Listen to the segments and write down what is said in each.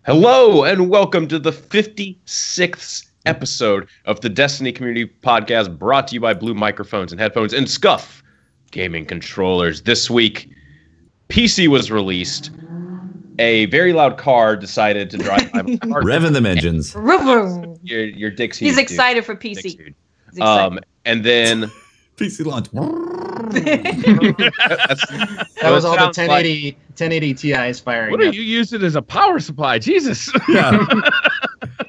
Hello and welcome to the 56th episode of the Destiny Community Podcast, brought to you by Blue Microphones and Headphones and Scuff Gaming Controllers. This week, PC was released. A very loud car decided to drive by my car. Revving them engines. Your dick's He's excited for PC. He's excited. And then PC launch. That was all the 1080 Ti's firing. What are you using as a power supply? Jesus. Yeah.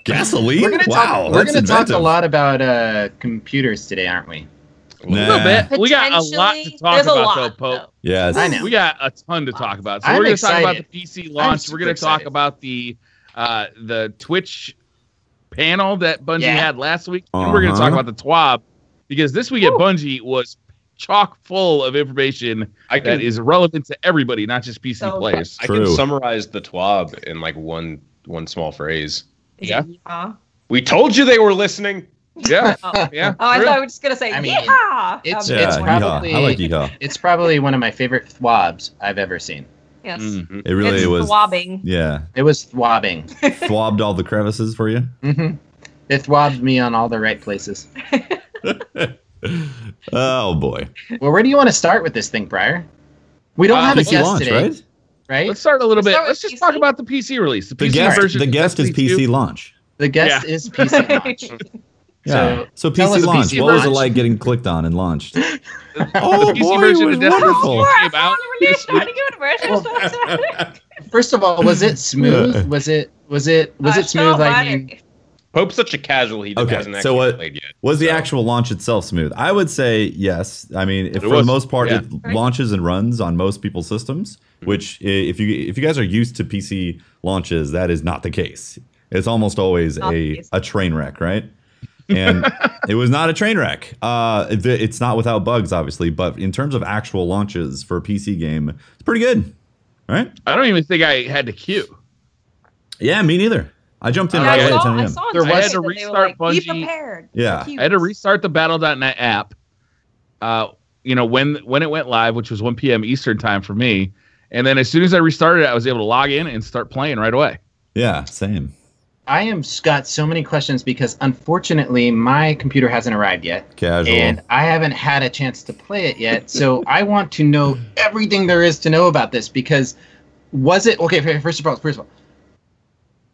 Gasoline? We're going to talk a lot about computers today, aren't we? A little bit. We got a lot to talk about, though, Pope. Yes. I know. We got a ton to talk about. So I'm we're going to talk about excited. the PC launch. We're going to talk about the Twitch panel that Bungie had last week. And we're going to talk about the TWAB, because this week at Bungie was chock full of information that is relevant to everybody, not just PC players. I can summarize the TWAB in like one small phrase. Yeah. We told you they were listening. Yeah. Yeah. Oh, I thought we were just gonna say yeehaw. It's probably I like yeehaw. It's probably one of my favorite thwabs I've ever seen. Yes. Mm-hmm. It really was thwobbing. Yeah. It was thwobbing. Thwobbed all the crevices for you? Mm-hmm. It thwobbed me on all the right places. Oh boy. Well, where do you want to start with this thing, Briar? We don't have a PC guest launch, today. Right? Let's start a little bit. Let's Let's just talk about the PC release. The guest is PC launch. The guest is PC launch. Yeah. So tell us PC a launch. PC What was it launch. like getting clicked on and launched? Oh boy, it was wonderful. came out this week. First of all, was it smooth? Was it smooth? I mean, Pope's such a casual, he hasn't actually played yet. Was the actual launch itself smooth? I would say yes. I mean, for the most part, it launches and runs on most people's systems, which if you guys are used to PC launches, that is not the case. It's almost always a train wreck, right? And it was not a train wreck. It's not without bugs, obviously, but in terms of actual launches for a PC game, it's pretty good, right? I don't even think I had to queue. Yeah, me neither. I jumped in right away at 10 a.m. I had to restart Bungie. Be prepared. Yeah. I had to restart the Battle.net app. When it went live, which was 1 p.m. Eastern time for me, and then as soon as I restarted it, I was able to log in and start playing right away. Yeah, same. I am got so many questions because unfortunately my computer hasn't arrived yet. Casual. And I haven't had a chance to play it yet. So I want to know everything there is to know about this, because was it okay? First of all,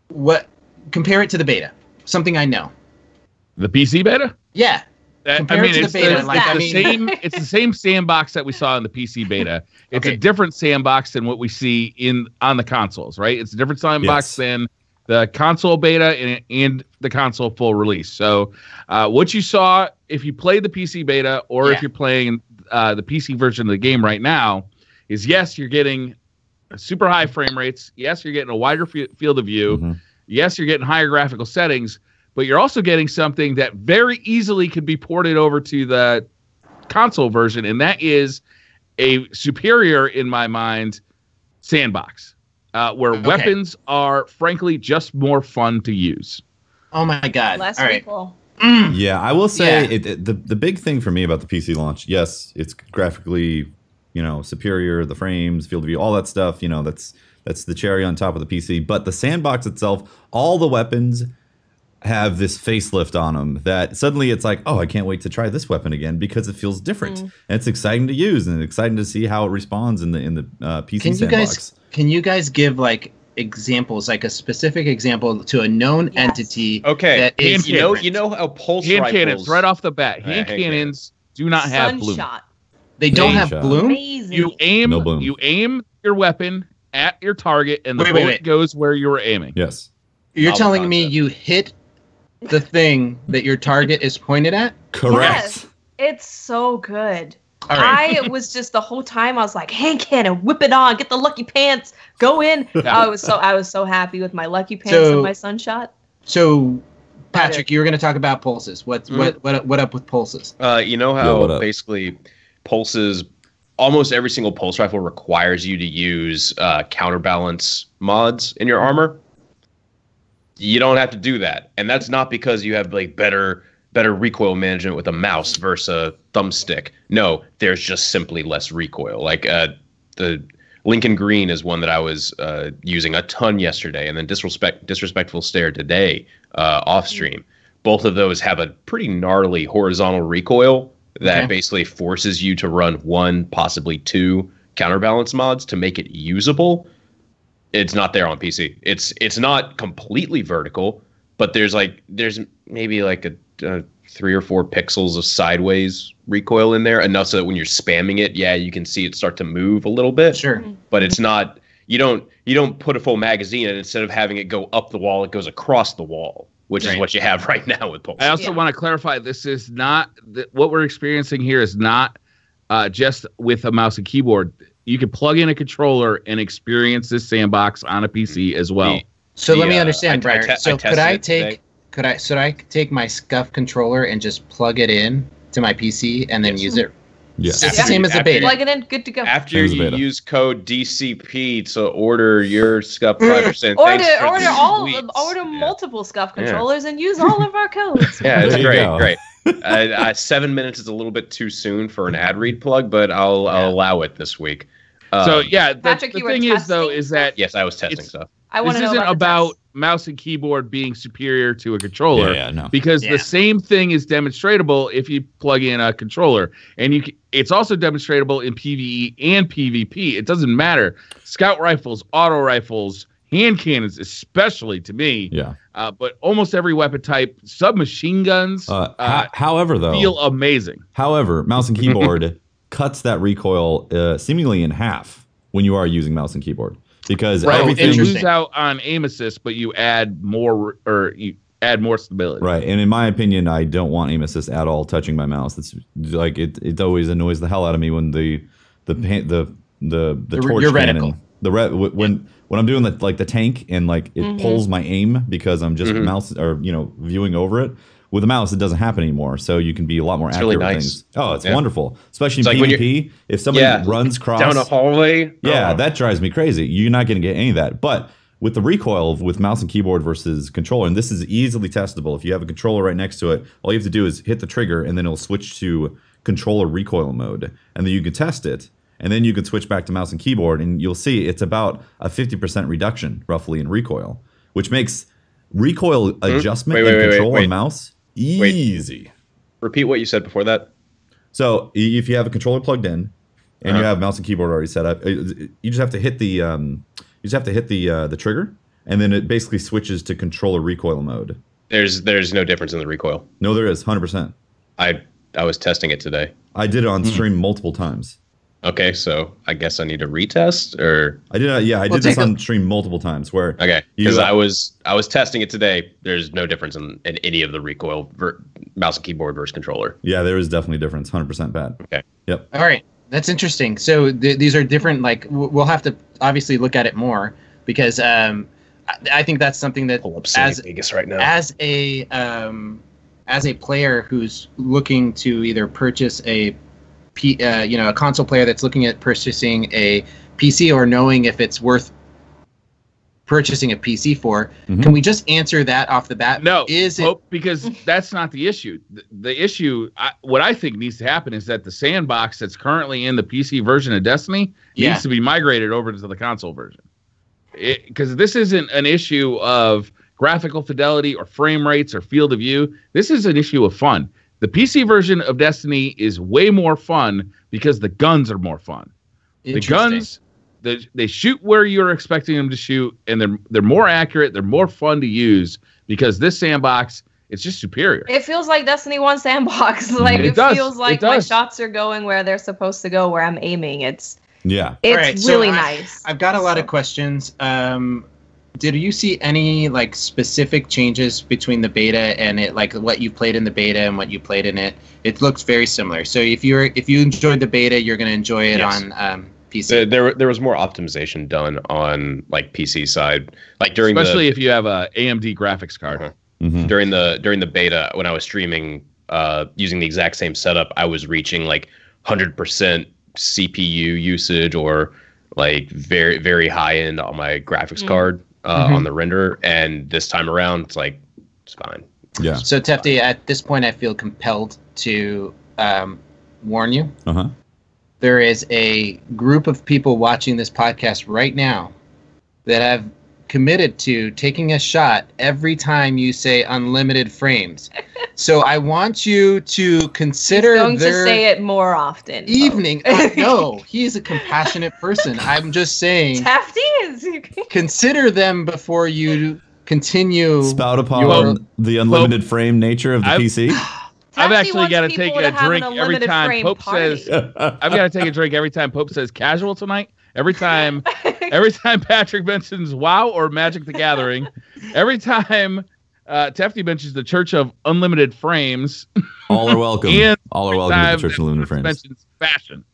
what compare it to the beta? Something I know. The PC beta? Yeah. Compare it to the beta. It's the same sandbox that we saw in the PC beta. It's a different sandbox than what we see on the consoles, right? It's a different sandbox than the console beta and the console full release. So what you saw, if you played the PC beta or if you're playing the PC version of the game right now, is yes, you're getting super high frame rates. Yes, you're getting a wider field of view. Mm-hmm. Yes, you're getting higher graphical settings, but you're also getting something that very easily could be ported over to the console version, and that is a superior, in my mind, sandbox. Where weapons are, frankly, just more fun to use. Oh my God! Less All right. recoil. Yeah, I will say the big thing for me about the PC launch, yes, it's graphically, superior, the frames, field of view, all that stuff. That's the cherry on top of the PC. But the sandbox itself, all the weapons have this facelift on them that suddenly it's like, oh, I can't wait to try this weapon again because it feels different and it's exciting to use and exciting to see how it responds in the PC sandbox. Can you guys give like examples, like a specific example to a known entity? Okay, that is you know how pulse hand rifles cannons right off the bat. Hand cannons do not have bloom. They don't have bloom. Amazing. You aim. No bloom. You aim your weapon at your target, and the bullet goes where you were aiming. Yes. You're telling me you hit the thing that your target is pointed at? Correct. Yes, it's so good. All right. I was just the whole time I was like, hand cannon, whip it on, get the lucky pants, go in. I was so happy with my lucky pants and my sunshot. So, Patrick, you were going to talk about pulses. What up with pulses? You know how basically pulses, almost every single pulse rifle requires you to use counterbalance mods in your armor. You don't have to do that, and that's not because you have like better recoil management with a mouse versus a thumbstick. No, there's just simply less recoil. Like the Lincoln Green is one that I was using a ton yesterday, and then Disrespectful Stare today off stream. Both of those have a pretty gnarly horizontal recoil that basically forces you to run 1, possibly 2 counterbalance mods to make it usable. It's not there on PC. It's not completely vertical, but there's maybe like a 3 or 4 pixels of sideways recoil in there, enough so that when you're spamming it, you can see it start to move a little bit. Sure. But it's not. You don't put a full magazine, and instead of having it go up the wall, it goes across the wall, which is what you have right now with Pulse. I also want to clarify, this is not what we're experiencing here is not just with a mouse and keyboard. You can plug in a controller and experience this sandbox on a PC as well. So let me understand, Brian. So could I take my Scuff controller and just plug it in to my PC and then use it? Yes. It's the same as the beta. Plug it in, good to go. After you use code DCP to order your Scuff 5%, order multiple Scuff controllers and use all of our codes. Yeah, it's great. 7 minutes is a little bit too soon for an ad read plug, but I'll allow it this week. Patrick, the thing is though is that yes, I was testing stuff. This isn't about mouse and keyboard being superior to a controller. No. Because the same thing is demonstratable if you plug in a controller, and it's also demonstratable in PvE and PvP. It doesn't matter. Scout rifles, auto rifles, hand cannons, especially to me. Yeah. But almost every weapon type, submachine guns. However, though, feel amazing. However, mouse and keyboard cuts that recoil seemingly in half when you are using mouse and keyboard, because everything you lose out on aim assist, but you add more stability. Right, and in my opinion, I don't want aim assist at all touching my mouse. It's like it always annoys the hell out of me when the torch cannon, when I'm doing the tank and it pulls my aim because I'm just mouse or viewing over it. With a mouse, it doesn't happen anymore, so you can be a lot more accurate with things. Oh, it's wonderful, especially in PvP. If somebody runs cross down a hallway, that drives me crazy. You're not going to get any of that. But with the recoil with mouse and keyboard versus controller, and this is easily testable. If you have a controller right next to it, all you have to do is hit the trigger, and then it'll switch to controller recoil mode, and then you can test it. And then you can switch back to mouse and keyboard, and you'll see it's about a 50% reduction, roughly, in recoil, which makes recoil adjustment in control and mouse easy. Repeat what you said before that. So if you have a controller plugged in and you have mouse and keyboard already set up, you just have to hit the the trigger, and then it basically switches to controller recoil mode. There's no difference in the recoil. No, there is 100%. I was testing it today. I did it on stream multiple times. Okay, so I guess I need to retest, or I did. I did this on stream multiple times. Where because I was testing it today. There's no difference in any of the recoil mouse and keyboard versus controller. Yeah, there is definitely a difference. 100% bad. Okay. Yep. All right, that's interesting. So these are different. We'll have to obviously look at it more, because I think that's something that pull up Vegas right now. As a player who's looking to either purchase a console player that's looking at purchasing a PC, or knowing if it's worth purchasing a PC for, can we just answer that off the bat? No, because that's not the issue. The issue, what I think needs to happen, is that the sandbox that's currently in the PC version of Destiny needs to be migrated over to the console version. Because this isn't an issue of graphical fidelity or frame rates or field of view. This is an issue of fun. The PC version of Destiny is way more fun because the guns are more fun. The guns, they shoot where you're expecting them to shoot, and they're more accurate. They're more fun to use because this sandbox, it's just superior. It feels like Destiny 1 sandbox. It feels like my shots are going where they're supposed to go, where I'm aiming. It's really nice. I've got a lot of questions. Did you see any specific changes between the beta and it, what you played in the beta and what you played in it? It looks very similar. So if you enjoyed the beta, you're going to enjoy it on PC. There was more optimization done on PC side, especially if you have a AMD graphics card. During the beta, when I was streaming using the exact same setup, I was reaching 100% CPU usage, or very very high end on my graphics card. On the render, and this time around it's fine. Yeah. So Tefty, at this point I feel compelled to warn you there is a group of people watching this podcast right now that have committed to taking a shot every time you say unlimited frames. So I want you to consider He's going to say it more often. Evening. No, he's a compassionate person. I'm just saying. Tafty is. Consider them before you continue. Spout upon the unlimited frame nature of the PC. I've actually got to take a drink every time Pope says. I've got to take a drink every time Pope says casual tonight. Every time Patrick mentions WoW or Magic the Gathering, every time Tefty mentions the Church of Unlimited Frames, all are welcome. And all are welcome to the Church of Unlimited Frames. Mentions fashion.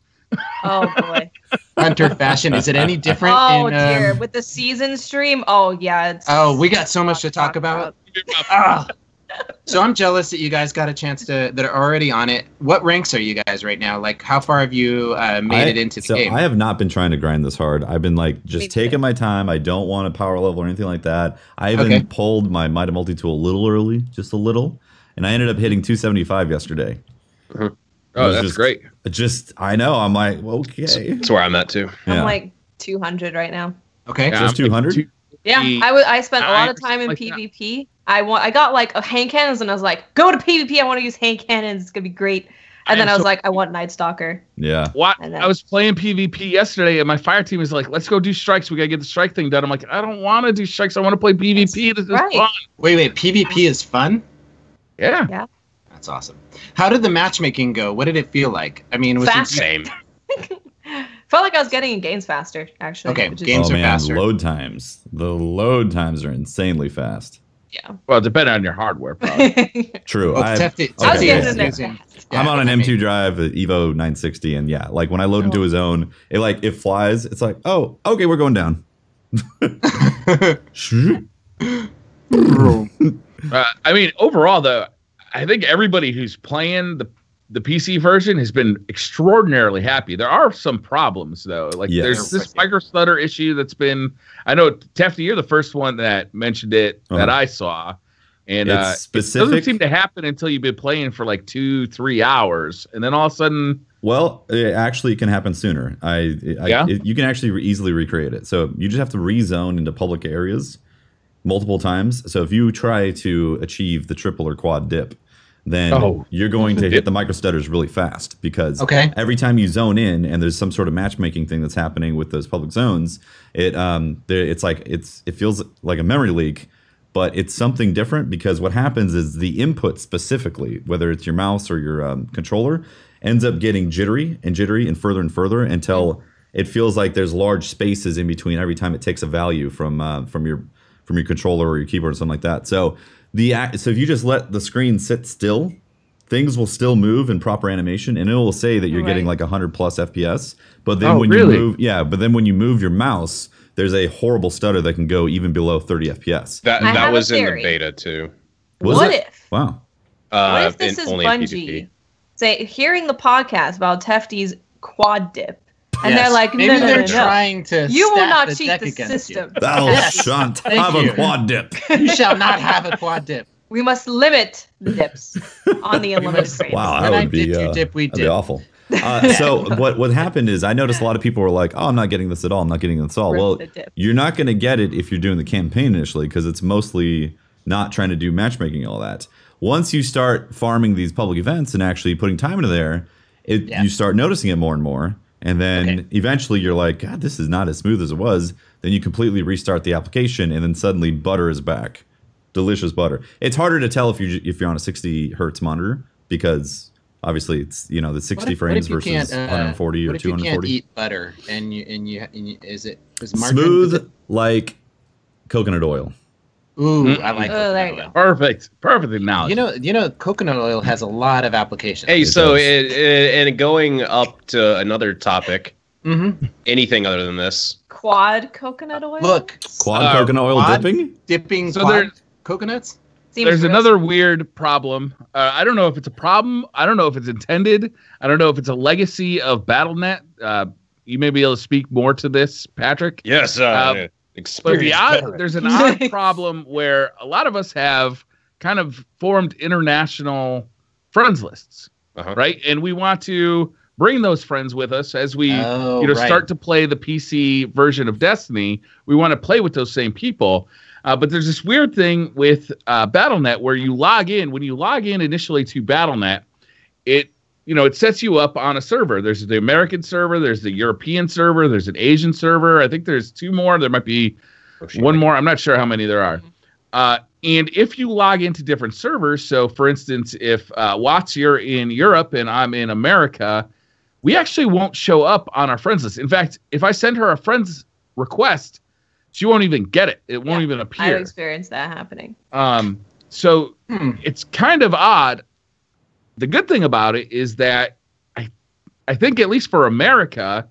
Oh boy. Hunter fashion. Is it any different? Oh dear. With the season stream. Oh yeah. We got so much to talk about. So I'm jealous that you guys got a chance that are already on it. What ranks are you guys right now? Like, how far have you made it into the game? I have not been trying to grind this hard. I've been like just taking my time. I don't want a power level or anything like that. I even pulled my Might Multi-Tool a little early, just a little, and I ended up hitting 275 yesterday. Mm-hmm. Oh, that's great. I know. I'm like, okay. That's where I'm at too. I'm like 200 right now. Okay, just 200. Yeah, I spent a lot of time in PvP. I got like a hand cannons, and I was like, go to PvP. I want to use hand cannons. It's gonna be great. And then I was like, I want Night Stalker. Yeah. What? I was playing PvP yesterday, and my fire team was like, let's go do strikes. We gotta get the strike thing done. I'm like, I don't want to do strikes. I want to play PvP. This is fun. Wait. PvP is fun? Yeah. Yeah. That's awesome. How did the matchmaking go? What did it feel like? I mean, was it same? Felt like I was getting in games faster, actually. Okay, games are faster. Load times. The load times are insanely fast. Yeah. Well, depending on your hardware, probably. True. I was getting in there fast. I'm on an M2 drive, Evo 960, and yeah, like when I load into a zone, it flies. It's like, oh, okay, we're going down. I mean, overall, though, I think everybody who's playing the PC version has been extraordinarily happy. There are some problems, though. Like, there's this micro stutter issue that's been... I know, Tefty, you're the first one that mentioned it that I saw. And it doesn't seem to happen until you've been playing for like 2-3 hours. And then all of a sudden... Well, it actually can happen sooner. You can actually easily recreate it. So you just have to rezone into public areas multiple times. So if you try to achieve the triple or quad dip, then you're going to hit the micro stutters really fast, because every time you zone in and there's some sort of matchmaking thing that's happening with those public zones, it feels like a memory leak, but it's something different, because what happens is the input specifically, whether it's your mouse or your controller, ends up getting jittery and further until it feels like there's large spaces in between every time it takes a value from your controller or your keyboard or something like that. So if you just let the screen sit still, things will still move in proper animation, and it will say that you're getting like 100 plus FPS. But then when you move your mouse, there's a horrible stutter that can go even below 30 FPS. That was in the beta too. What if? Wow. What if this is Bungie hearing the podcast about Tefty's quad dip? And they're like, maybe they're trying to. You will not cheat the system. Thou shalt have a quad dip. You shall not have a quad dip. We must limit the dips on the unlimited frames. Wow, that would be awful. So what happened is, I noticed a lot of people were like, "Oh, I'm not getting this at all. I'm not getting this at all." Well, you're not going to get it if you're doing the campaign initially, because it's mostly not trying to do matchmaking and all that. Once you start farming these public events and actually putting time into there, you start noticing it more and more. And then eventually you're like, God, this is not as smooth as it was. Then you completely restart the application, and then suddenly butter is back. Delicious butter. It's harder to tell if you're on a 60 hertz monitor, because obviously it's the 60 frames versus 140 or 240. You can't eat butter and is smooth like coconut oil? Ooh, I like coconut oil. Perfect analogy. You know, coconut oil has a lot of applications. Hey, and going up to another topic, anything other than this? Quad coconut oil? Look. Quad coconut oil dipping? Dipping quad coconuts? There's another weird problem. I don't know if it's a problem. I don't know if it's intended. I don't know if it's a legacy of BattleNet. You may be able to speak more to this, Patrick. Yes, but there's an odd problem where a lot of us have kind of formed international friends lists, right? And we want to bring those friends with us as we start to play the PC version of Destiny. We want to play with those same people. But there's this weird thing with Battle.net where you log in. When you log in initially to Battle.net, it sets you up on a server. There's the American server, there's the European server, there's an Asian server. I think there's 2 more. There might be one more. I'm not sure how many there are. And if you log into different servers, so for instance, if Watts, you're in Europe and I'm in America, we actually won't show up on our friends list. In fact, if I send her a friends request, she won't even get it. It won't even appear. I've experienced that happening. So it's kind of odd. The good thing about it is that I think at least for America,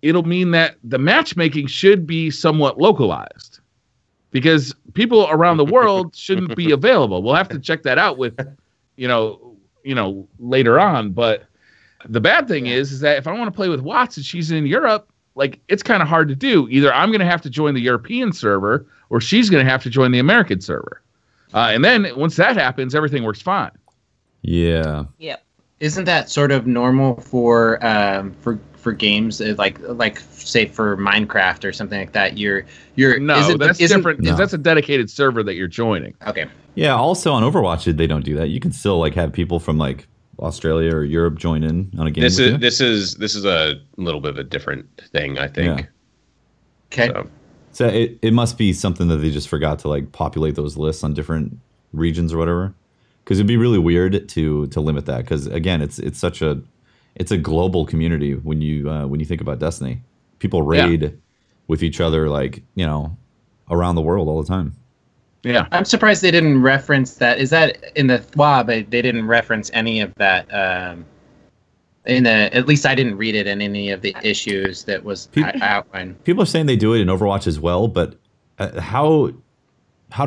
it'll mean that the matchmaking should be somewhat localized because people around the world shouldn't be available. We'll have to check that out with, later on. But the bad thing is that if I want to play with Watts and she's in Europe, like it's kind of hard to do. Either I'm going to have to join the European server or she's going to have to join the American server. And then once that happens, everything works fine. Yeah. Yep. Isn't that sort of normal for games like say for Minecraft or something like that? That's different because that's a dedicated server that you're joining. Okay. Yeah. Also on Overwatch, they don't do that. You can still like have people from like Australia or Europe join in on a game. This is a little bit of a different thing, I think. Yeah. Okay. So it must be something that they just forgot to like populate those lists on different regions or whatever. Because it'd be really weird to limit that. Because again, it's a global community when you think about Destiny. People raid with each other around the world all the time. Yeah, I'm surprised they didn't reference that. Is that in the THWA? They didn't reference any of that. At least I didn't read it in any of the issues that was outlined. People are saying they do it in Overwatch as well, but how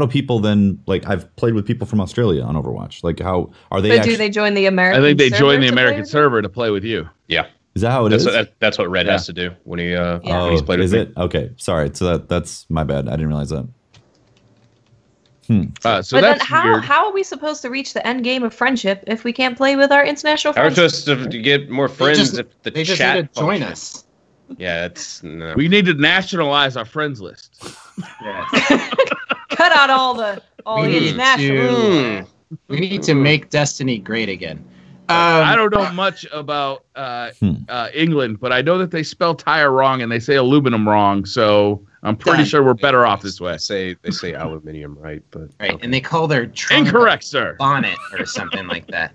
do people then I've played with people from Australia on Overwatch. Like how are they? But do they join the American? I think they join the American server to play with you. Yeah. Is that how it is? That's what Red has to do when he's played with it? Okay, sorry. So that's my bad. I didn't realize that. So that's weird. How are we supposed to reach the end game of friendship if we can't play with our international friends? We're supposed to get more friends if the chat just need to join us. Yeah, we need to nationalize our friends list. Cut out all the international. We need to make Destiny great again. I don't know much about England, but I know that they spell tire wrong and they say aluminum wrong. So I'm pretty sure we're better off this way. They say aluminium, right? But right, and they call their trunk incorrect, sir. Bonnet or something like that.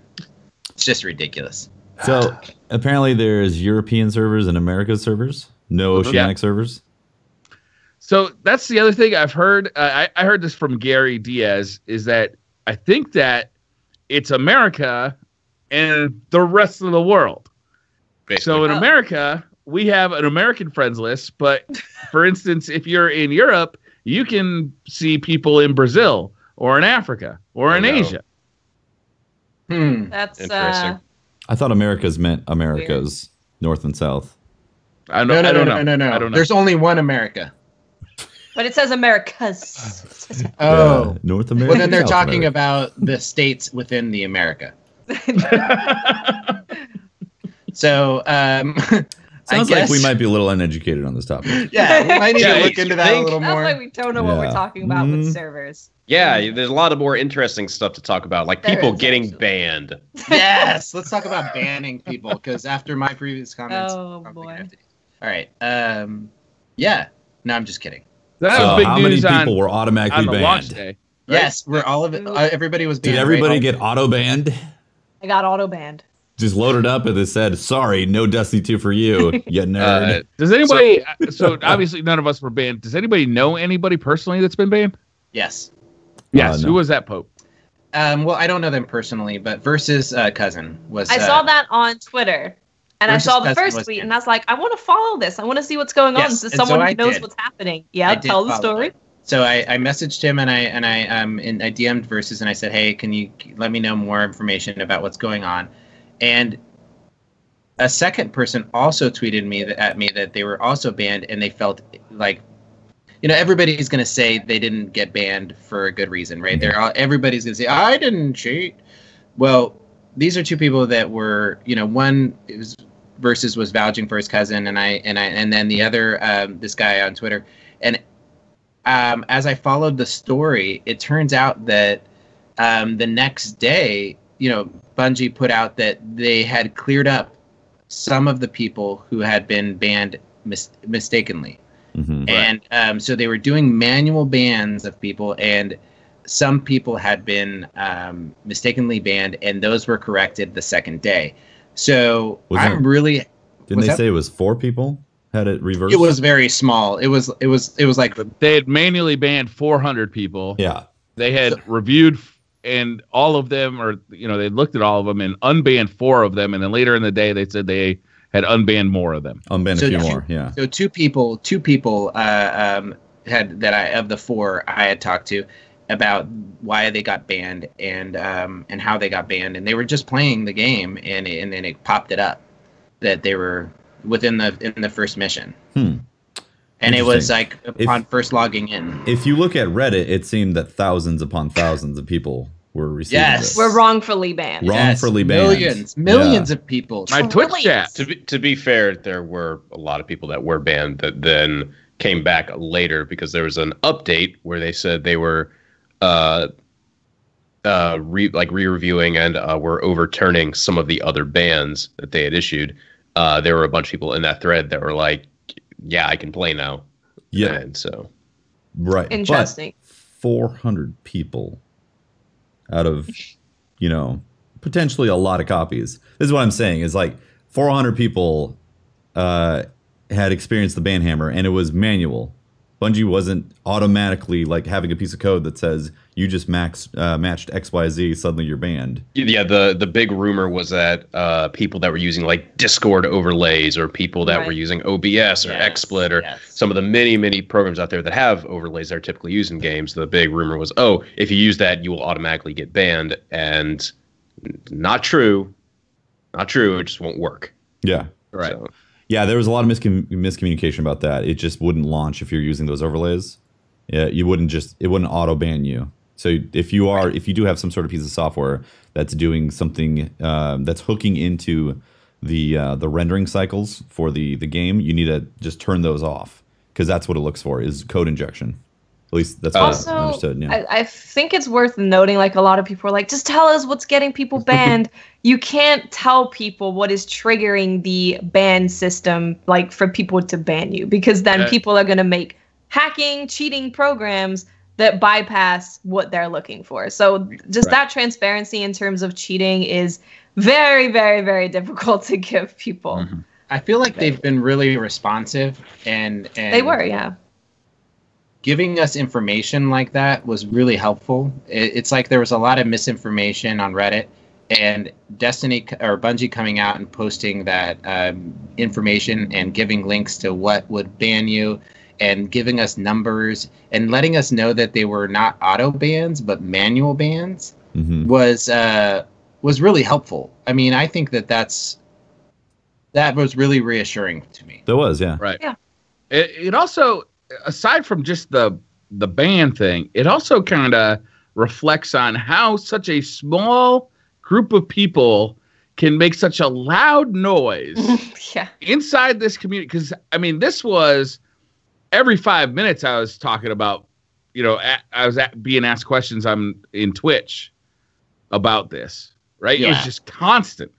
It's just ridiculous. So apparently there's European servers and America servers, no Oceanic servers. So that's the other thing I've heard. I heard this from Gary Diaz, is that I think that it's America and the rest of the world. Basically. So in America, we have an American friends list, but for instance, if you're in Europe, you can see people in Brazil or in Africa or in Asia. That's interesting. I thought Americas meant Americas, North and South. I don't know. No. There's only one America. But it says Americas. Oh, North America. Well, then they're talking about the states within the America. So, sounds like we might be a little uneducated on this topic. Yeah, we might need to look into that a little more. Sounds like we don't know what we're talking about with servers. Yeah, there's a lot of more interesting stuff to talk about, like people getting banned. Yes, let's talk about banning people, because after my previous comments, oh boy. All right. Yeah. No, I'm just kidding. That was big how news many people were automatically on the launch banned? day. Right? Yes, we're all of it. Everybody was banned. Did everybody get auto banned? I got auto banned. Just loaded up and it said, "Sorry, no Destiny 2 for you, you nerd." Does anybody? So obviously none of us were banned. Does anybody know anybody personally that's been banned? Yes. Yes. No. Who was that, Pope? Well, I don't know them personally, but Versus cousin was. I saw that on Twitter. And I saw the first tweet, and I was like, I want to follow this. I want to see what's going on. So someone who knows what's happening. Yeah, tell the story. That. So I messaged him, and I DM'd Versus, and I said, hey, can you let me know more information about what's going on? And a second person also tweeted at me that they were also banned, and they felt like, everybody's going to say they didn't get banned for a good reason, right? Everybody's going to say, I didn't cheat. Well, these are two people that were, one, it was versus was vouching for his cousin, and then the other this guy on Twitter, and as I followed the story, it turns out that the next day, Bungie put out that they had cleared up some of the people who had been banned mistakenly. Mm-hmm. And so they were doing manual bans of people, and some people had been mistakenly banned, and those were corrected the second day. So Didn't they say it was 4 people had it reversed? It was very small. It was like they had manually banned 400 people. Yeah. They had reviewed and all of them, or they looked at all of them and unbanned 4 of them, and then later in the day they said they had unbanned more of them. Unbanned a few more, yeah. So two people had that of the 4 I had talked to about why they got banned and how they got banned, and they were just playing the game, and then it popped it up that they were in the first mission. And it was like upon first logging in. If you look at Reddit, it seemed that thousands upon thousands of people were receiving this. We're wrongfully banned. Wrongfully banned. Millions of people. My Twitch chat. To be fair, there were a lot of people that were banned that then came back later because there was an update where they said they were re-reviewing and were overturning some of the other bans that they had issued. There were a bunch of people in that thread that were like, yeah, I can play now. Yeah. And so. Right. Interesting. But 400 people out of, potentially a lot of copies. This is what I'm saying is like 400 people had experienced the ban hammer, and it was manual. Bungie wasn't automatically like having a piece of code that says you just matched XYZ, suddenly you're banned. Yeah, the big rumor was that people that were using like Discord overlays, or people that were using OBS or XSplit, or some of the many programs out there that have overlays that are typically used in games. The big rumor was, if you use that, you will automatically get banned, and not true. Not true. It just won't work. Yeah. Right. So. Yeah, there was a lot of miscommunication about that. It just wouldn't launch if you're using those overlays. Yeah, it wouldn't auto ban you. So if you do have some sort of piece of software that's doing something that's hooking into the rendering cycles for the game, you need to just turn those off, because that's what it looks for, is code injection. At least that's what I understood. Yeah. I think it's worth noting, like, a lot of people are like, just tell us what's getting people banned. You can't tell people what is triggering the ban system, like, for people to ban you, because then people are going to make hacking, cheating programs that bypass what they're looking for. So just that transparency in terms of cheating is very, very, very difficult to give people. Mm-hmm. I feel like they've been really responsive, and they were, yeah. Giving us information like that was really helpful. It's like there was a lot of misinformation on Reddit, and Destiny or Bungie coming out and posting that information and giving links to what would ban you, and giving us numbers and letting us know that they were not auto bans but manual bans was really helpful. I mean, I think that was really reassuring to me. There was, yeah. Right. Yeah. It also, aside from just the ban thing, it also kind of reflects on how such a small group of people can make such a loud noise inside this community. Because, I mean, this was every 5 minutes I was talking about, I was being asked questions in Twitch about this, right? Yeah. It was just constant.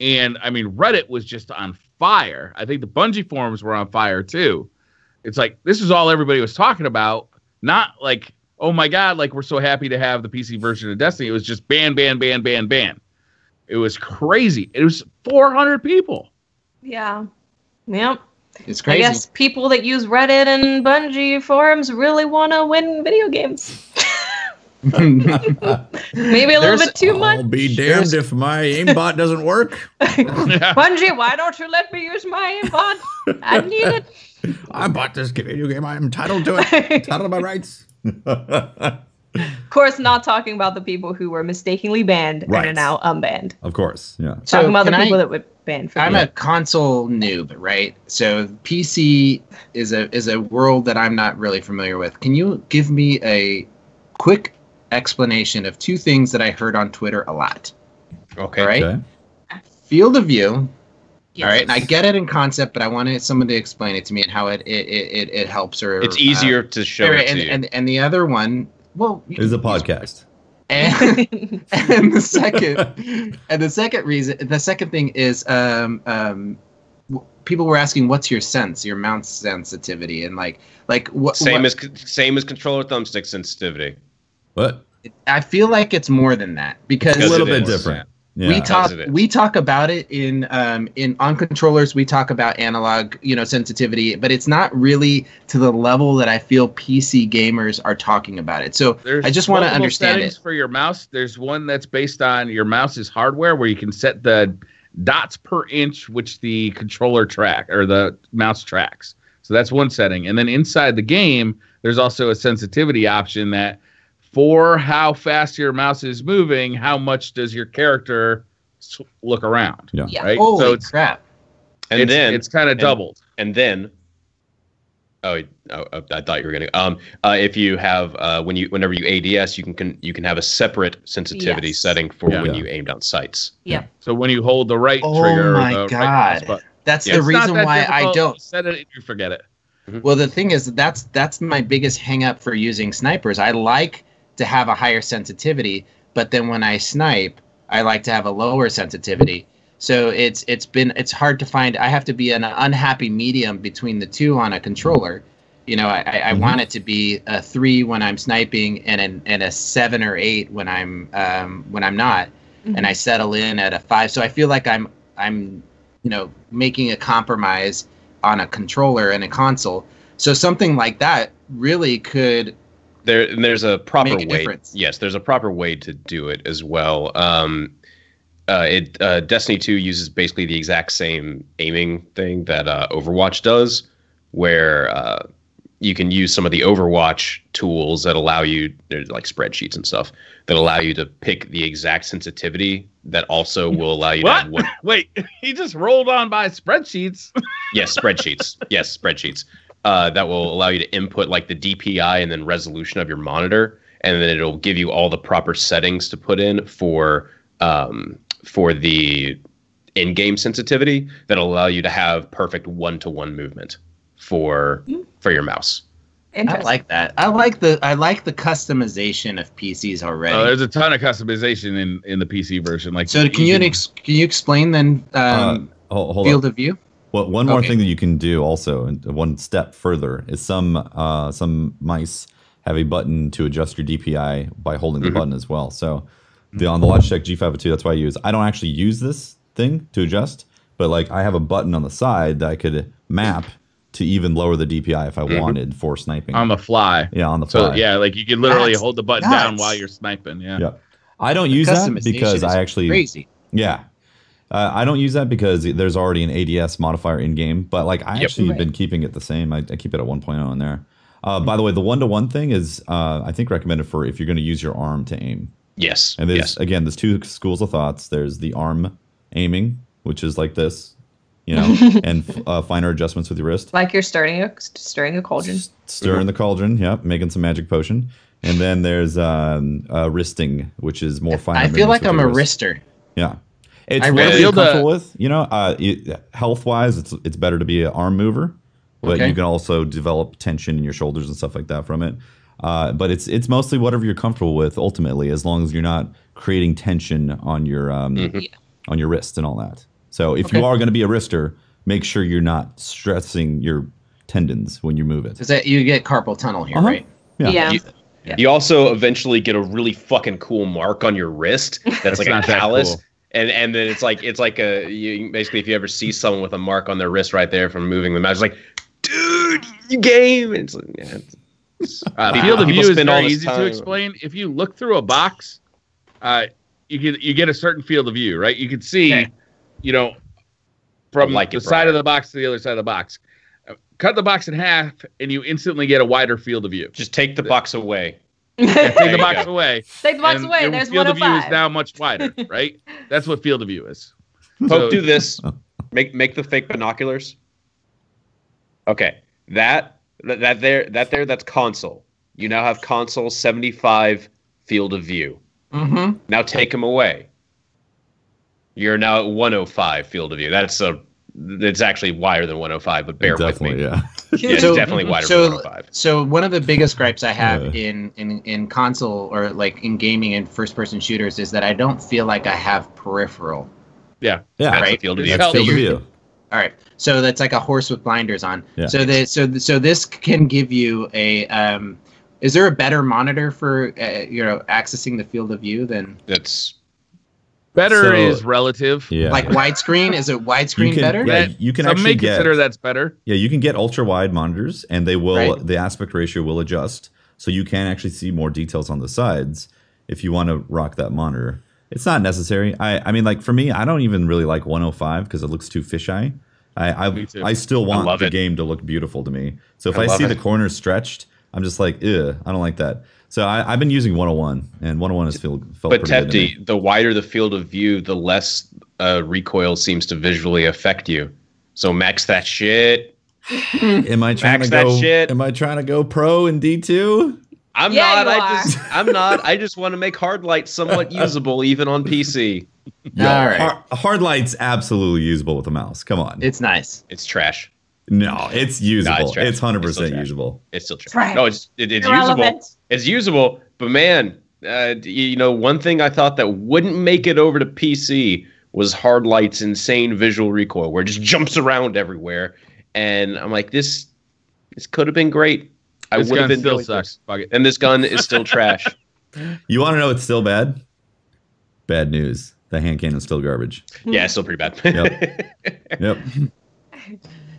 And, I mean, Reddit was just on fire. I think the Bungie forums were on fire, too. It's like, this is all everybody was talking about. Not like, oh my God, like, we're so happy to have the PC version of Destiny. It was just ban. It was crazy. It was 400 people. Yeah. Yep. It's crazy. I guess people that use Reddit and Bungie forums really want to win video games. Maybe a little bit too much. I'll be damned if my aimbot doesn't work. Bungie, why don't you let me use my aimbot? I need it. I bought this video game. I'm entitled to it. Entitled to my rights. Of course, not talking about the people who were mistakenly banned and are now unbanned. Of course, yeah. Talking about the people that were banned. I'm a console noob, right? So PC is a world that I'm not really familiar with. Can you give me a quick explanation of 2 things that I heard on Twitter a lot? Okay. Right? Okay. Field of view Yes. All right, and I get it in concept, but I wanted someone to explain it to me and how it helps. Or it's easier to show it to you. And the other one, well, is a podcast. And the second thing is people were asking, what's your mouse sensitivity, and like what same as controller thumbstick sensitivity. What? I feel like it's more than that because it's a little bit different. Yeah. We talk about it in on controllers. We talk about analog, sensitivity, but it's not really to the level that I feel PC gamers are talking about it. So I just want to understand it. For your mouse, there's one that's based on your mouse's hardware where you can set the dots per inch which the controller track or the mouse tracks. So that's one setting, and then inside the game, there's also a sensitivity option that, for how fast your mouse is moving, how much does your character look around? Yeah. Right? Holy crap. And then it's kind of doubled. And then, I thought you were gonna. If you have whenever you ADS, you can have a separate sensitivity setting for when you aim down sights. Yeah. So when you hold the right trigger, oh my god, that's the reason why I don't you set it and you forget it. Mm-hmm. Well, the thing is, that's my biggest hang up for using snipers. I like to have a higher sensitivity, but then when I snipe, I like to have a lower sensitivity. So it's hard to find. I have to be an unhappy medium between the two on a controller. I want it to be a 3 when I'm sniping and a 7 or 8 when I'm not, and I settle in at a 5. So I feel like I'm making a compromise on a controller and a console. So something like that really could. There's a proper way. Difference. Yes, there's a proper way to do it as well. Destiny 2 uses basically the exact same aiming thing that Overwatch does, where you can use some of the Overwatch tools that allow you, there's like spreadsheets and stuff, that allow you to pick the exact sensitivity that also will allow you to have one. Wait, he just rolled on by spreadsheets. Yes, spreadsheets. That will allow you to input like the DPI and then resolution of your monitor, and then it'll give you all the proper settings to put in for the in-game sensitivity that'll allow you to have perfect one-to-one movement for your mouse. I like that. I like the customization of PCs already. There's a ton of customization in the PC version. So can you explain then field of view? Well, one more thing that you can do also, and one step further, is some mice have a button to adjust your DPI by holding the button as well. So on the Logitech G502, that's why I don't actually use this thing to adjust, but like I have a button on the side that I could map to even lower the DPI if I wanted for sniping. On the fly. Yeah, on the fly. So yeah, like you can literally hold the button down while you're sniping. Yeah. I don't use that because I actually crazy. Yeah. I don't use that because there's already an ADS modifier in game, but like I actually have been keeping it the same. I keep it at 1.0 in there. By the way, the 1-to-1 thing is I think recommended for if you're going to use your arm to aim. Yes. And there's two schools of thoughts. There's the arm aiming, which is like this, and finer adjustments with your wrist. Like you're stirring a cauldron. Stirring the cauldron, making some magic potion. And then there's wristing, which is more fine. I feel like I'm a wrister. Yeah. It's really comfortable with, health-wise, it's better to be an arm mover, but you can also develop tension in your shoulders and stuff like that from it. But it's mostly whatever you're comfortable with ultimately, as long as you're not creating tension on your on your wrist and all that. So if you are going to be a wrister, make sure you're not stressing your tendons when you move it. Is that you get carpal tunnel here, right? Yeah. You also eventually get a really fucking cool mark on your wrist that's like a callus. Cool. And then it's like basically if you ever see someone with a mark on their wrist right there from moving the mouse, it's like, dude, you game. And it's like, field of view is very easy to explain. If you look through a box, you get a certain field of view, right? You can see, from the side of the box to the other side of the box. Cut the box in half, and you instantly get a wider field of view. Just take the box away. Take the box away. Take the box away. There's field of view 105. is now much wider, right? That's what field of view is. Poke, do this. Make the fake binoculars. Okay, that's console. You now have console 75 field of view. Mm-hmm. Now take them away. You're now at 105 field of view. That's a it's actually wider than 105, but bear with me. Yeah. Yeah, it's definitely wider than 105. So one of the biggest gripes I have in console or like in gaming and first person shooters is that I don't feel like I have peripheral. Yeah. Right. Field of That's field of view. All right. So that's like a horse with blinders on. Yeah. So this can give you a is there a better monitor for accessing the field of view than That's better is relative. Yeah. like widescreen? Is it widescreen better? Yeah, you can Some actually may consider that's better. Yeah, you can get ultra wide monitors, and they will Right. the aspect ratio will adjust, so you can actually see more details on the sides if you want to rock that monitor. It's not necessary. I mean, like for me, I don't even really like 105 because it looks too fisheye. I still want the game to look beautiful to me. So if I see the corners stretched, I'm just like, I don't like that. So I've been using 101, and 101 has felt but pretty good to me. Tefty, the wider the field of view, the less recoil seems to visually affect you. So max that shit. Am I trying to go? Am I trying to go pro in D2? I'm not. I'm not. I just want to make hard lights somewhat usable, even on PC. All right. Hard light's absolutely usable with a mouse. Come on. It's nice. It's trash. No, it's usable. No, it's 100% usable. It's still trash. Right. No, it's usable. It's usable, but man, one thing I thought that wouldn't make it over to PC was hard light's insane visual recoil, where it just jumps around everywhere, and I'm like, this could have been great. I would have been still sucks. And this gun is still trash. You want to know it's still bad? Bad news. The hand cannon's still garbage. Yeah, it's still pretty bad. Yep.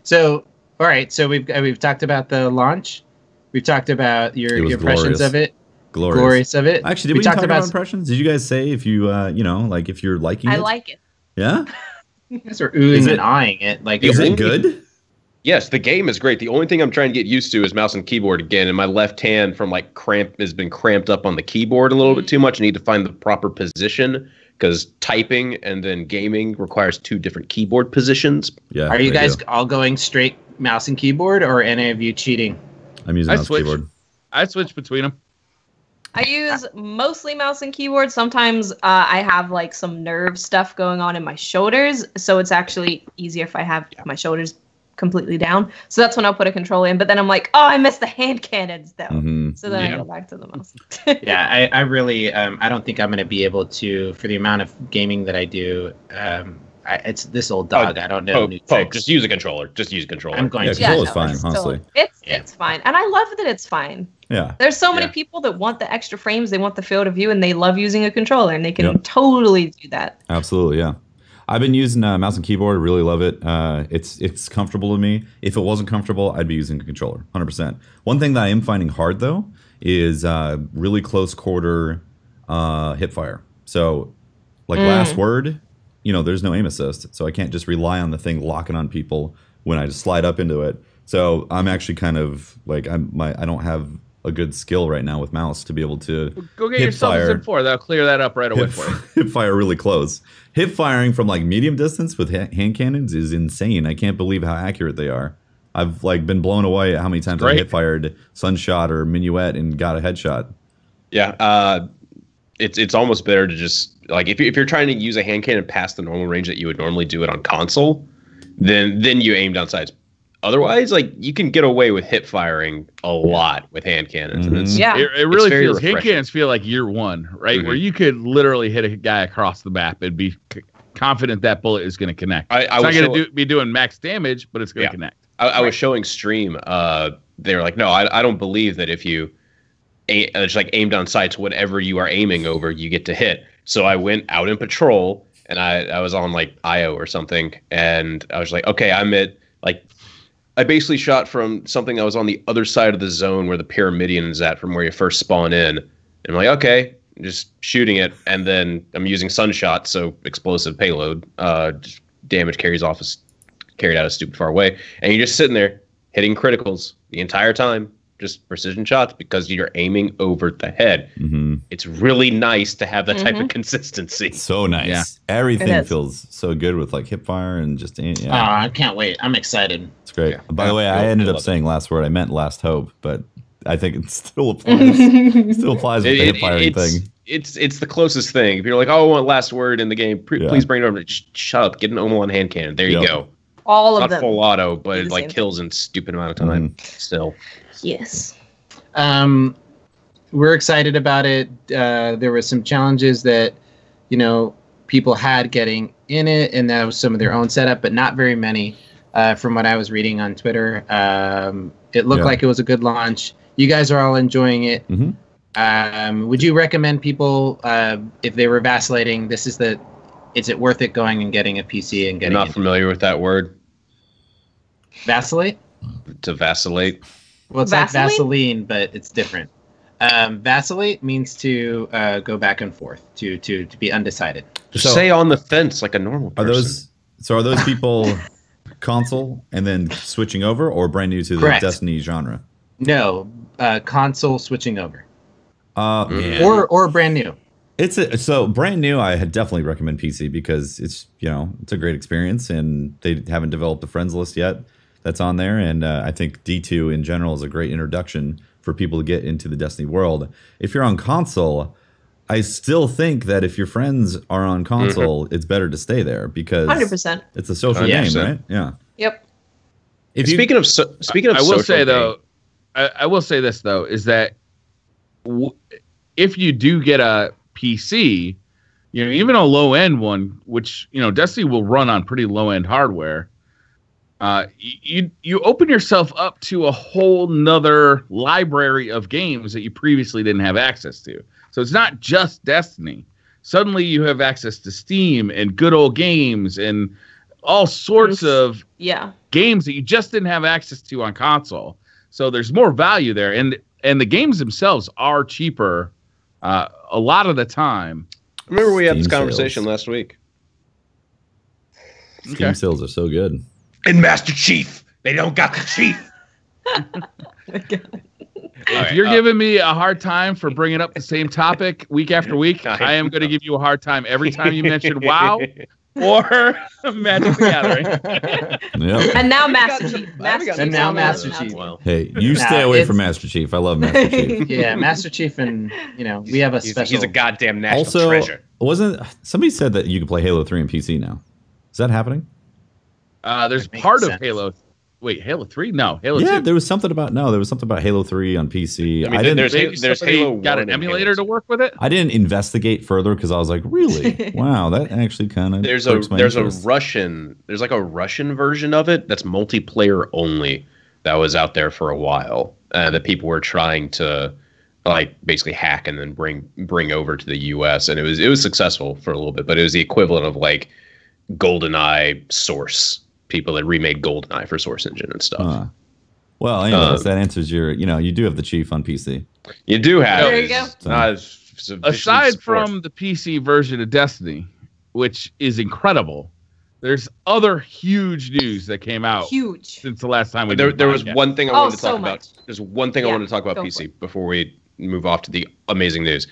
So, all right. So we've talked about the launch. We've talked about your impressions of it. Glorious of it. Actually, did we talk about impressions? Did you guys say if you like if you're liking it? I like it. Yeah. You guys are oohing and eyeing it. Like, is it good? Yes, the game is great. The only thing I'm trying to get used to is mouse and keyboard again, and my left hand from like has been cramped up on the keyboard a little bit too much. I need to find the proper position because typing and then gaming requires two different keyboard positions. Yeah. Are you guys all going straight mouse and keyboard, or any of you cheating? I'm using mouse and keyboard. I switch between them. I use mostly mouse and keyboard. Sometimes I have like some nerve stuff going on in my shoulders, so it's actually easier if I have my shoulders completely down. So that's when I'll put a controller in. But then I'm like, oh, I missed the hand cannons though. Mm-hmm. So then I go back to the mouse. Yeah, I really I don't think I'm going to be able to, for the amount of gaming that I do. It's this old dog. I don't know. Just use a controller. Just use a controller. I'm going to. Controller's fine, honestly. It's fine, and I love that it's fine. Yeah. There's so many people that want the extra frames, they want the field of view, and they love using a controller, and they can totally do that. Absolutely, yeah. I've been using mouse and keyboard. Really love it. It's comfortable to me. If it wasn't comfortable, I'd be using a controller, 100%. One thing that I am finding hard though is really close quarter hip fire. So, like last word, there's no aim assist, so I can't just rely on the thing locking on people when I just slide up into it. So I'm actually kind of like I don't have a good skill right now with mouse to be able to go get yourself a Zip 4. That'll clear that up right away for you. Hip fire really close. Hip firing from like medium distance with hand cannons is insane. I can't believe how accurate they are. I've like been blown away at how many times I hip fired Sunshot or Minuet and got a headshot. Yeah, it's almost better to just like if you're trying to use a hand cannon past the normal range that you would normally do it on console, then you aim down sights. Otherwise, like you can get away with hip firing a lot with hand cannons. Mm-hmm. And it really feels refreshing. hand cannons feel like year one, right? Mm-hmm. Where you could literally hit a guy across the map and be confident that bullet is going to connect. It's not going to be doing max damage, but it's going to connect. I was showing stream. They were like, no, I don't believe that if you just like aim down sights, whatever you are aiming over, you get to hit. So I went out in patrol and I was on like IO or something, and I was like, okay, I'm at like. I basically shot from something that was on the other side of the zone where the Pyramidion is at from where you first spawn in. And I'm like, okay, just shooting it. And then I'm using Sunshot, so explosive payload. Just damage carried out of stupid far away. And you're just sitting there hitting criticals the entire time. Just precision shots because you're aiming over the head. Mm-hmm. It's really nice to have that type of consistency. So nice. Yeah. Everything feels so good with like hip fire and just I can't wait. I'm excited. It's great. Yeah. By the way, I ended up saying last word. I meant last hope, but I think it still applies. Still applies with the hip firing thing. It's the closest thing. If you're like, oh, I want last word in the game, please bring it over. Shut up. Get an Omelon hand cannon. There you go. All of Not them. full auto, but do it the like same kills in stupid amount of time. Still. Yes. We're excited about it. There were some challenges that, people had getting in it, and that was some of their own setup, but not very many. From what I was reading on Twitter, it looked like it was a good launch. You guys are all enjoying it. Would you recommend people, if they were vacillating, is it worth it going and getting a PC and getting? I'm not familiar with that word. Vacillate? To vacillate. Well, it's like Vaseline, but it's different. Vacillate means to go back and forth, to be undecided. Just say on the fence like a normal person. Are those people console and then switching over, or brand new to the Destiny genre? No, console switching over. Man. Or brand new. So brand new, I had definitely recommend PC because it's a great experience, and they haven't developed a friends list yet that's on there, and I think D2 in general is a great introduction for people to get into the Destiny world. If you're on console, I still think that if your friends are on console, it's better to stay there because 100%. It's a social game, right? Yeah. Yep. Speaking of I will say though, I will say this though, is that if you do get a PC, even a low end one, which Destiny will run on pretty low end hardware, you open yourself up to a whole nother library of games that you previously didn't have access to. So it's not just Destiny. Suddenly you have access to Steam and good old games and all sorts of games that you just didn't have access to on console. So there's more value there, and the games themselves are cheaper a lot of the time. I remember we had this conversation last week. Steam sales are so good. And Master Chief, they don't got the chief. If you're giving me a hard time for bringing up the same topic week after week, I am going to give you a hard time every time you mention WoW or Magic the Gathering. Yep. And now Master Chief. Master Chief. Well, hey, you stay away from Master Chief. I love Master Chief. Yeah, Master Chief, and we have a special. He's a goddamn national treasure. Somebody said that you can play Halo 3 on PC now? Is that happening? There's part of Halo. Wait, Halo 3? No, Halo 2. Yeah, there was something about Halo 3 on PC. I mean, there's Halo got an emulator to work with it. I didn't investigate further because I was like, really? Wow, that actually kind of there's a Russian version of it that's multiplayer only that was out there for a while that people were trying to basically hack and then bring over to the US, and it was successful for a little bit, but it was the equivalent of GoldenEye Source. People that remade GoldenEye for Source Engine and stuff. Well, anyways, that answers your. You do have the Chief on PC. You do have. There you go. Aside from the PC version of Destiny, which is incredible, there's other huge news that came out. Since the last time we there was one thing I wanted to talk about. There's one thing I wanted to talk about PC before we move off to the amazing news.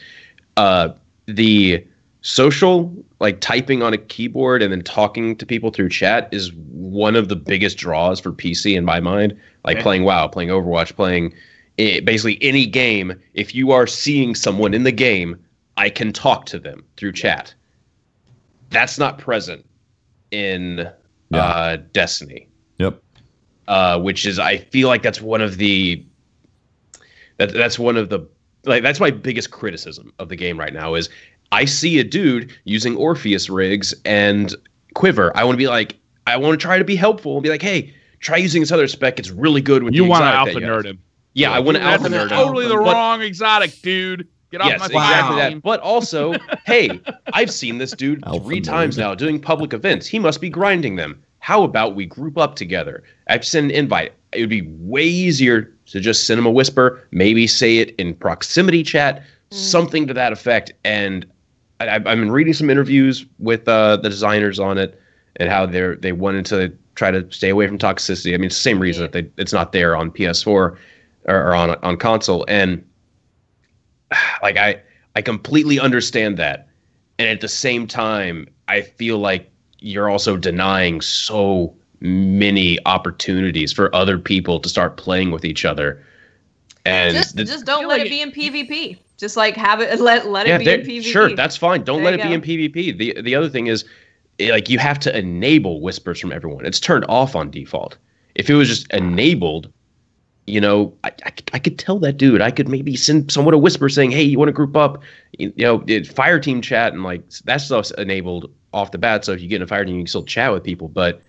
The social, typing on a keyboard and then talking to people through chat is one of the biggest draws for PC in my mind. Playing WoW, playing Overwatch, playing basically any game. If you are seeing someone in the game, I can talk to them through chat. That's not present in Destiny. Yep. Which is, I feel like that's one of the that's my biggest criticism of the game right now is I see a dude using Orpheus rigs and Quiver. I want to try to be helpful and be like, hey, try using this other spec. It's really good when you want to alpha nerd him. Yeah, I want to alpha nerd him. Totally the wrong exotic, dude. Get off my exactly that. But also, hey, I've seen this dude 3 times now doing public events. He must be grinding them. How about we group up together? I've sent an invite. It would be way easier to just send him a whisper, maybe say it in proximity chat, something to that effect. And I've been reading some interviews with the designers on it and how they wanted to try to stay away from toxicity. I mean, it's the same reason that it's not there on PS4 or on console. And I completely understand that. And at the same time, I feel like you're also denying so many opportunities for other people to start playing with each other. And just don't let it be in PvP. Just have it let it be in PvP. Sure, that's fine. Don't let it be in PvP. The other thing is like you have to enable whispers from everyone. It's turned off on default. If it was just enabled, you know, I could tell that dude. I could maybe send someone a whisper saying, "Hey, you want to group up?" You know, fire team chat, and like that stuff's enabled off the bat. So if you get in a fire team, you can still chat with people. But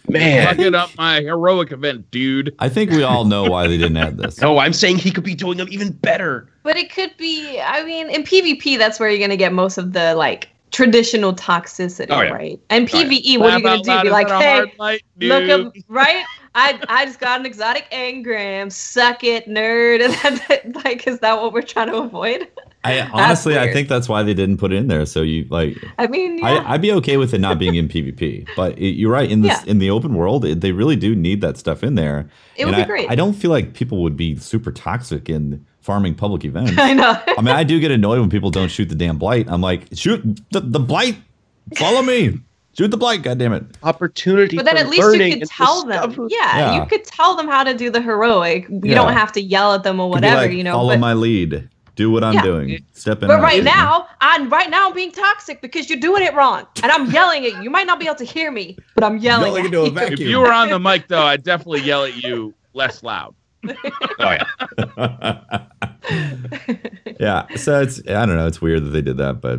man, fucking up my heroic event, dude. I think we all know why they didn't add this. No, I'm saying he could be doing them even better. But it could be. I mean, in PvP, that's where you're gonna get most of the like traditional toxicity, right? And PvE, what are you gonna do? Be like, hey, look up, right? I just got an exotic engram. Suck it, nerd. And like, is that what we're trying to avoid? Honestly, I think that's why they didn't put it in there. So you like, I mean, yeah. I'd be okay with it not being in PvP, but you're right. In this, in the open world, they really do need that stuff in there. It would be great. I don't feel like people would be super toxic in farming public events. I know. I mean, I do get annoyed when people don't shoot the damn blight. I'm like, shoot the blight. Follow me. Shoot the blight, goddammit. Opportunity. But then at least you could tell them. Yeah, you could tell them how to do the heroic. You don't have to yell at them or whatever, like, you know. Follow my lead. Do what I'm doing. Step in. But right now I'm being toxic because you're doing it wrong. And I'm yelling at you. You might not be able to hear me, but I'm yelling at you. If you were on the mic though, I'd definitely yell at you less loud. Oh yeah. Yeah. So I don't know, it's weird that they did that, but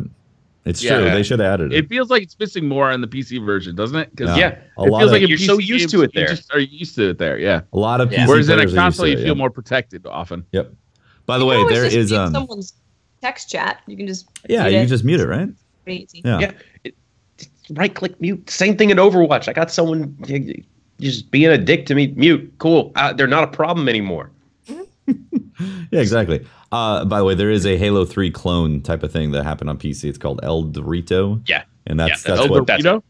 it's true. They should have added it. It feels like it's missing more on the PC version, doesn't it? Because it feels like you're so used to it there. You just are used to it there, yeah. A lot of PC whereas in a players console, are you used to it, feel more protected often. Yep. By the way, there is someone's text chat. You can just you can just mute it, right? Easy. Yeah. Right click mute. Same thing in Overwatch. I got someone just being a dick to me. Mute. Cool. They're not a problem anymore. Yeah, exactly. By the way, there is a Halo 3 clone type of thing that happened on PC. It's called El Dorito. Yeah. And that's El Dorito?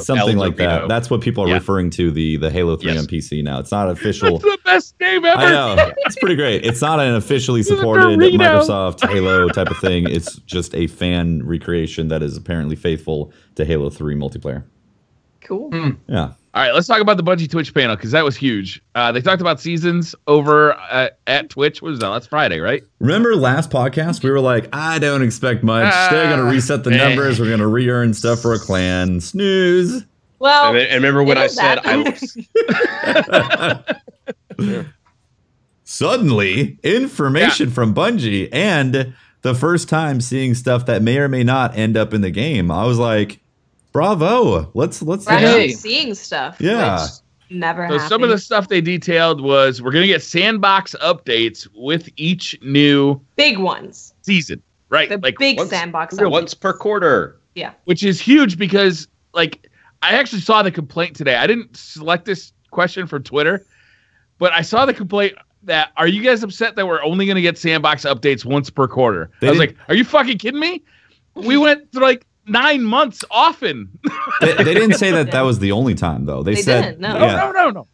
Something like that. That's what people are referring to the Halo 3 on PC now. It's not official. That's the best name ever. I know. It's pretty great. It's not an officially supported Microsoft Halo type of thing. It's just a fan recreation that is apparently faithful to Halo 3 multiplayer. Cool. Yeah. All right, let's talk about the Bungie Twitch panel because that was huge. They talked about seasons over at Twitch. What was that? That's Friday, right? Remember last podcast? We were like, I don't expect much. They're going to reset the numbers. We're going to re-earn stuff for a clan. Snooze. Well, and remember when I said Suddenly, information from Bungie and the first time seeing stuff that may or may not end up in the game. I was like, bravo. Let's actually seeing stuff. Yeah. Which never So happened. some of the stuff they detailed was we're going to get sandbox updates with each new big ones season, right? The like big sandbox once per quarter. Yeah. Which is huge because like I actually saw the complaint today. I didn't select this question from Twitter, but I saw the complaint that are you guys upset that we're only going to get sandbox updates once per quarter? I was like, are you fucking kidding me? We went through like 9 months often. they didn't say that was the only time though. They said didn't, no. No.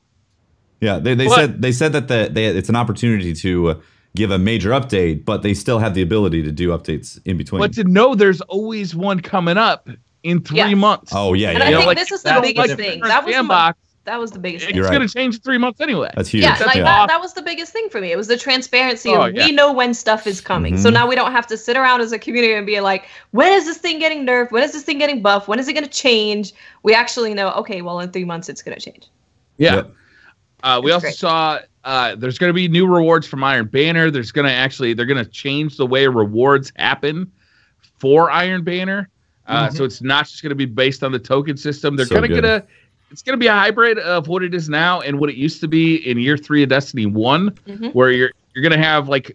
Yeah, they said that it's an opportunity to give a major update, but they still have the ability to do updates in between. But to know there's always one coming up in 3 months. Oh yeah, and yeah. I think like, this is the biggest thing. That was the biggest thing. It's going to change 3 months anyway. That's huge. Yeah, that was the biggest thing for me. It was the transparency of we know when stuff is coming. So now we don't have to sit around as a community and be like, when is this thing getting nerfed? When is this thing getting buffed? When is it going to change? We actually know, okay, well, in 3 months it's going to change. Yeah. Yep. We also saw there's going to be new rewards from Iron Banner. They're going to change the way rewards happen for Iron Banner. So it's not just going to be based on the token system. They're going to get it's going to be a hybrid of what it is now and what it used to be in year 3 of Destiny 1, where you're going to have like,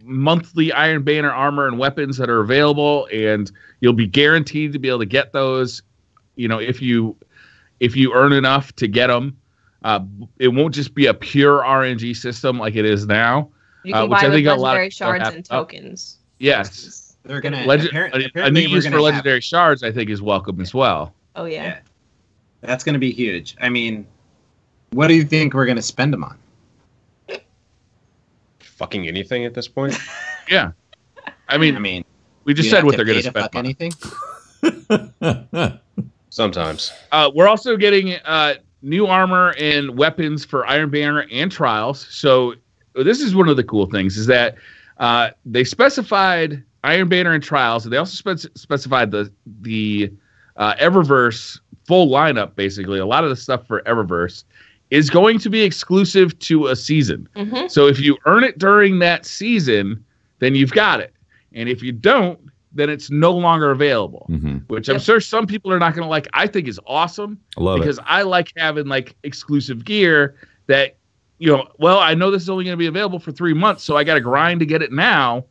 monthly Iron Banner armor and weapons that are available, and you'll be guaranteed to be able to get those, if you earn enough to get them. It won't just be a pure RNG system like it is now. You can buy with legendary shards and tokens. Yes. They're going to a new use for legendary shards, I think, is welcome as well. Oh, yeah. That's going to be huge. I mean, what do you think we're going to spend them on? Fucking anything at this point? Yeah. I mean, we just said what they're going to spend on. Anything? Sometimes. We're also getting new armor and weapons for Iron Banner and Trials. So this is one of the cool things is that they specified Iron Banner and Trials, and they also specified the Eververse full lineup. Basically, a lot of the stuff for Eververse is going to be exclusive to a season. Mm-hmm. So if you earn it during that season, then you've got it. And if you don't, then it's no longer available, which I'm sure some people are not going to like. I think is awesome because I like having like exclusive gear that, I know this is only going to be available for 3 months, so I got to grind to get it now,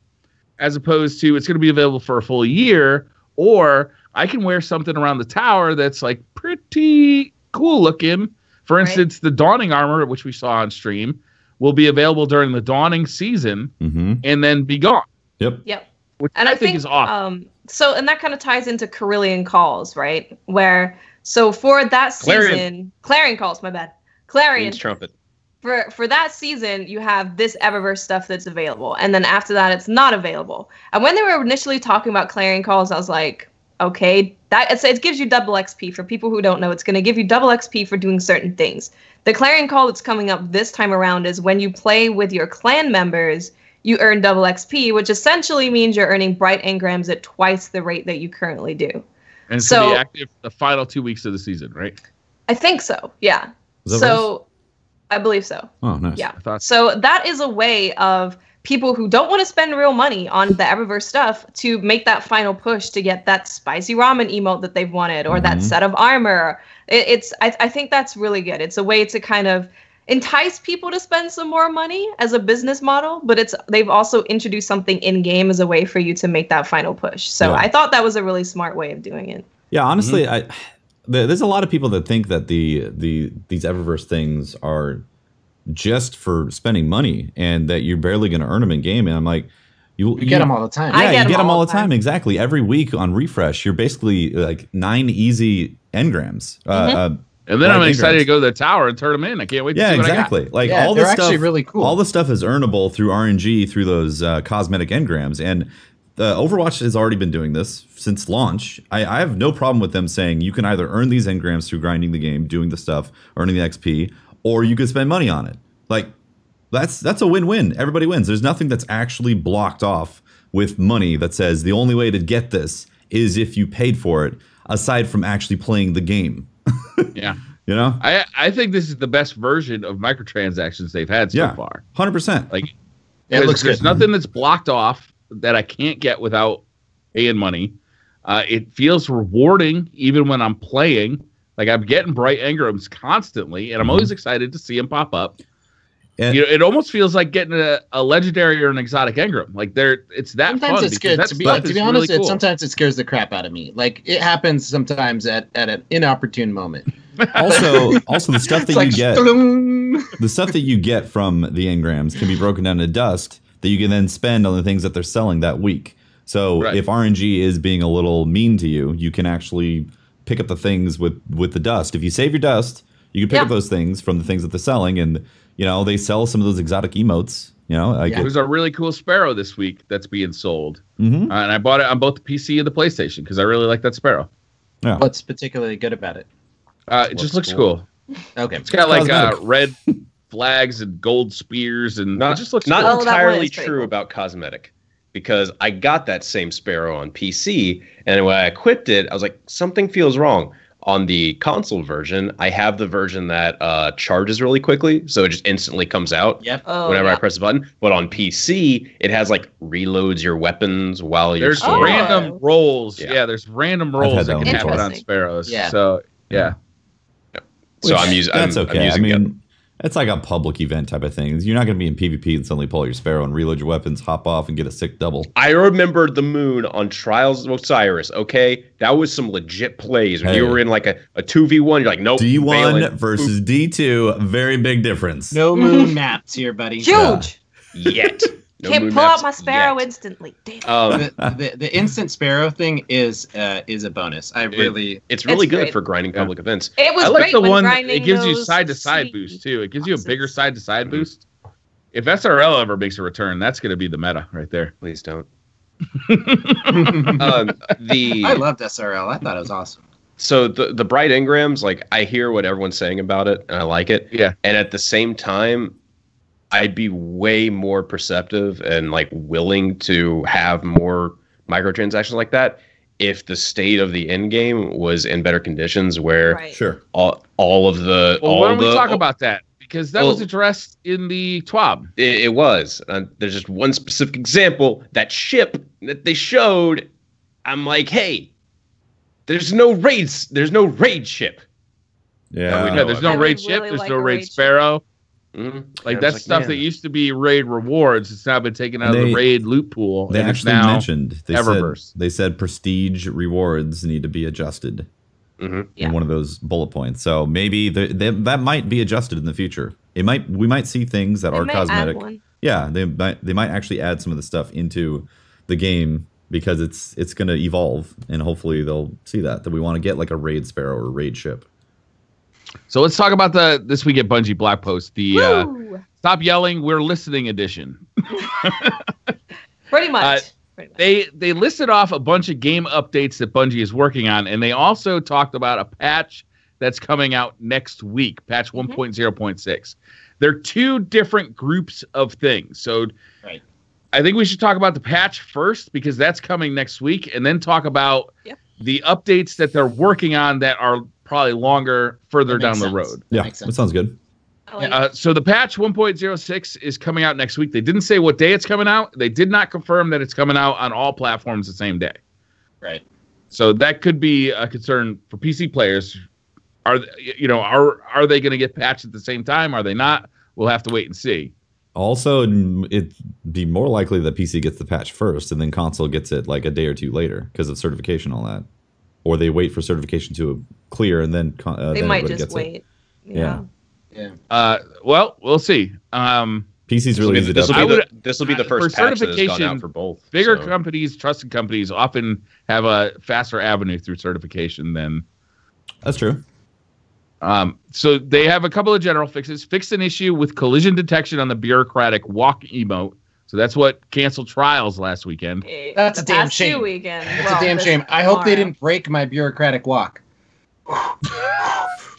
as opposed to it's going to be available for a full year, or I can wear something around the tower that's like pretty cool looking. For instance, the Dawning armor, which we saw on stream, will be available during the Dawning season and then be gone. Yep. Which I think is awesome. And that kind of ties into Carillion Calls, right? So for that season, Clarion Calls, my bad. Clarion Trumpet. For that season, you have this Eververse stuff that's available, and then after that, it's not available. And when they were initially talking about Clarion Calls, I was like, okay, it gives you double XP. For people who don't know, it's going to give you double XP for doing certain things. The Clarion Call that's coming up this time around is when you play with your clan members, you earn double XP, which essentially means you're earning bright engrams at twice the rate that you currently do. And it's going to be active the final 2 weeks of the season, right? I think so, yeah. So I believe so. Oh, nice. Yeah. So that is a way of people who don't want to spend real money on the Eververse stuff to make that final push to get that spicy ramen emote that they've wanted, or that set of armor. I think that's really good. It's a way to kind of entice people to spend some more money as a business model, but they've also introduced something in game as a way for you to make that final push. So I thought that was a really smart way of doing it. Yeah, honestly, there's a lot of people that think that these Eververse things are just for spending money and that you're barely going to earn them in game. And I'm like, you get them all the time. Yeah, you get them all the time. Exactly. Every week on refresh, you're basically like 9 easy engrams. And then I'm excited to go to the tower and turn them in. I can't wait to see what exactly. I got. Like all they're this stuff, actually really cool. All the stuff is earnable through RNG through those cosmetic engrams. And Overwatch has already been doing this since launch. I have no problem with them saying you can either earn these engrams through grinding the game, doing the stuff, earning the XP, or you can spend money on it. Like that's a win-win. Everybody wins. There's nothing that's actually blocked off with money that says the only way to get this is if you paid for it, aside from actually playing the game. Yeah. I think this is the best version of microtransactions they've had so far. 100%. Like it looks there's good. nothing that's blocked off that I can't get without paying money. It feels rewarding even when I'm playing. Like I'm getting bright engrams constantly, and I'm always excited to see them pop up. And it almost feels like getting a legendary or an exotic engram. Like it's that sometimes fun. It's good. To be honest, really cool. Sometimes it scares the crap out of me. Like it happens sometimes at an inopportune moment. Also the stuff that you get, the stuff that you get from the engrams can be broken down to dust that you can then spend on the things that they're selling that week. So if RNG is being a little mean to you, you can actually pick up the things with the dust. If you save your dust, you can pick up those things from the things that they're selling, and they sell some of those exotic emotes. There's a really cool Sparrow this week that's being sold, and I bought it on both the PC and the PlayStation because I really like that Sparrow. Yeah. What's particularly good about it? It just looks cool. Okay, it's got like red flags and gold spears, and it just looks not cool. entirely true about cosmetic. Because I got that same Sparrow on PC, and when I equipped it, I was like, something feels wrong. On the console version, I have the version that charges really quickly, so it just instantly comes out whenever I press the button. But on PC, it has like reloads your weapons while you're There's random rolls. Yeah, there's random rolls that can happen on Sparrows. Yeah. So, yeah. So I'm using that's okay. I'm using it's like a public event type of thing. You're not going to be in PvP and suddenly pull your Sparrow and reload your weapons, hop off, and get a sick double. I remembered the moon on Trials of Osiris, okay? That was some legit plays. When you were in like a 2v1, you're like, nope. D1 versus D2, very big difference. No moon maps here, buddy. Huge! Yet. No Can't pull out my Sparrow instantly. Damn. The instant Sparrow thing is a bonus. It's really good great for grinding public events. It was I like great the when one grinding it gives you those side-to-side boost too. It gives you a bigger side-to-side boost. If SRL ever makes a return, that's going to be the meta right there. Please don't. I loved SRL. I thought it was awesome. So the bright engrams, like I hear what everyone's saying about it, and I like it. Yeah. And at the same time, I'd be way more perceptive and like willing to have more microtransactions like that if the state of the end game was in better conditions, where Sure, all of the Well, why don't we talk about that? Because that was addressed in the TWAB. It was. There's just one specific example. That ship that they showed, I'm like, hey, there's no raids. There's no raid ship. Yeah, There's no raid ship. There's no raid sparrow. Mm-hmm. Like that's stuff that used to be raid rewards. It's now been taken out of the raid loot pool. They actually mentioned Eververse. They said prestige rewards need to be adjusted in one of those bullet points. So maybe that might be adjusted in the future. We might see things that are cosmetic. Yeah, they might actually add some of the stuff into the game because it's going to evolve, and hopefully they'll see that we want to get like a raid sparrow or a raid ship. So let's talk about this week at Bungie blog post, the Stop Yelling, We're Listening edition. Pretty much. They listed off a bunch of game updates that Bungie is working on, and they also talked about a patch that's coming out next week, patch 1.0.6. They're two different groups of things. So I think we should talk about the patch first because that's coming next week, and then talk about the updates that they're working on that are probably further down the road. Yeah, that sounds good. So the patch 1.06 is coming out next week. They didn't say what day it's coming out. They did not confirm that it's coming out on all platforms the same day. Right. So that could be a concern for PC players. Are they going to get patched at the same time? Are they not? We'll have to wait and see. Also, it'd be more likely that PC gets the patch first and then console gets it like a day or two later because of certification, all that. Or they wait for certification to clear and then they might just wait. Yeah. Well, we'll see. PC's really easy to This will be the first patch that's gone out for both. Bigger companies, trusted companies, often have a faster avenue through certification than. That's true. So they have a couple of general fixes. Fixed an issue with collision detection on the bureaucratic walk emote. So that's what canceled trials last weekend. That's a damn shame. That's a damn shame. I hope they didn't break my bureaucratic walk.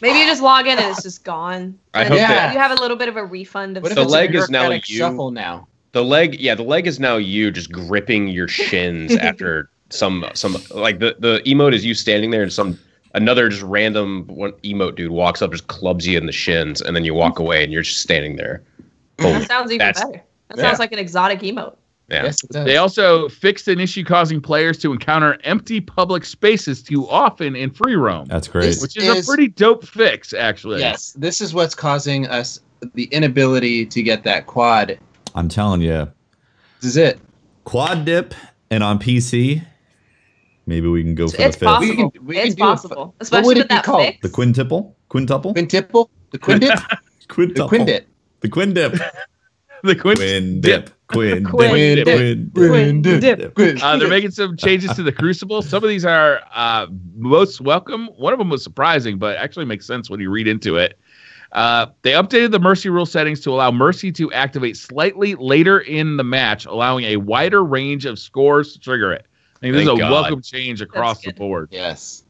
Maybe you just log in and it's just gone. I hope that you have a little bit of a refund of the leg is now you. Shuffle now. The leg is now you just gripping your shins after some like the emote is you standing there and another just random emote dude walks up, just clubs you in the shins, and then you walk away and you're just standing there. That sounds even better. That sounds like an exotic emote. Yeah. Yes, it does. They also fixed an issue causing players to encounter empty public spaces too often in free roam. That's great. Which is a pretty dope fix, actually. Yes, this is what's causing us the inability to get that quad. I'm telling you. This is it. Quad dip, and on PC, maybe we can go for the fifth. Possible. It's possible. Especially with that fix. The quintuple? Quintuple? The quindip? Quintuple. The quindip. The quindip. The Quindip. They're making some changes to the Crucible. Some of these are most welcome. One of them was surprising, but actually makes sense when you read into it. They updated the Mercy rule settings to allow Mercy to activate slightly later in the match, allowing a wider range of scores to trigger it. I think this is a welcome change across the board. Yes.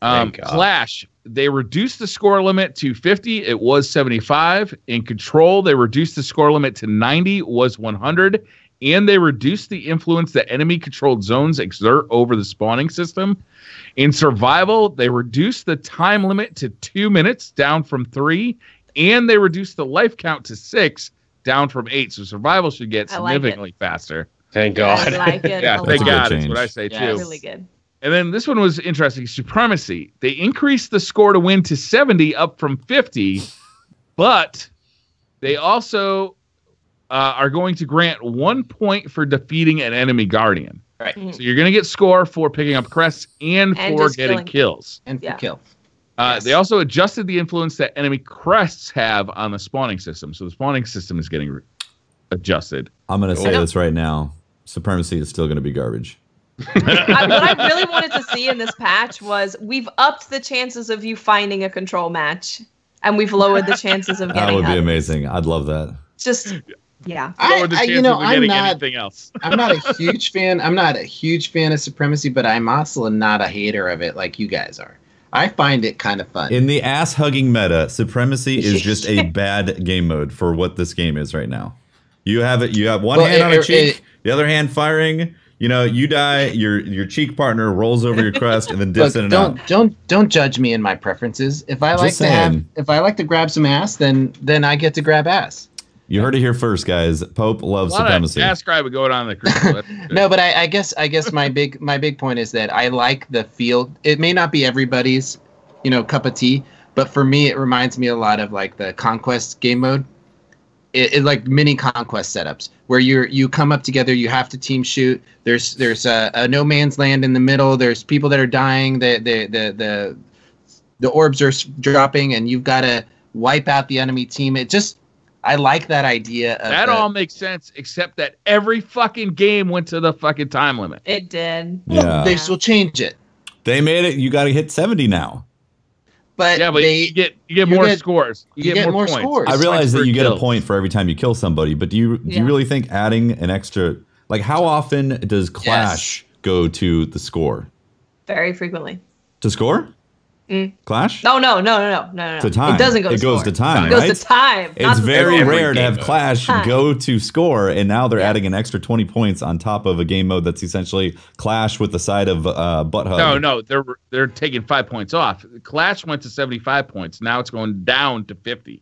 Clash, they reduced the score limit to 50. It was 75. In Control, they reduced the score limit to 90. It was 100. And they reduced the influence that enemy-controlled zones exert over the spawning system. In Survival, they reduced the time limit to 2 minutes, down from 3. And they reduced the life count to 6, down from 8. So Survival should get significantly faster. Thank God. I like it. Yeah, thank God. That's what I say, too. Really good. And then this one was interesting. Supremacy. They increased the score to win to 70, up from 50. But they also are going to grant 1 point for defeating an enemy guardian. Right. So you're going to get score for picking up crests and for getting kills. And for kill. They also adjusted the influence that enemy crests have on the spawning system. So the spawning system is getting adjusted. I'm going to say this right now. Supremacy is still going to be garbage. What I really wanted to see in this patch was we've upped the chances of you finding a control match, and we've lowered the chances of getting. That would be amazing. I'd love that. Just yeah. I'm not anything else. I'm not a huge fan. I'm not a huge fan of Supremacy, but I'm also not a hater of it like you guys are. I find it kind of fun. In the ass-hugging meta, Supremacy is just a bad game mode for what this game is right now. You have one hand on a cheek, the other hand firing. You know, you die, your cheek partner rolls over your crest and then dips in and out. Don't judge me in my preferences. If I like to grab some ass, then I get to grab ass. You heard it here first, guys. Pope loves Supremacy. Ass grab going on the cruise. No, but I guess my big point is that I like the feel. It may not be everybody's, cup of tea, but for me, it reminds me a lot of like the Conquest game mode. It like mini Conquest setups where you come up together, you have to team shoot. There's a no man's land in the middle. There's people that are dying. The orbs are dropping, and you've got to wipe out the enemy team. I like that idea. That all makes sense, except that every fucking game went to the fucking time limit. It did. Yeah. They will change it. They made it. You got to hit 70 now. But you get more scores. You get more points. I realize that you get a point for every time you kill somebody, but do you really think adding an extra, like how often does Clash go to the score? Very frequently. To score? Clash? No. To time. It doesn't go to score. It goes to time, It goes to time. It's very rare to have Clash go to score, and now they're adding an extra 20 points on top of a game mode that's essentially Clash with the side of butt hug. No, they're taking 5 points off. Clash went to 75 points. Now it's going down to 50.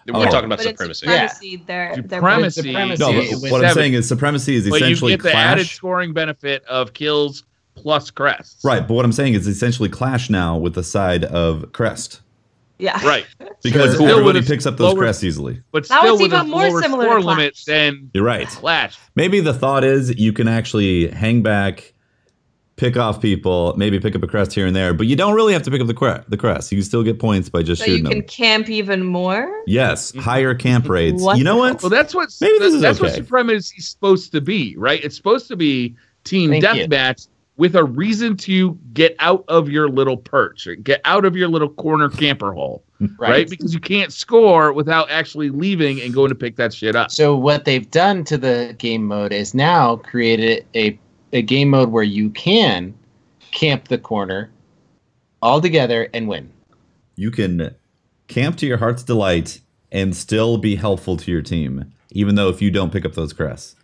We're talking about Supremacy. Supremacy. No, what I'm saying is Supremacy is essentially you get the Clash. added scoring benefit of kills plus crests. Right, but what I'm saying is essentially Clash now with the side of crest. Yeah. Right. Because everybody picks up those crests easily. But still with a lower similar score to limit than You're right. Clash. Maybe the thought is you can actually hang back, pick off people, maybe pick up a crest here and there, but you don't really have to pick up the crest. You can still get points by just shooting them. So you can camp even more? Yes, higher camp rates. What you know what? Well, that's what Supremacy is supposed to be, right? It's supposed to be team deathmatch with a reason to get out of your little perch, or get out of your little corner camper hole, right? Because you can't score without actually leaving and going to pick that shit up. So what they've done to the game mode is now created a game mode where you can camp the corner all together and win. You can camp to your heart's delight and still be helpful to your team, even though if you don't pick up those crests.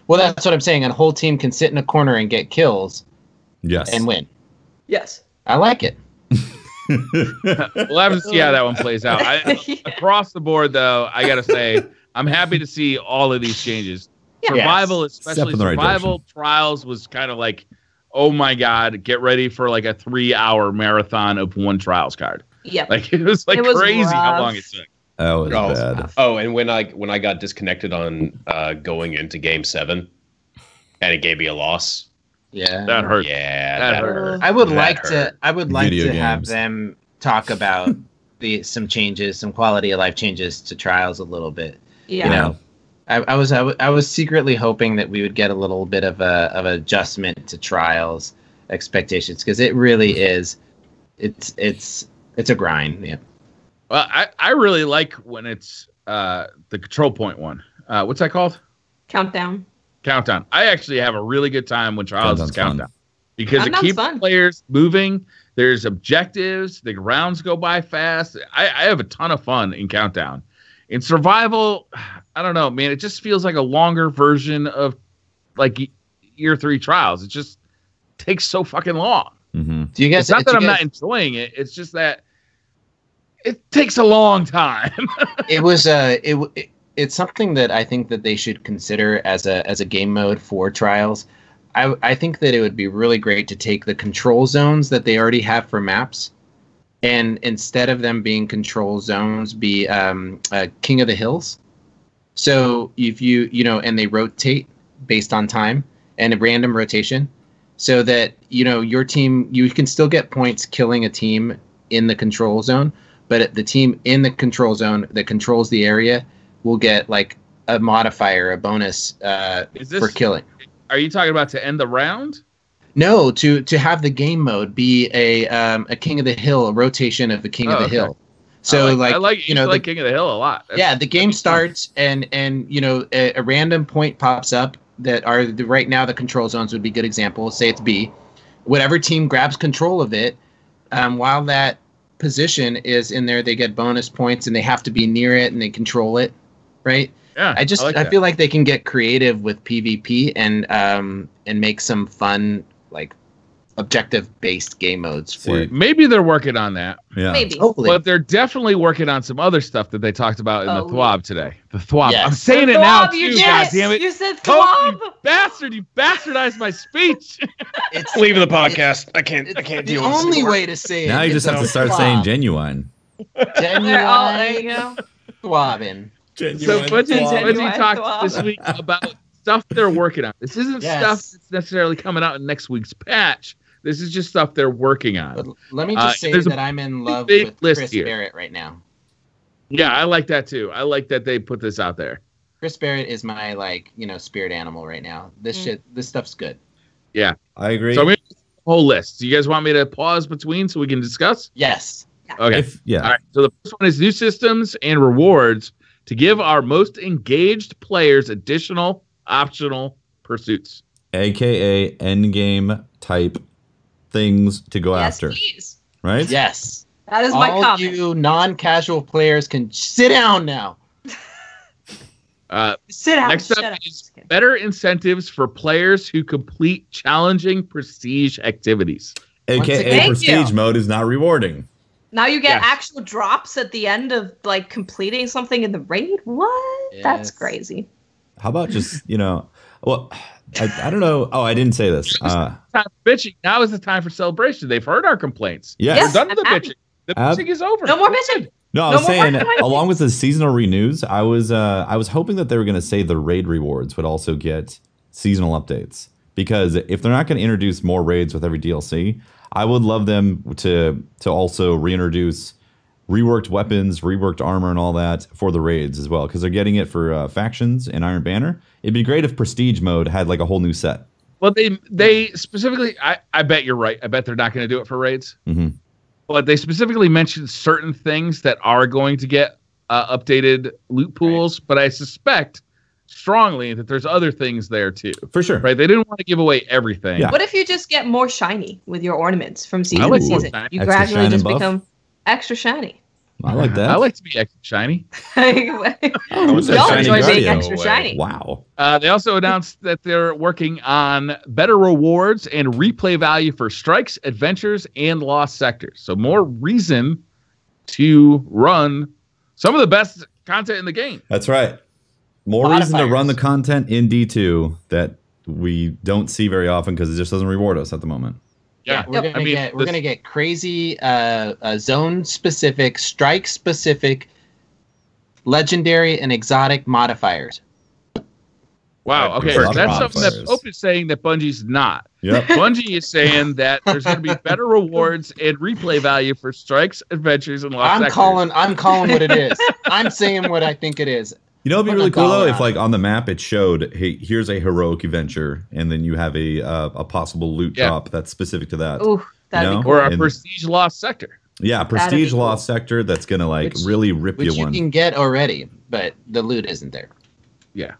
Well, that's what I'm saying. A whole team can sit in a corner and get kills. Yes. And win. Yes. I like it. We'll have to see how that one plays out. Across the board, though, I got to say, I'm happy to see all of these changes. Survival, especially Survival Trials, was kind of like, oh my God, get ready for like a 3-hour marathon of one Trials card. Yeah. Like it was crazy rough. how long it took. That was bad. Oh, and when I got disconnected on going into Game 7, and it gave me a loss. Yeah, that hurt. Yeah, that hurt. I would like to have games. them talk about some changes, some quality of life changes to Trials a little bit. Yeah. You know, I was secretly hoping that we would get a little bit of adjustment to Trials expectations, because it really is. It's a grind. Yeah. Well, I really like when it's the control point one. What's that called? Countdown. I actually have a really good time when Trials is Countdown. Fun. Because it keeps players moving. There's objectives. The rounds go by fast. I have a ton of fun in Countdown. In Survival, I don't know, man. It just feels like a longer version of like Year 3 Trials. It just takes so fucking long. Mm-hmm. Do you guys? It's not that I'm not enjoying it. It's just that it takes a long time. It's something that I think that they should consider as a game mode for Trials. I think that it would be really great to take the control zones that they already have for maps, and instead of them being control zones, be King of the Hills. So if and they rotate based on time and a random rotation, so that your team, you can still get points killing a team in the control zone, but the team in the control zone that controls the area will get like a modifier, a bonus for killing. Are you talking about to end the round? No, to have the game mode be a King of the Hill, a rotation of the King of the Hill. So I like King of the Hill a lot. The game starts and a random point pops up that are right now the control zones would be good examples. Say it's B. Whatever team grabs control of it while that position is in there, they get bonus points, and they have to be near it, and they control it, right? Yeah, I feel like they can get creative with PvP and make some fun, like, objective-based game modes for it. Maybe they're working on that. Yeah. Maybe. Hopefully. But they're definitely working on some other stuff that they talked about in the THWAB today. The THWAB. Yes. I'm saying The it now, THWAB, you too, did. goddammit. You said Oh, THWAB. you bastard! You bastardized my speech. It's Leaving the podcast. I can't the deal with this only anymore. way to say it. Now you is just have to start THWAB. saying genuine. Genuine There you go. THWABing. So Bungie talked THWAB. this week about stuff they're working on. This isn't Yes. stuff that's necessarily coming out in next week's patch. This is just stuff they're working But on. let me just say there's a that I'm in love big with list Chris here. Barrett right now. Yeah, I like that too. I like that they put this out there. Chris Barrett is my spirit animal right now. This stuff's good. Yeah. I agree. So I'm going to whole list. Do you guys want me to pause between so we can discuss? Yes. Okay. Yeah. All right. So the first one is new systems and rewards to give our most engaged players additional optional pursuits. AKA endgame type things to go Yes, after. please. Right? Yes. That is my All comment. you non-casual players can sit down now. Sit down. Next shut up up. is Just kidding. better incentives for players who complete challenging prestige activities. AKA Thank prestige you. mode is not rewarding. Now you get Yes. actual drops at the end of like completing something in the raid. What? That's Yes. crazy. How about just, well, I don't know. Oh, I didn't say this. Time for bitching. Now is the time for celebration. They've heard our complaints. Yes. We're done with I'm the happy. bitching. The Ab- bitching is over. No more We're bitching. good. No, I No was more saying, work on my along face. with the seasonal renews, I was hoping that they were going to say the raid rewards would also get seasonal updates, because if they're not going to introduce more raids with every DLC, I would love them to also reintroduce reworked weapons, reworked armor, and all that for the raids as well, because they're getting it for factions and Iron Banner. It'd be great if Prestige mode had like a whole new set. Well, they specifically, I bet you're right. I bet they're not going to do it for raids. Mm-hmm. But they specifically mentioned certain things that are going to get updated loot pools. Right. But I suspect strongly that there's other things there too. For sure. Right? They didn't want to give away everything. Yeah. What if you just get more shiny with your ornaments from season like to more season? shiny. You Extra gradually shine just and buff? become extra shiny. I like that. I like to be extra shiny. What's that Y'all shiny enjoy being guardian? extra shiny. Wow. They also announced that they're working on better rewards and replay value for strikes, adventures, and lost sectors. So more reason to run some of the best content in the game. That's right. More reason to run the content in D2 that we don't see very often because it just doesn't reward us at the moment. Yeah, we're gonna get crazy, zone specific, strike specific, legendary and exotic modifiers. Wow. Okay, Exotic that's something that modifiers. Pope is saying that Bungie's not. Yep. Bungie is saying that there's going to be better rewards and replay value for strikes, adventures, and lost sectors. I'm calling what it is. I'm saying what I think it is. You know, it'd be Put really a cool though dollar if, on like, it. on the map it showed, hey, here's a heroic adventure, and then you have a possible loot drop that's specific to that. Ooh, that'd You know? be cool. Or a And- prestige lost sector. Yeah, That'd be prestige cool. lost sector that's gonna like really rip Which you you one. can get already, but the loot isn't there. Yeah.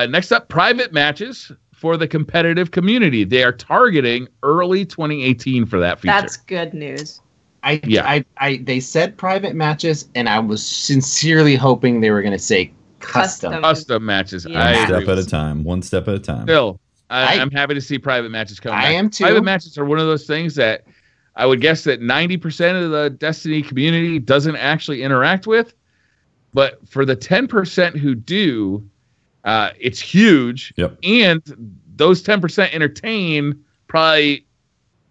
Next up, private matches for the competitive community. They are targeting early 2018 for that feature. That's good news. They said private matches, and I was sincerely hoping they were going to say custom. Custom matches. Yeah. I One agree step at with a time. One step at a time. Still, I'm happy to see private matches come back. I am too. Private matches are one of those things that I would guess that 90% of the Destiny community doesn't actually interact with. But for the 10% who do, it's huge. Yep. And those 10% entertain probably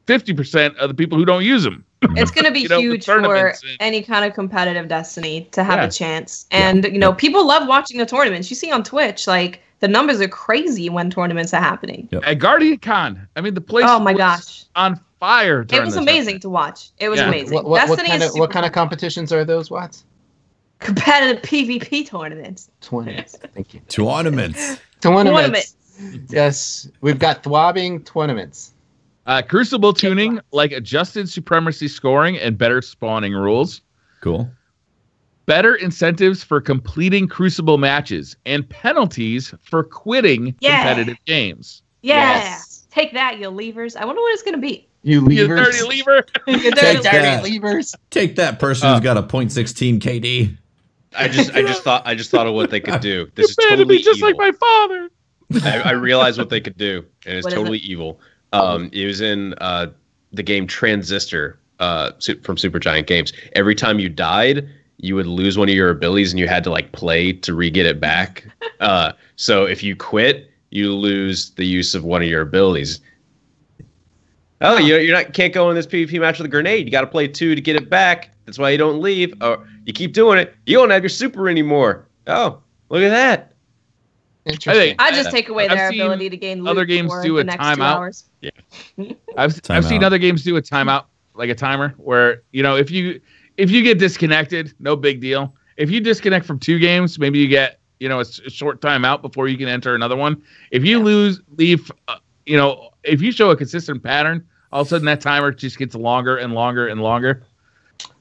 50% of the people who don't use them. It's going to be the huge for tournaments and- any kind of competitive Destiny to have Yeah. a chance. And, people love watching the tournaments. You see on Twitch, like, the numbers are crazy when tournaments are happening. Yep. At Guardian Con, I mean, the place Oh, my was gosh. on fire. It during was the amazing tournament. to watch. It was Yeah. amazing. What Destiny kind is of super what kind of fun. competitions are those, Watts? Competitive PvP tournaments. Tournaments. Thank you. Tournaments. Tournaments. Yes, we've got thwobbing tournaments. Crucible tuning, like adjusted supremacy scoring and better spawning rules. Cool. Better incentives for completing Crucible matches and penalties for quitting Yeah. competitive games. Yeah. Yes. Take that, you levers. I wonder what it's going to be. You You levers. dirty lever. You Take dirty that. levers. Take that person who's got a .16 KD. I just thought of what they could do. This is Man, to totally be just evil. like my father. I realized what they could do, and it's What is totally evil. It was in the game Transistor from Supergiant Games. Every time you died, you would lose one of your abilities, and you had to like play to re-get it back. So if you quit, you lose the use of one of your abilities. Oh, can't go in this PvP match with a grenade. You got to play 2 to get it back. That's why you don't leave. Or you keep doing it. You don't have your super anymore. Oh, look at that. Interesting. I just take away I've their seen ability to gain loot other games for do the a next 2 timeout. hours. Yeah. I've seen other games do a timeout, like a timer, where if you get disconnected, no big deal. If you disconnect from 2 games, maybe you get a short timeout before you can enter another one. If you leave, if you show a consistent pattern, all of a sudden that timer just gets longer and longer and longer.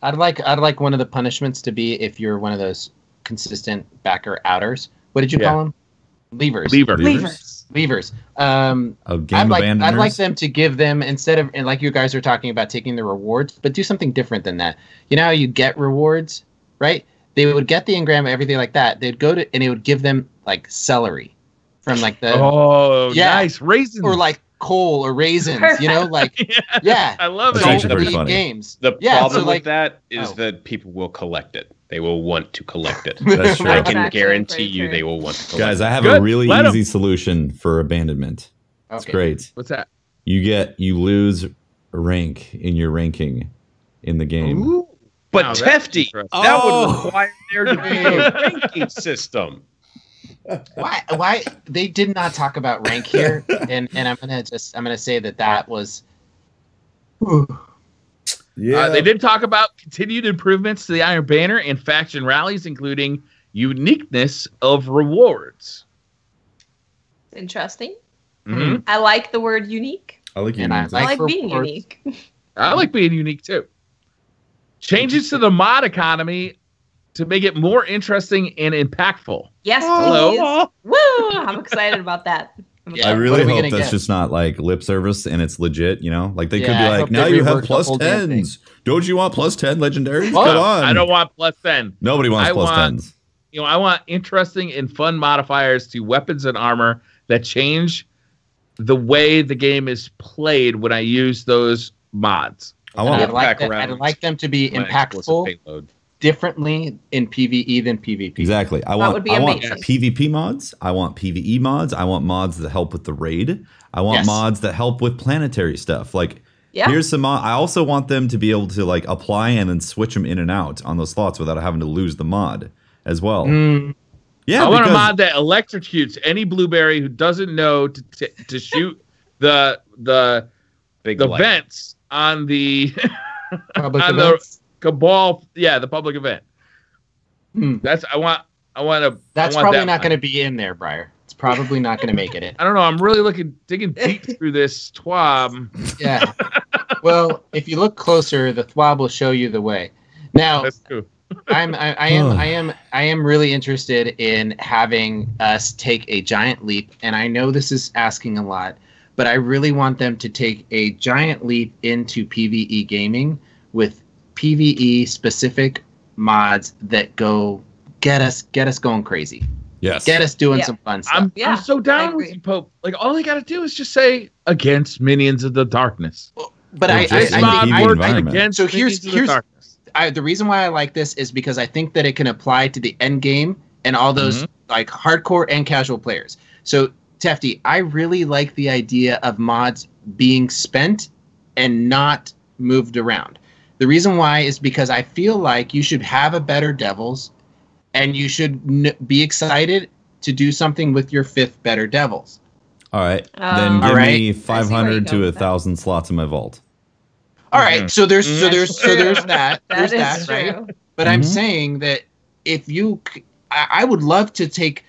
I'd like one of the punishments to be if you're one of those consistent backer outers. What did you call them? Levers. Levers. Game I'd abandoners. like them to give them, instead of, and like you guys are talking about taking the rewards, but do something different than that. You know how you get rewards, right? They would get the engram, everything like that. They'd go to, and it would give them like celery from like the nice raisins, or like coal or raisins. Yeah. I love it. That's actually pretty funny. Games. The problem with that is that people will collect it. They will want to collect it. That's true. I That's can actually guarantee pretty you true. they will want to collect Guys, I have Good. a really Let 'em. easy solution for abandonment. It's Okay. great. What's that? You lose rank in your ranking in the game. Ooh. But Wow, that's Tefty, interesting. that would require there to be a ranking system. Why they did not talk about rank here, and I'm gonna say that was. Yeah. They did talk about continued improvements to the Iron Banner and faction rallies, including uniqueness of rewards. Interesting. Mm-hmm. I like the word unique. I like you. And I I like Like being rewards. unique. I like being unique too. Changes to the mod economy to make it more interesting and impactful. Yes, Hello. please. Woo! I'm excited about that. Yeah. I What really are we hope gonna that's get? just not like lip service and it's legit, Like they could Yeah, be I like, hope now they you have rework the plus whole damn thing. 10s. Don't you want plus 10 legendaries? Well, Come on. I don't want plus 10. Nobody wants I plus want- 10s. I want interesting and fun modifiers to weapons and armor that change the way the game is played when I use those mods. I want I'd like, Pack I'd rounds. like them to be My explicit impactful payload. differently in PvE than PvP. Exactly. I That want would be I want amazing. PvP mods. I want PvE mods. I want mods that help with the raid. I want Yes. mods that help with planetary stuff. Like Yeah. here's some I also want them to be able to like apply and then switch them in and out on those slots without having to lose the mod as well. Yeah, I want a because- mod that electrocutes any blueberry who doesn't know to shoot the Big the light. vents on the Public on events. the cabal. Yeah, the public event. Hmm. That's I want a. That's I want probably that not one. going to be in there, Briar. It's probably not going to make it in. I don't know. I'm really digging deep through this twab. Yeah. Well, if you look closer, the thwob will show you the way. Now, That's true. I am really interested in having us take a giant leap, and I know this is asking a lot, but I really want them to take a giant leap into PvE gaming with PvE specific mods that get us going crazy. Yes. Get us doing Yeah. some fun stuff. I'm so I down with agree. you, Pope. Like all they got to do is just say against minions of the darkness. But Or I just This in mod PvE works environment. against So here's- minions of the darkness. the reason why I like this is because I think that it can apply to the end game and all those like hardcore and casual players. So Tefty, I really like the idea of mods being spent and not moved around. The reason why is because I feel like you should have a better Devils and you should be excited to do something with your 5th better Devils. All right. Then give All right. me I see where 500 you're to going with that. 1,000 slots in my vault. All right, so there's That's true. that. There's That is right? true. But I'm saying that if I would love to take,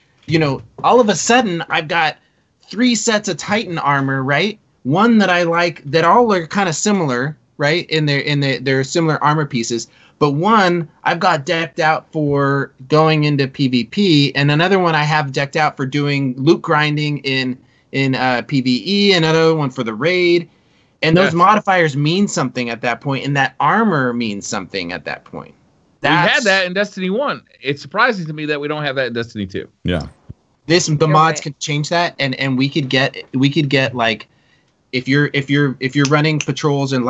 all of a sudden I've got 3 sets of Titan armor, right? One that I like that all are kind of similar, right? In their similar armor pieces. But one I've got decked out for going into PvP, and another one I have decked out for doing loot grinding in PvE, another one for the raid. And those modifiers mean something at that point, and that armor means something at that point. We had that in Destiny 1. It's surprising to me that we don't have that in Destiny 2. Yeah. The mods could change that, and we could get like, if you're running patrols and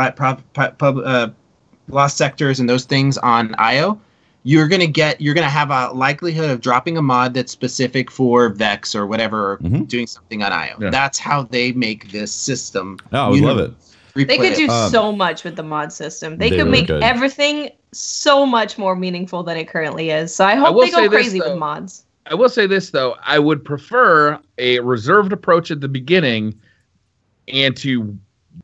lost sectors and those things on IO, you're gonna have a likelihood of dropping a mod that's specific for Vex or whatever, or doing something on IO. Yeah. That's how they make this system. Oh, I would love it. They could do so much with the mod system. They could make everything so much more meaningful than it currently is. So I hope they go crazy with mods. I will say this, though. I would prefer a reserved approach at the beginning and to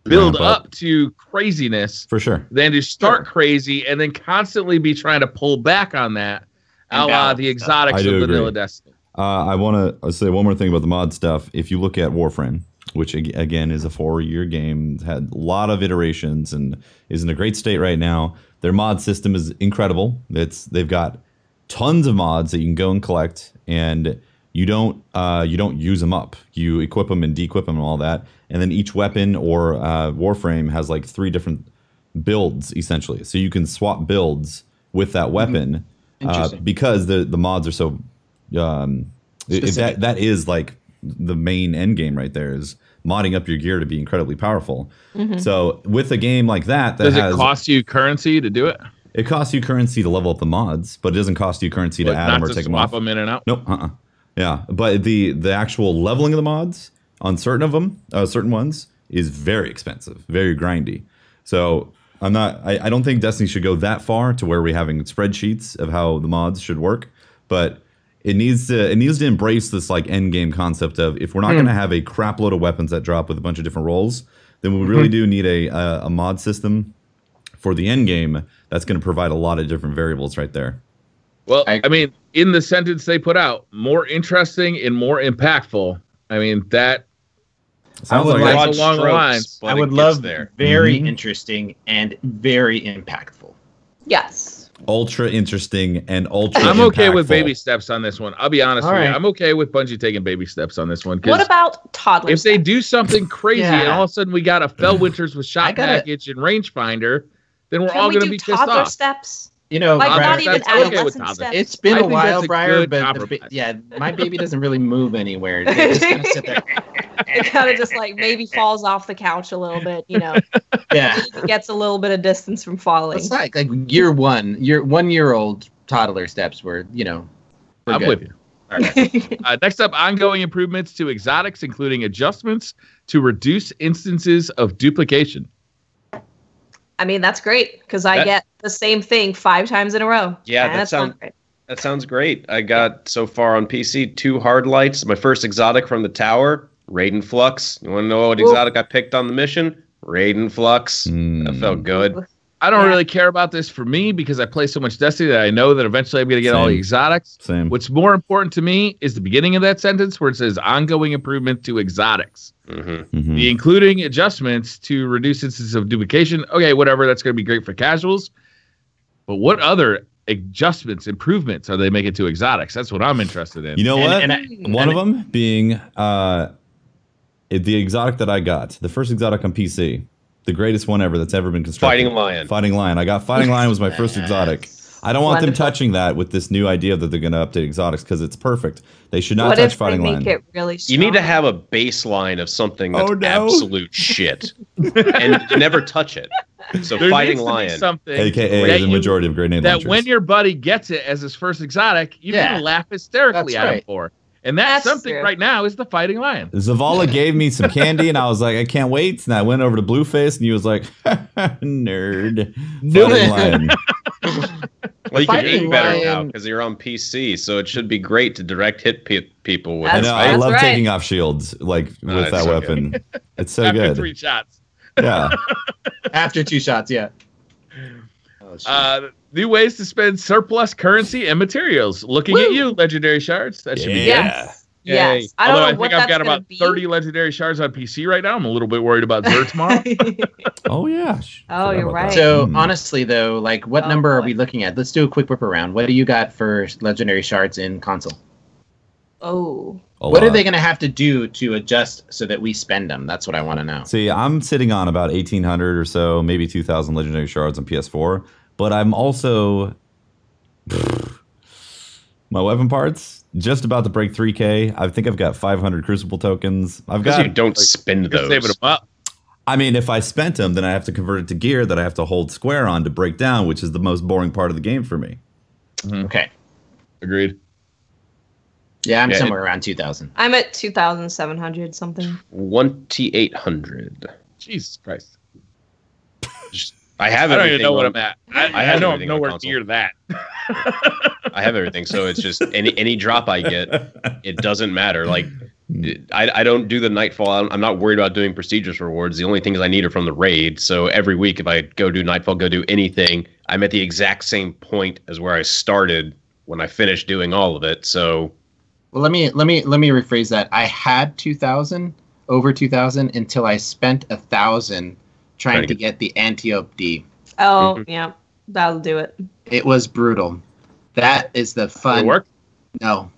build up to craziness for sure than to start crazy and then constantly be trying to pull back on that, a la the exotics of vanilla Destiny. I want to say one more thing about the mod stuff. If you look at Warframe, which again is a 4-year game, had a lot of iterations and is in a great state right now. Their mod system is incredible. They've got tons of mods that you can go and collect, and you don't use them up. You equip them and de-equip them and all that. And then each weapon or Warframe has like 3 different builds essentially. So you can swap builds with that weapon because the mods are so that is like the main end game right there, is modding up your gear to be incredibly powerful. So with a game like that does it cost you currency to do it? It costs you currency to level up the mods, but it doesn't cost you currency to add them or take them off. Swap them in and out? Nope. Yeah, but the actual leveling of the mods on certain of them, certain ones, is very expensive, very grindy. So I don't think Destiny should go that far to where we're having spreadsheets of how the mods should work, but it needs to embrace this like end game concept of, if we're not going to have a crap load of weapons that drop with a bunch of different roles, then we really do need a mod system for the end game that's going to provide a lot of different variables right there. Well, I mean, in the sentence they put out, more interesting and more impactful. I mean, that sounds like along the lines. I would love very interesting and very impactful. Yes. Ultra interesting and ultra I'm okay impactful. with baby steps on this one. I'll be honest with you. I'm okay with Bungie taking baby steps on this one. What about toddlers? If they do something crazy and all of a sudden we got a Fellwinter's with shot package and rangefinder, then we're all going to be pissed off. Steps? You know, like Briar, not even adolescent steps. It's been a while, Briar, but my baby doesn't really move anywhere. They just kind of sit there. It kind of just like maybe falls off the couch a little bit, you know. Yeah. It gets a little bit of distance from falling. It's like year 1-year-old toddler steps were, you know. I'm with you. All right. Next up, ongoing improvements to exotics, including adjustments to reduce instances of duplication. I mean, that's great because I get the same thing 5 times in a row. Yeah, that sounds great. I got so far on PC 2 hard lights. My first exotic from the tower, Raiden Flux. You want to know what exotic I picked on the mission? Raiden Flux. That felt good. I don't really care about this for me because I play so much Destiny that I know that eventually I'm going to get all the exotics. Same. What's more important to me is the beginning of that sentence where it says ongoing improvement to exotics. The including adjustments to reduce instances of duplication. Okay, whatever. That's going to be great for casuals. But what other adjustments, improvements are they making to exotics? That's what I'm interested in. You know what? One of them being the exotic that I got, the first exotic on PC. The greatest one ever that's ever been constructed. Fighting Lion. I got Fighting Lion was my first exotic. I don't want them touching that with this new idea that they're going to update exotics because it's perfect. They should not touch Fighting Lion. It really you need to have a baseline of something that's absolute shit and never touch it. So there Fighting Lion, something aka the majority of grenade launchers. That when your buddy gets it as his first exotic, you're going to laugh hysterically at him for. And that's something right now is the Fighting Lion. Zavala gave me some candy, and I was like, I can't wait. And I went over to Blueface, and he was like, nerd. Fighting Lion. Well, you can aim better now because you're on PC, so it should be great to direct hit people with. I know. I love taking off shields with that weapon. It's so good. After 3 shots. Yeah. After 2 shots, yeah. New ways to spend surplus currency and materials. Looking at you, legendary shards. That should be good. Yes. Yes. I think I've got about 30 legendary shards on PC right now. I'm a little bit worried about Xur tomorrow. Oh, yeah. Oh, you're right. So, honestly, though, like, what number are we looking at? Let's do a quick whip around. What do you got for legendary shards in console? Oh. What are they going to have to do to adjust so that we spend them? That's what I want to know. See, I'm sitting on about 1,800 or so, maybe 2,000 legendary shards on PS4, but I'm also my weapon parts just about to break 3K. I think I've got 500 Crucible tokens. I've got. You don't spend those. Saving them up. I mean, if I spent them, then I have to convert it to gear that I have to hold square on to break down, which is the most boring part of the game for me. Okay. Agreed. Yeah, I'm somewhere around 2,000. I'm at 2,700 something. 2,800. Jesus Christ. I have I don't everything. even know what I'm at. I know I'm nowhere console. near that. I have everything, so it's just any drop I get, it doesn't matter. Like, I don't do the Nightfall. I'm not worried about doing prestigious rewards. The only things I need are from the raid. So every week, if I go do Nightfall, go do anything, I'm at the exact same point as where I started when I finished doing all of it. So, well, let me rephrase that. I had 2,000, over 2,000, until I spent 1,000 trying to get the Antiope D. Oh, yeah, that'll do it. It was brutal. That is the fun. Did it work? No.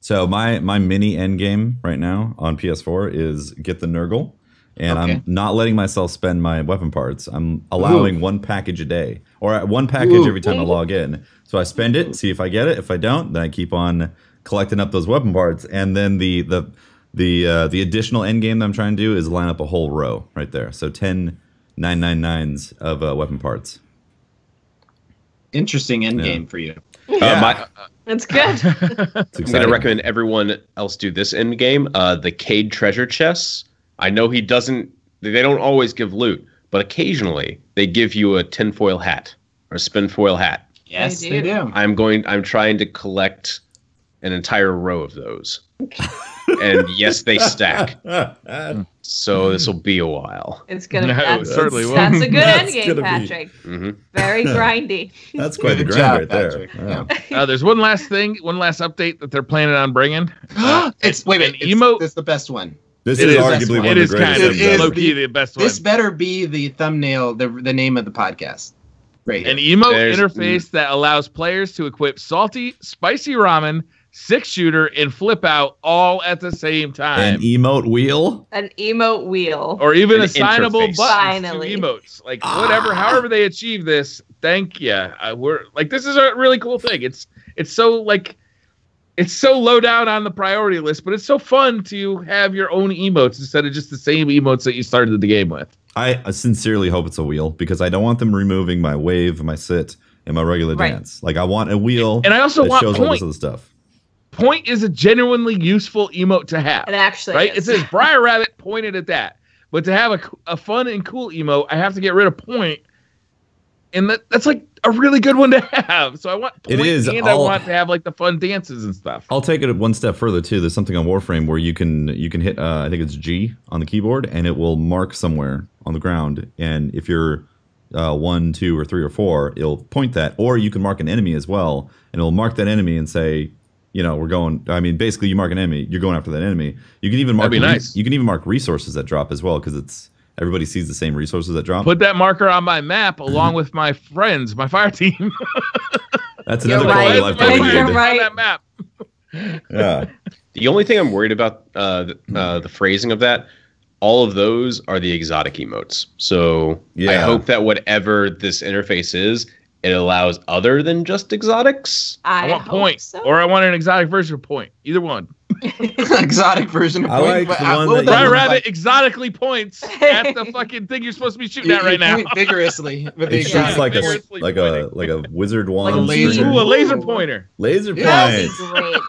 So my mini end game right now on PS4 is get the Nurgle, and I'm not letting myself spend my weapon parts. I'm allowing one package a day, or one package every time I log in. So I spend it, see if I get it. If I don't, then I keep on collecting up those weapon parts, and then the additional end game that I'm trying to do is line up a whole row right there. So 10 999s of weapon parts. Interesting end game for you. That's good. I'm going to recommend everyone else do this end game. The Cade treasure chests. I know they don't always give loot, but occasionally they give you a tinfoil hat or a spinfoil hat. Yes, they do. I'm trying to collect an entire row of those. And yes, they stack. So this will be a while. It's gonna. That's certainly will. That's a good end game, Patrick. Very grindy. That's quite the grind right there. Yeah. There's one last update that they're planning on bringing. It's Emote. It's the best one. This is arguably one of the greatest. It is low-key the best one. This better be the thumbnail, the name of the podcast. Right. An emote interface that allows players to equip salty, spicy ramen, 6-shooter, and flip out all at the same time. An emote wheel? An emote wheel. Or even assignable buttons Finally. to emotes. Like, whatever, however they achieve this, thank you. This is a really cool thing. It's so low down on the priority list, but it's so fun to have your own emotes instead of just the same emotes that you started the game with. I sincerely hope it's a wheel, because I don't want them removing my wave, my sit, and my regular dance. Like, I want a wheel and I also that want shows point. all this other stuff. Point is a genuinely useful emote to have. It actually right? is. It says Briar Rabbit pointed at that. But to have a fun and cool emote, I have to get rid of point. And that's like a really good one to have. So I want point, I want to have like the fun dances and stuff. I'll take it one step further too. There's something on Warframe where you can hit I think it's G on the keyboard, and it will mark somewhere on the ground. And if you're 1, 2, or 3, or 4, it'll point that. Or you can mark an enemy as well, and it'll mark that enemy and say, we're going. I mean, basically, you mark an enemy, you're going after that enemy. You can even mark. That'd be nice. You can even mark resources that drop as well, because everybody sees the same resources that drop. Put that marker on my map along with my friends, my fire team. That's another quality of life that we need. You're right. On that map. Yeah. The only thing I'm worried about the phrasing of that, all of those are the exotic emotes. So I hope that whatever this interface is, it allows other than just exotics. I want point, so. Or I want an exotic version of point. Either one. Exotic version of point. I like the one that Briar Rabbit exotically points at the fucking thing you're supposed to be shooting at right now. Vigorously. It shoots like a wizard wand. Like a laser. Ooh, a laser pointer. Laser That's points. great.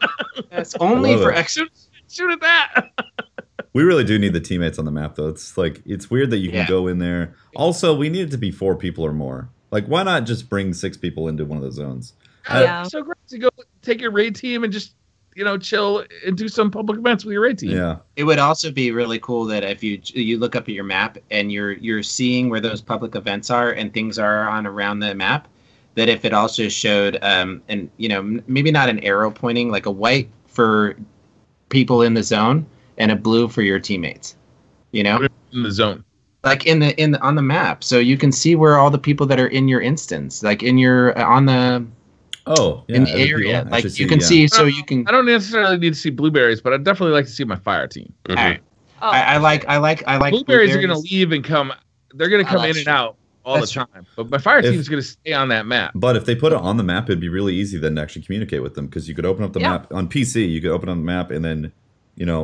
That's only for shoot at that. We really do need the teammates on the map, though. It's weird that you can go in there. Also, we need it to be 4 people or more. Like, why not just bring 6 people into one of those zones? It's so great to go take your raid team and just chill and do some public events with your raid team. Yeah. It would also be really cool that if you look up at your map and you're seeing where those public events are and things are on around the map, that if it also showed maybe not an arrow pointing, like a white for people in the zone and a blue for your teammates. In the zone. Like on the map, so you can see where all the people that are in your instance, like in your on the Oh, yeah, in the that'd be area. cool. Like Actually you can see, so you I can. don't necessarily need to see blueberries, but I'd definitely like to see my fire team. All right. Oh, I like Blueberries are going to leave and come. They're going to come in that's and true. out all That's the time. But my fire If- team is going to stay on that map. But if they put it on the map, it'd be really easy then to actually communicate with them, because you could open up the Yeah. map on PC. You could open up the map and then,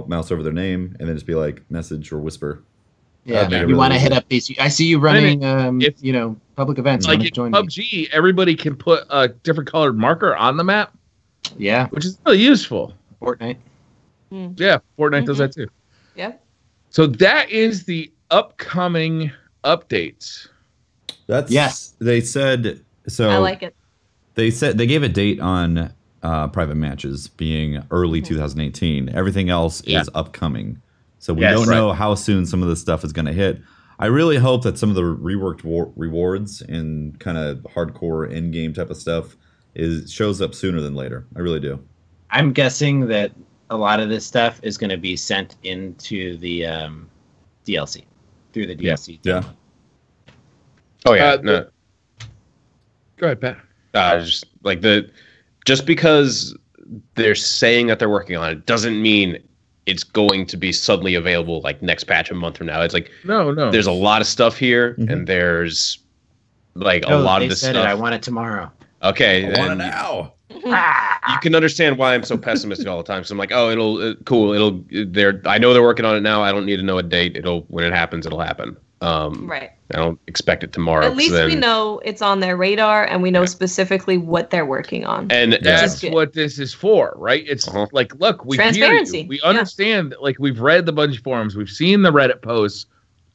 mouse over their name and then just be like message or whisper. Yeah, That'd make it you really want to easy. hit up these. I see you running, if- public events. Like You in wanna join me? PUBG, everybody can put a different colored marker on the map, Yeah, which is really useful. Fortnite. Yeah, Fortnite does that too. Yeah. So that is the upcoming updates. That's Yes. They said so. I like it. They said they gave a date on private matches being early 2018. Everything else is upcoming. So we Yes, don't right. know how soon some of this stuff is going to hit. I really hope that some of the reworked rewards and kind of hardcore in-game type of stuff shows up sooner than later. I really do. I'm guessing that a lot of this stuff is going to be sent into the DLC through the DLC. Yeah. Oh yeah, Go ahead, Pat. just like just because they're saying that they're working on it doesn't mean it's going to be suddenly available like next patch a month from now. It's like No. there's a lot of stuff here, Mhm. and there's like a No, lot they of this said stuff. it. I want it tomorrow. Okay, I want it then now. you can understand why I'm so pessimistic all the time. So I'm like, oh, it'll cool. I know they're working on it now. I don't need to know a date. When it happens, it'll happen. Right. I don't expect it tomorrow. At least we know it's on their radar and we know specifically what they're working on. And That's what this is for, right? It's like, look, we hear Transparency. you. We understand. Like, we've read the Bungie forums. We've seen the Reddit posts.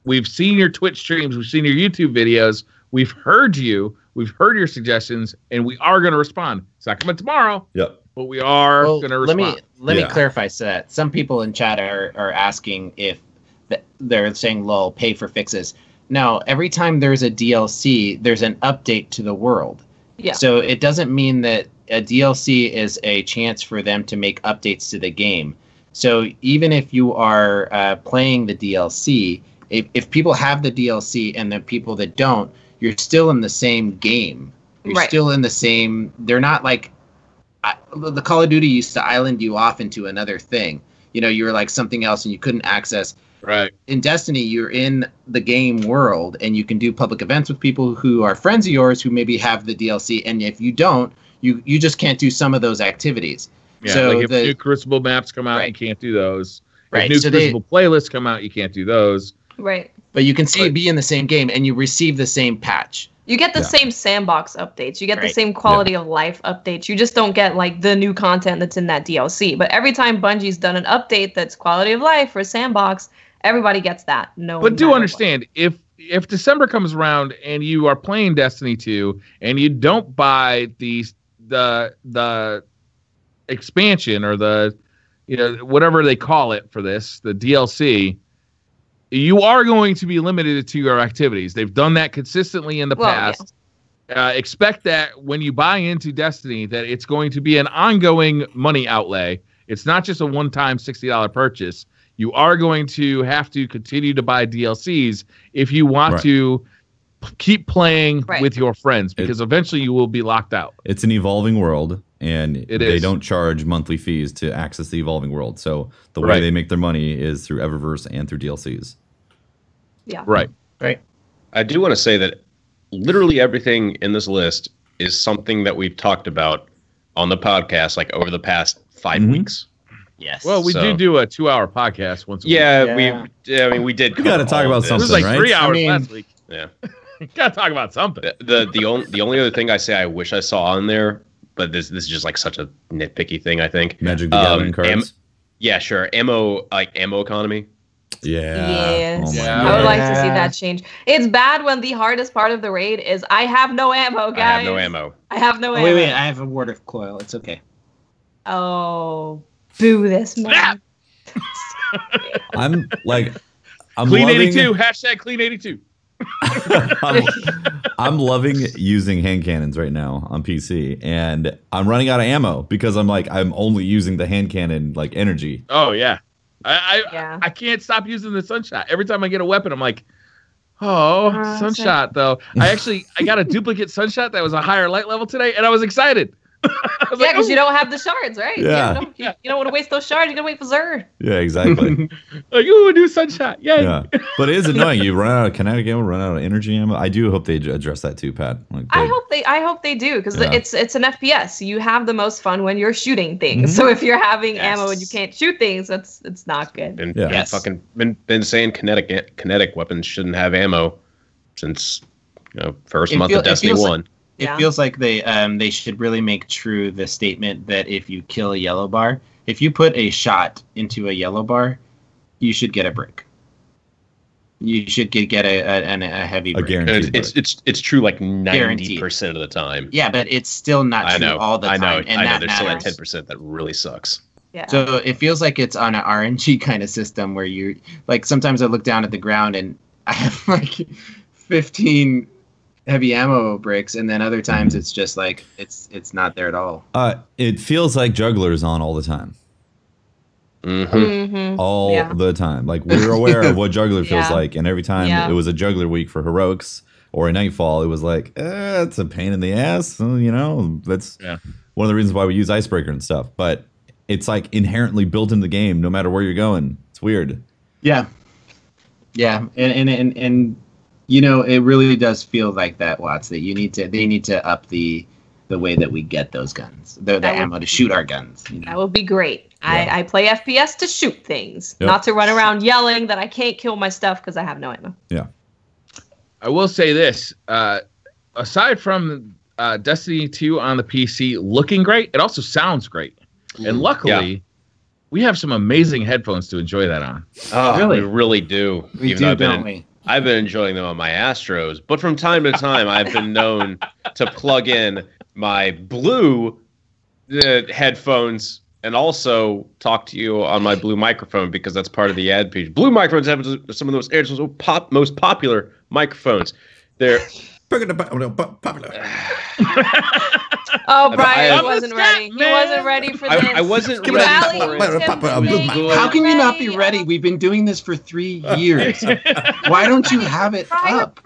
We've seen your Twitch streams. We've seen your YouTube videos. We've heard you. We've heard your suggestions, and we are going to respond. It's not coming tomorrow, Yep. but we are Well, going to let respond. me clarify so that some people in chat are asking if they're saying, "Lol, pay for fixes." No, every time there's a DLC, there's an update to the world. Yeah. So it doesn't mean that a DLC is a chance for them to make updates to the game. So even if you are playing the DLC, if people have the DLC and the people that don't, you're still in the same game. You're Right. still in the same. They're not like the Call of Duty used to island you off into another thing. You were like something else and you couldn't access. Right. In Destiny, you're in the game world and you can do public events with people who are friends of yours who maybe have the DLC. And if you don't, you just can't do some of those activities. Yeah, So like if new Crucible maps come out, you Right. can't do those. Right, If new so they- Crucible playlists come out, you can't do those. Right. But you can be in the same game and you receive the same patch. You get the Yeah. same sandbox updates. You get the Right. same quality of life updates. You just don't get like the new content that's in that DLC. But every time Bungie's done an update that's quality of life or sandbox, everybody gets that. No. But do matter understand, if December comes around and you are playing Destiny 2 and you don't buy the expansion or the whatever they call it for this, the DLC, you are going to be limited to your activities. They've done that consistently in the past. Expect that when you buy into Destiny, that it's going to be an ongoing money outlay. It's not just a one-time $60 purchase. You are going to have to continue to buy DLCs if you want Right. to keep playing Right. with your friends, because eventually you will be locked out. It's an evolving world, and they is. don't charge monthly fees to access the evolving world. So the way Right. they make their money is through Eververse and through DLCs. Yeah. Right. Right. I do want to say that literally everything in this list is something that we've talked about on the podcast like over the past 5 Mhm. weeks. Yes. Well, we So- do a 2-hour podcast once a week. Yeah, Yeah. I mean, we did. We gotta cover talk all about of this. It was something, like right? 3 hours I mean- last week. Yeah. Gotta talk about something. The only other thing I say I wish I saw on there, but this is just like such a nitpicky thing. I think Magic the Gathering cards. Yeah, sure. Ammo economy. Yeah. Yes. Oh my Yeah. I would God. like to see that change. It's bad when the hardest part of the raid is I have no ammo, guys. I have no ammo. I have no Oh, ammo. wait. I have a ward of coil. It's okay. Oh, boo this man. I'm Clean loving, 82. Hashtag clean 82. I'm loving using hand cannons right now on PC, and I'm running out of ammo because I'm only using the hand cannon energy. Oh, yeah. Yeah. I can't stop using the Sunshot. Every time I get a weapon, I'm like, oh, Sunshot, though. I got a duplicate Sunshot that was a higher light level today, and I was excited. Yeah, because you don't have the shards, right? Yeah. You don't want to waste those shards. You gotta wait for Zerd. Yeah, exactly. Like, ooh, new sunshot. Yay. Yeah, but it is annoying. You run out of kinetic ammo, run out of energy ammo. I do hope they address that too, Pat. Like I hope they do, because it's an FPS. You have the most fun when you're shooting things. Mhm. So if you're having ammo and you can't shoot things, it's not good. And Yeah. been saying kinetic weapons shouldn't have ammo since first month of Destiny 1. It feels like they should really make true the statement that if you kill a yellow bar, if you put a shot into a yellow bar, you should get a brick. You should get a heavy brick. guaranteed. It's true like 90% of the time. Yeah, but it's still not true all the time. I know. That There's still that matters. 10% that really sucks. Yeah. So it feels like it's on an RNG kind of system where you like sometimes I look down at the ground and I have like 15 heavy ammo bricks, and then other times it's just like it's not there at all. It feels like Juggler's on all the time. All the time. Like we're aware of what Juggler feels like, and every time it was a Juggler week for Heroics or a Nightfall, it was like, it's a pain in the ass. That's one of the reasons why we use Icebreaker and stuff. But it's like inherently built in the game, no matter where you're going. It's weird. Yeah, and it really does feel like that, Watts. That they need to up the way that we get those guns, the ammo to shoot our guns. That would be great. Yeah. I play FPS to shoot things, not to run around yelling that I can't kill my stuff because I have no ammo. Yeah. I will say this. Aside from Destiny 2 on the PC looking great, it also sounds great. And luckily, we have some amazing headphones to enjoy that on. Oh, really? We really do. We do, don't we? I've been enjoying them on my Astros, but from time to time, I've been known to plug in my blue headphones and also talk to you on my blue microphone because that's part of the ad page. Blue microphones have some of the most popular microphones. They're popular. Oh, Brian wasn't ready. He wasn't ready for this. I wasn't ready for it. How can you not be ready? We've been doing this for 3 years. Why don't you have it up?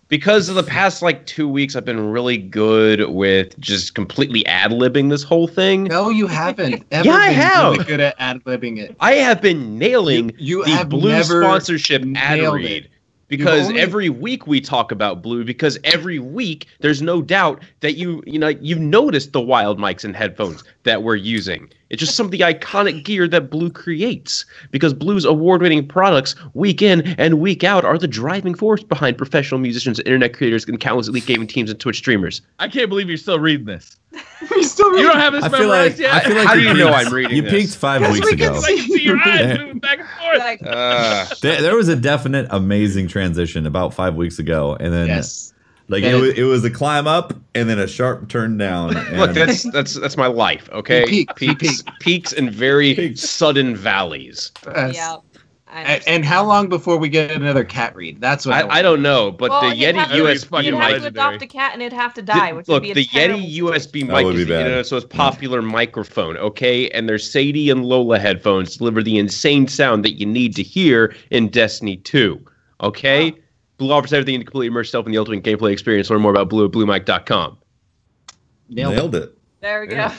Because of the past 2 weeks, I've been really good with just completely ad-libbing this whole thing. No, you haven't. I have. Really good at ad-libbing it. I have been nailing you the have Blue never sponsorship ad read. it. Because every week we talk about Blue, because every week there's no doubt that you've noticed the wild mics and headphones that we're using. It's just some of the iconic gear that Blue creates, because Blue's award-winning products week in and week out are the driving force behind professional musicians, internet creators, and countless elite gaming teams and Twitch streamers. I can't believe you're still reading this. You don't have this memorized yet? I feel like How do you know I'm reading You this? peaked 5 weeks ago. I can see your eyes moving back and forth. There was a definite amazing transition about 5 weeks ago, and then it was a climb up and then a sharp turn down. And Look, that's my life. Okay, peaks and very sudden valleys. Yeah. And how long before we get another cat read? That's what I don't know, but the Yeti USB you'd mic. have to adopt a cat and it'd have to die. Which Look, would be the Yeti USB mic would be is bad. so it's popular microphone, okay? And their Sadie and Lola headphones deliver the insane sound that you need to hear in Destiny 2, okay? Wow. Blue offers everything to completely immerse yourself in the ultimate gameplay experience. Learn more about Blue at bluemic.com. Nailed it. There we go.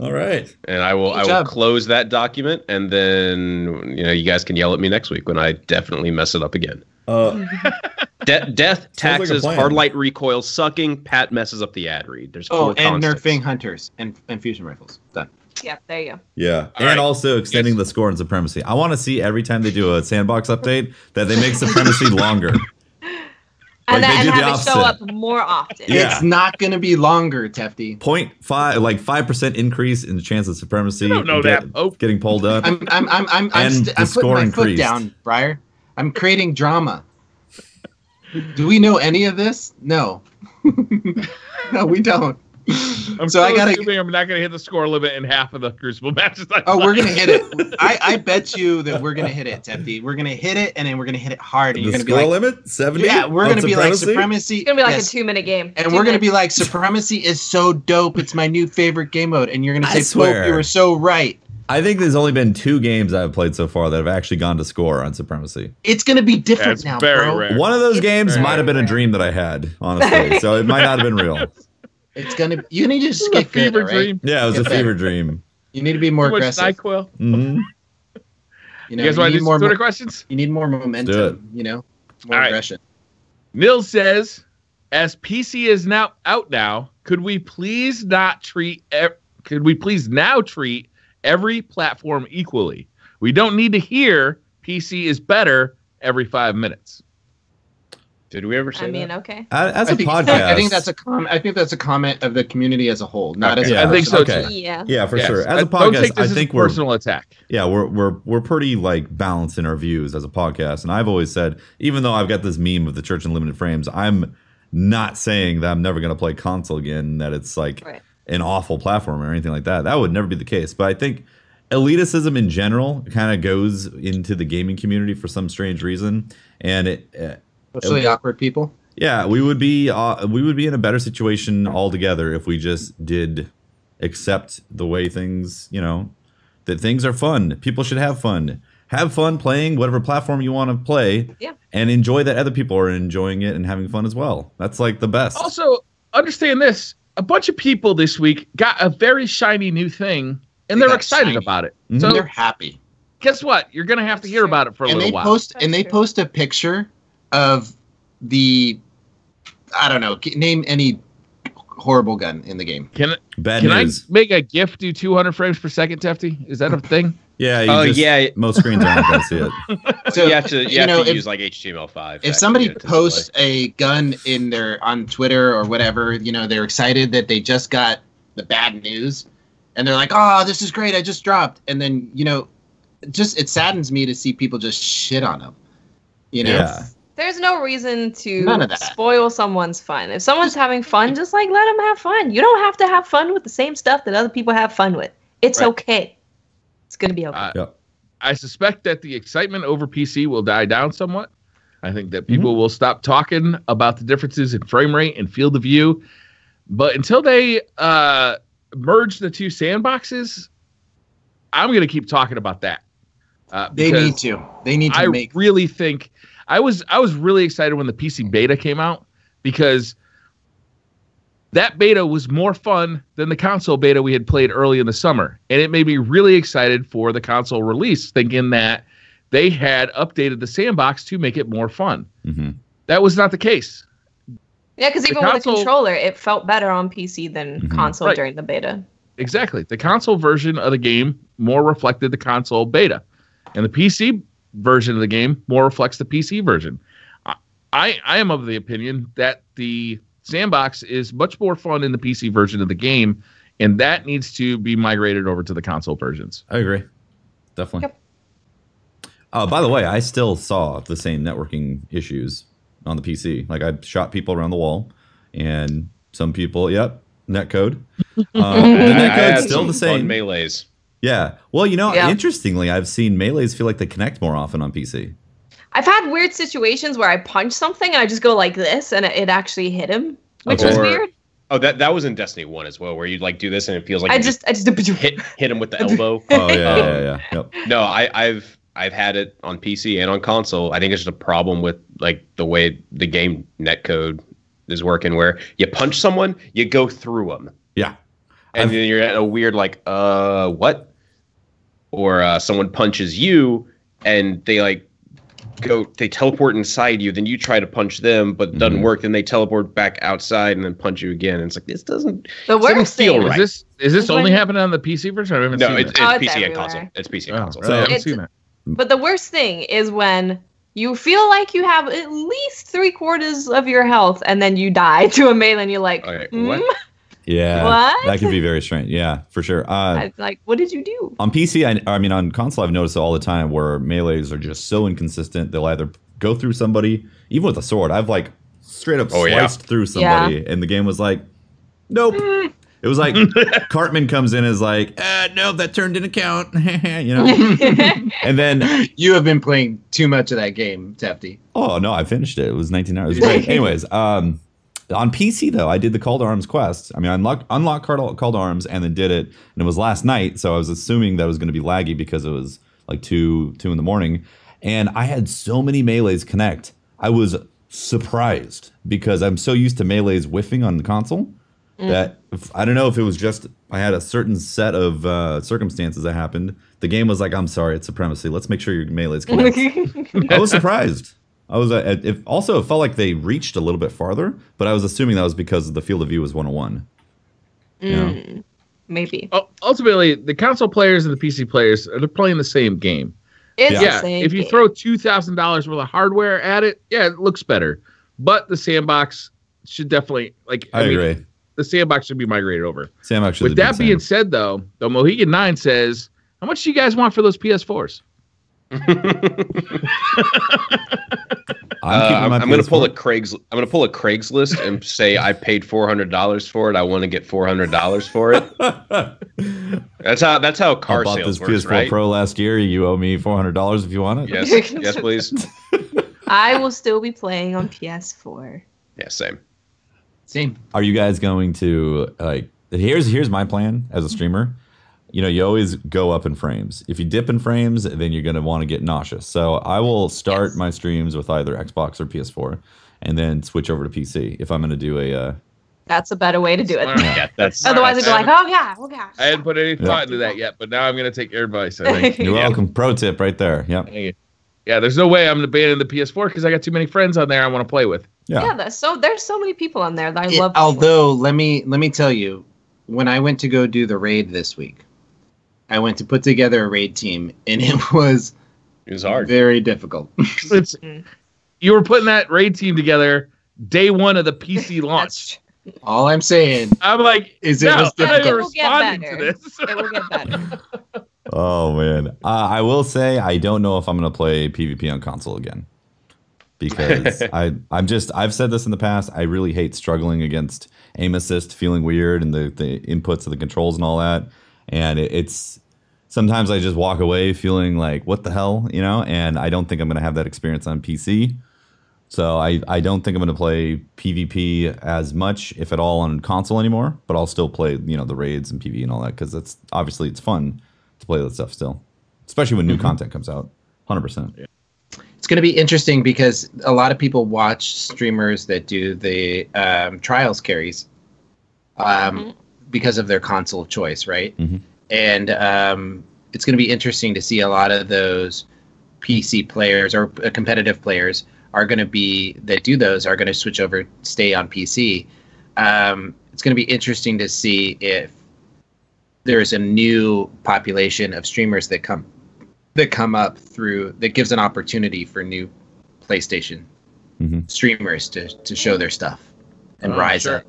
All right. And I will close that document, and then you guys can yell at me next week when I definitely mess it up again. Death, taxes, hard light recoil, sucking. Pat messes up the ad read. There's 4 and constants. nerfing hunters and fusion rifles. Done. Yeah, there you go. Yeah, and also extending the score on Supremacy. I want to see every time they do a sandbox update that they make Supremacy longer. And have it opposite. show up more often. Yeah. It's not going to be longer, Tefty. 5% increase in the chance of Supremacy. I don't know that. Getting pulled up. I'm putting my foot down, Briar. I'm creating drama. Do we know any of this? No. No, we don't. I'm assuming I'm not going to hit the score limit in half of the Crucible matches. We're going to hit it. I bet you that we're going to hit it, Tefty. We're going to hit it, and then we're going to hit it hard. And the you're going to score be like, limit? 70? Yeah, we're going to be like, Supremacy. It's going to be like a 2-minute game. And we're going to be like, Supremacy is so dope. It's my new favorite game mode. And you're going to say, Pope, you were so right. I think there's only been 2 games I've played so far that have actually gone to score on Supremacy. It's going to be different now, very bro. rare. One of those games might have been a dream that I had, honestly. So it might not have been real. You need to just get good, fever right? dream. Yeah, it was a fever dream. You need to be more Too much aggressive. NyQuil. Mm-hmm. You guys want to do some Twitter questions? You need more momentum. More aggression. Nils says, as PC is now out now, could we please now treat every platform equally? We don't need to hear PC is better every 5 minutes. Did we ever say that? Okay. As a podcast, I think that's a comment of the community as a whole, not as. I think so too. Yeah, for sure. As a don't podcast, take this I think as a personal attack. Yeah, we're pretty like balanced in our views as a podcast, and I've always said, even though I've got this meme of the Church and Limited Frames, I'm not saying that I'm never going to play console again, that it's like an awful platform or anything like that. That would never be the case. But I think elitism in general kind of goes into the gaming community for some strange reason, and especially awkward people. Yeah, we would be in a better situation altogether if we just did accept the way things, that things are fun. People should have fun. Have fun playing whatever platform you want to play, and enjoy that other people are enjoying it and having fun as well. That's like the best. Also, understand this: a bunch of people this week got a very shiny new thing, and they're excited about it. Mm-hmm. So they're happy. Guess what? You're gonna have to hear about it for a little while. They post a picture of the, I don't know, name any horrible gun in the game. Can I make a GIF do 200 frames per second, Tefty? Is that a thing? Yeah. Most screens aren't going to see it. So you have to use like HTML5. If somebody posts a gun on Twitter or whatever, they're excited that they just got the bad news, and they're like, "Oh, this is great! I just dropped." And then it saddens me to see people just shit on them. Yeah. There's no reason to spoil someone's fun. If someone's having fun, just like let them have fun. You don't have to have fun with the same stuff that other people have fun with. It's okay. It's going to be okay. I suspect that the excitement over PC will die down somewhat. I think that people will stop talking about the differences in frame rate and field of view. But until they merge the two sandboxes, I'm going to keep talking about that. They need to. I really think... I was really excited when the PC beta came out, because that beta was more fun than the console beta we had played early in the summer. And it made me really excited for the console release, thinking that they had updated the sandbox to make it more fun. Mm-hmm. That was not the case. Yeah, because even with the controller, it felt better on PC than console during the beta. Exactly. The console version of the game more reflected the console beta. And the PC version of the game more reflects the PC version. I am of the opinion that the sandbox is much more fun in the PC version of the game, and that needs to be migrated over to the console versions. I agree. Definitely. Yep. By the way, I still saw the same networking issues on the PC. Like, I shot people around the wall, and some people, netcode. The netcode's still the same. Melees. Yeah. Well, interestingly, I've seen melees feel like they connect more often on PC. I've had weird situations where I punch something and I just go like this and it actually hit him, which is weird. Oh, that was in Destiny 1 as well, where you like do this and it feels like I just hit him with the elbow. Oh yeah. Yep. No, I've had it on PC and on console. I think it's just a problem with like the way the game netcode is working, where you punch someone, you go through them. Yeah. And then you're at a weird like, what? Or someone punches you and they teleport inside you. Then you try to punch them, but it doesn't work. Then they teleport back outside and then punch you again. And it's like, this doesn't. The worst thing right. Is this only happening on the PC version? I haven't seen it's PC and console. It's PC and console. So I haven't seen that. But the worst thing is when you feel like you have at least 3/4 of your health, and then you die to a melee, and you're like, what? Yeah, what? That can be very strange. Yeah, for sure. Like, what did you do? On PC, I mean, on console, I've noticed it all the time where melees are just so inconsistent. They'll either go through somebody, even with a sword. I've like straight up sliced through somebody, and the game was like, nope. It was like Cartman comes in as like, no, that turned didn't count, And then you have been playing too much of that game, Tefty. Oh no, I finished it. It was 19 hours. It was great. Anyways, on PC though, I did the Call to Arms quest. I mean, I unlocked Call to Arms and then did it, and it was last night, so I was assuming that it was going to be laggy because it was like 2 in the morning, and I had so many melees connect. I was surprised because I'm so used to melees whiffing on the console. that I don't know if it was just I had a certain set of circumstances that happened. The game was like, I'm sorry, it's supremacy. Let's make sure your melee's connects. I was surprised. I was it felt like they reached a little bit farther, but I was assuming that was because the field of view was 101. You know? Maybe. Ultimately, the console players and the PC players are playing the same game. It's the same if you game. throw $2,000 worth of hardware at it, it looks better. But the sandbox should definitely I agree. The sandbox should be migrated over. Sandbox should. With that being said, though, the Mohegan 9 says, "How much do you guys want for those PS4s?" I'm going to pull a Craigslist and say I paid $400 for it. I want to get $400 for it. That's how car I sales bought this works, PS4 right? Pro last year. You owe me $400 if you want it. Yes, please. I will still be playing on PS4. Yeah, same. Are you guys going to like? Here's my plan as a streamer. You know, you always go up in frames. If you dip in frames, then you're going to want to get nauseous. So I will start my streams with either Xbox or PS4, and then switch over to PC if I'm going to do a. That's a better way to do it. Yeah, that's Otherwise, it'd be like, oh gosh. I hadn't put any thought into that yet, but now I'm going to take your advice. I think. You're welcome. Pro tip right there. Yep. Yeah, there's no way I'm abandoning the PS4 because I got too many friends on there I want to play with. Yeah, there's so many people on there that I love. Although, let me tell you, when I went to go do the raid this week, I went to put together a raid team, and it was hard, very difficult. You were putting that raid team together day one of the PC launch. All I'm saying, I'm like, is it was difficult. It will get better. To this. It will get better. Oh man, I will say I don't know if I'm going to play PvP on console again because I've said this in the past. I really hate struggling against aim assist, feeling weird, and the inputs of the controls and all that. And it's sometimes I just walk away feeling like, what the hell, you know? And I don't think I'm going to have that experience on PC. So I don't think I'm going to play PvP as much, if at all, on console anymore. But I'll still play, you know, the raids and PvE and all that because it's fun to play that stuff still, especially when new content comes out. 100%. Yeah. It's going to be interesting because a lot of people watch streamers that do the trials carries because of their console of choice, right? And it's going to be interesting to see a lot of those PC players or competitive players are going to switch over, stay on PC. It's going to be interesting to see if there's a new population of streamers that come up through that gives an opportunity for new PlayStation streamers to show their stuff and rise up.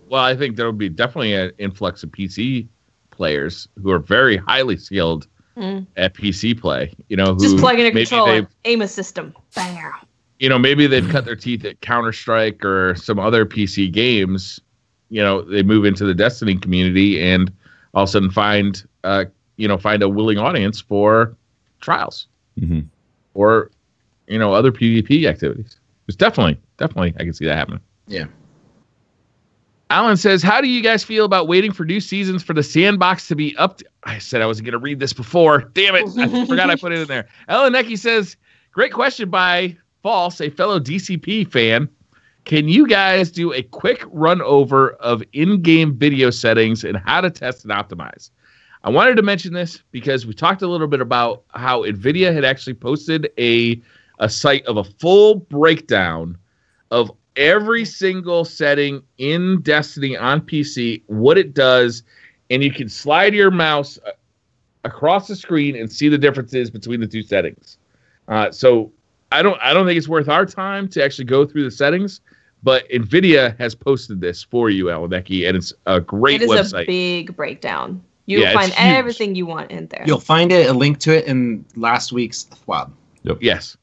Well, I think there will be definitely an influx of PC players who are very highly skilled at PC play. You know, who just plugging a controller, aim a system, bang. You know, maybe they've cut their teeth at Counter-Strike or some other PC games. You know, they move into the Destiny community and all of a sudden find a willing audience for trials or, you know, other PvP activities. There's definitely, I can see that happening. Yeah. Alan says, how do you guys feel about waiting for new seasons for the sandbox to be up? I said I was going to read this before. Damn it. I forgot I put it in there. Ellen Necky says, great question by False, a fellow DCP fan. Can you guys do a quick run over of in-game video settings and how to test and optimize? I wanted to mention this because we talked a little bit about how NVIDIA had actually posted a site of a full breakdown of every single setting in Destiny on PC, what it does, and you can slide your mouse across the screen and see the differences between the two settings. So I don't think it's worth our time to actually go through the settings, but NVIDIA has posted this for you, Alaneki, and it's a great website. It is a big breakdown. You'll find everything you want in there. You'll find a link to it in last week's THWAB. Yep. Yes.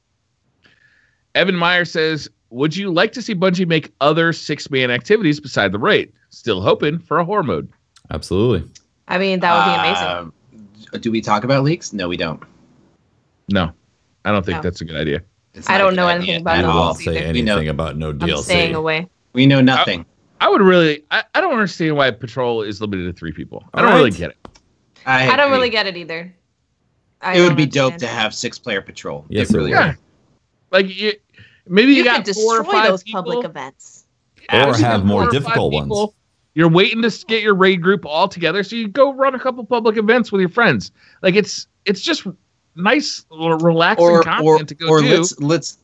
Evan Meyer says, would you like to see Bungie make other 6-man activities beside the raid? Still hoping for a horror mode. Absolutely. I mean, that would be amazing. Do we talk about leaks? No, we don't. No, I don't think that's a good idea. I don't know anything about it. I won't say anything about no DLC. I'm staying away. We know nothing. I would really, I don't understand why Patrol is limited to 3 people. I don't really get it. I don't really get it either. It would be dope to have 6-player Patrol. Yes, it really would. Like, maybe you got could 4 or destroy 5 those people. public events. Or have more difficult ones. You're waiting to get your raid group all together, so you go run a couple public events with your friends. Like it's just nice, relaxing content to go do.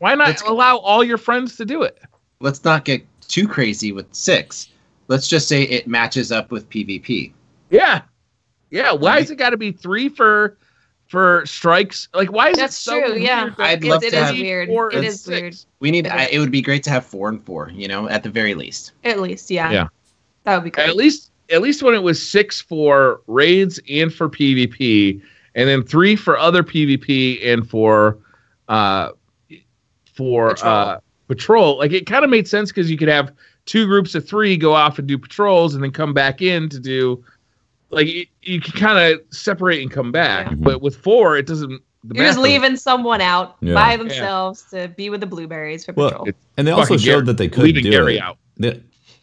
Why not allow all your friends to do it? Let's not get too crazy with 6. Let's just say it matches up with PvP. Yeah. Why is it got to be 3 for strikes? Like, why is That's it so true? weird? Yeah, I'd love to have weird. 4 It and is 6. weird. We need. It would be great to have 4 and 4. At the very least. At least, yeah. Yeah. That would be great. At least when it was 6 for raids and for PvP, and then 3 for other PvP and for patrol. Like, it kind of made sense because you could have 2 groups of 3 go off and do patrols and then come back in to do, like, you can kind of separate and come back. Yeah. But with 4, it doesn't. You're just leaving someone out by themselves to be with the blueberries for patrol. And they also showed that they could do Gary it. Out.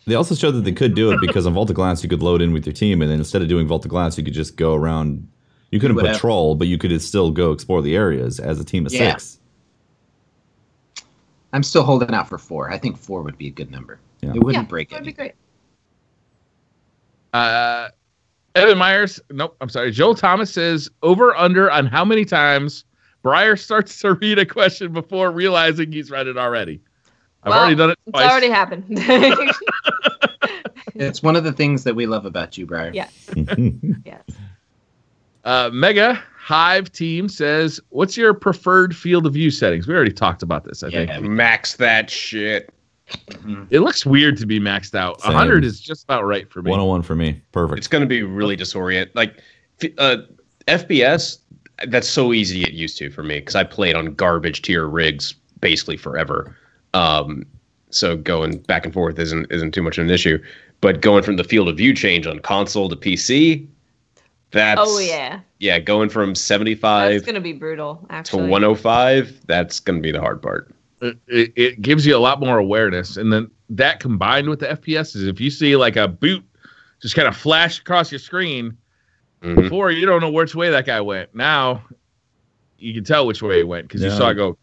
They also showed that they could do it because on Vault of Glass you could load in with your team, and then instead of doing Vault of Glass, you could just go around. You couldn't patrol, but you could still go explore the areas as a team of 6. I'm still holding out for 4. I think 4 would be a good number. Yeah. It wouldn't break it. That'd be great. Evan Myers, nope, I'm sorry. Joel Thomas says, over under on how many times Breyer starts to read a question before realizing he's read it already. I've already done it twice. It's already happened. It's one of the things that we love about you, Breyer. Yes. Yes. Mega Hive Team says, what's your preferred field of view settings? We already talked about this, I think. Max that shit. It looks weird to be maxed out. 100 is just about right for me. 101 for me. Perfect. It's going to be really disorient. Like, FPS, that's so easy to get used to for me because I played on garbage tier rigs basically forever. So going back and forth isn't too much of an issue. But going from the field of view change on console to PC, that's going from 75 that's gonna be brutal actually to 105, that's gonna be the hard part. It gives you a lot more awareness, and then that combined with the FPS is if you see like a boot just kind of flash across your screen, before you don't know which way that guy went. Now you can tell which way he went because you saw it go.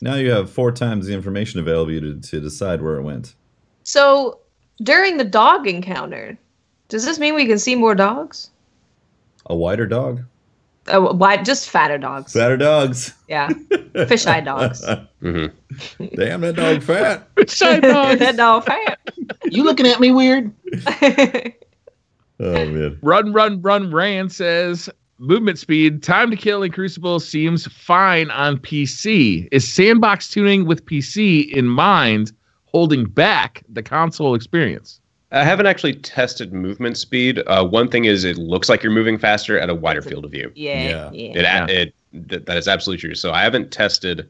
Now you have 4 times the information available to decide where it went. So during the dog encounter, does this mean we can see more dogs? A wider dog? Just fatter dogs. Fatter dogs. Yeah. Fisheye dogs. Damn, that dog fat. Fisheye dogs. That dog fat. You looking at me weird? Oh, man. Run, Rand says, movement speed, time to kill in Crucible seems fine on PC. Is sandbox tuning with PC in mind holding back the console experience? I haven't actually tested movement speed. One thing is it looks like you're moving faster at a wider field of view. Yeah. That is absolutely true. So I haven't tested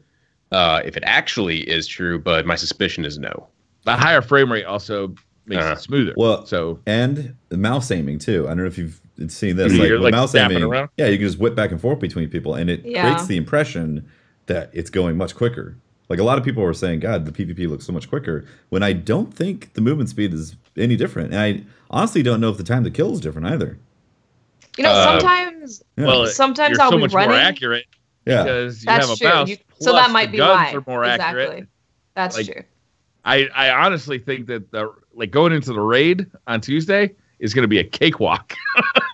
if it actually is true, but my suspicion is no. The higher frame rate also makes it smoother. Well, so and the mouse aiming too. I don't know if you've seen this. Like, like mouse aiming, around. Yeah, you can just whip back and forth between people, and it creates the impression that it's going much quicker. Like a lot of people were saying, God, the PvP looks so much quicker, when I don't think the movement speed is any different. And I honestly don't know if the time to kill is different either. You know, sometimes sometimes I'll so be much running. more accurate because you have a mouse. So that might be why. Are more accurate. That's true. I honestly think that going into the raid on Tuesday is going to be a cakewalk.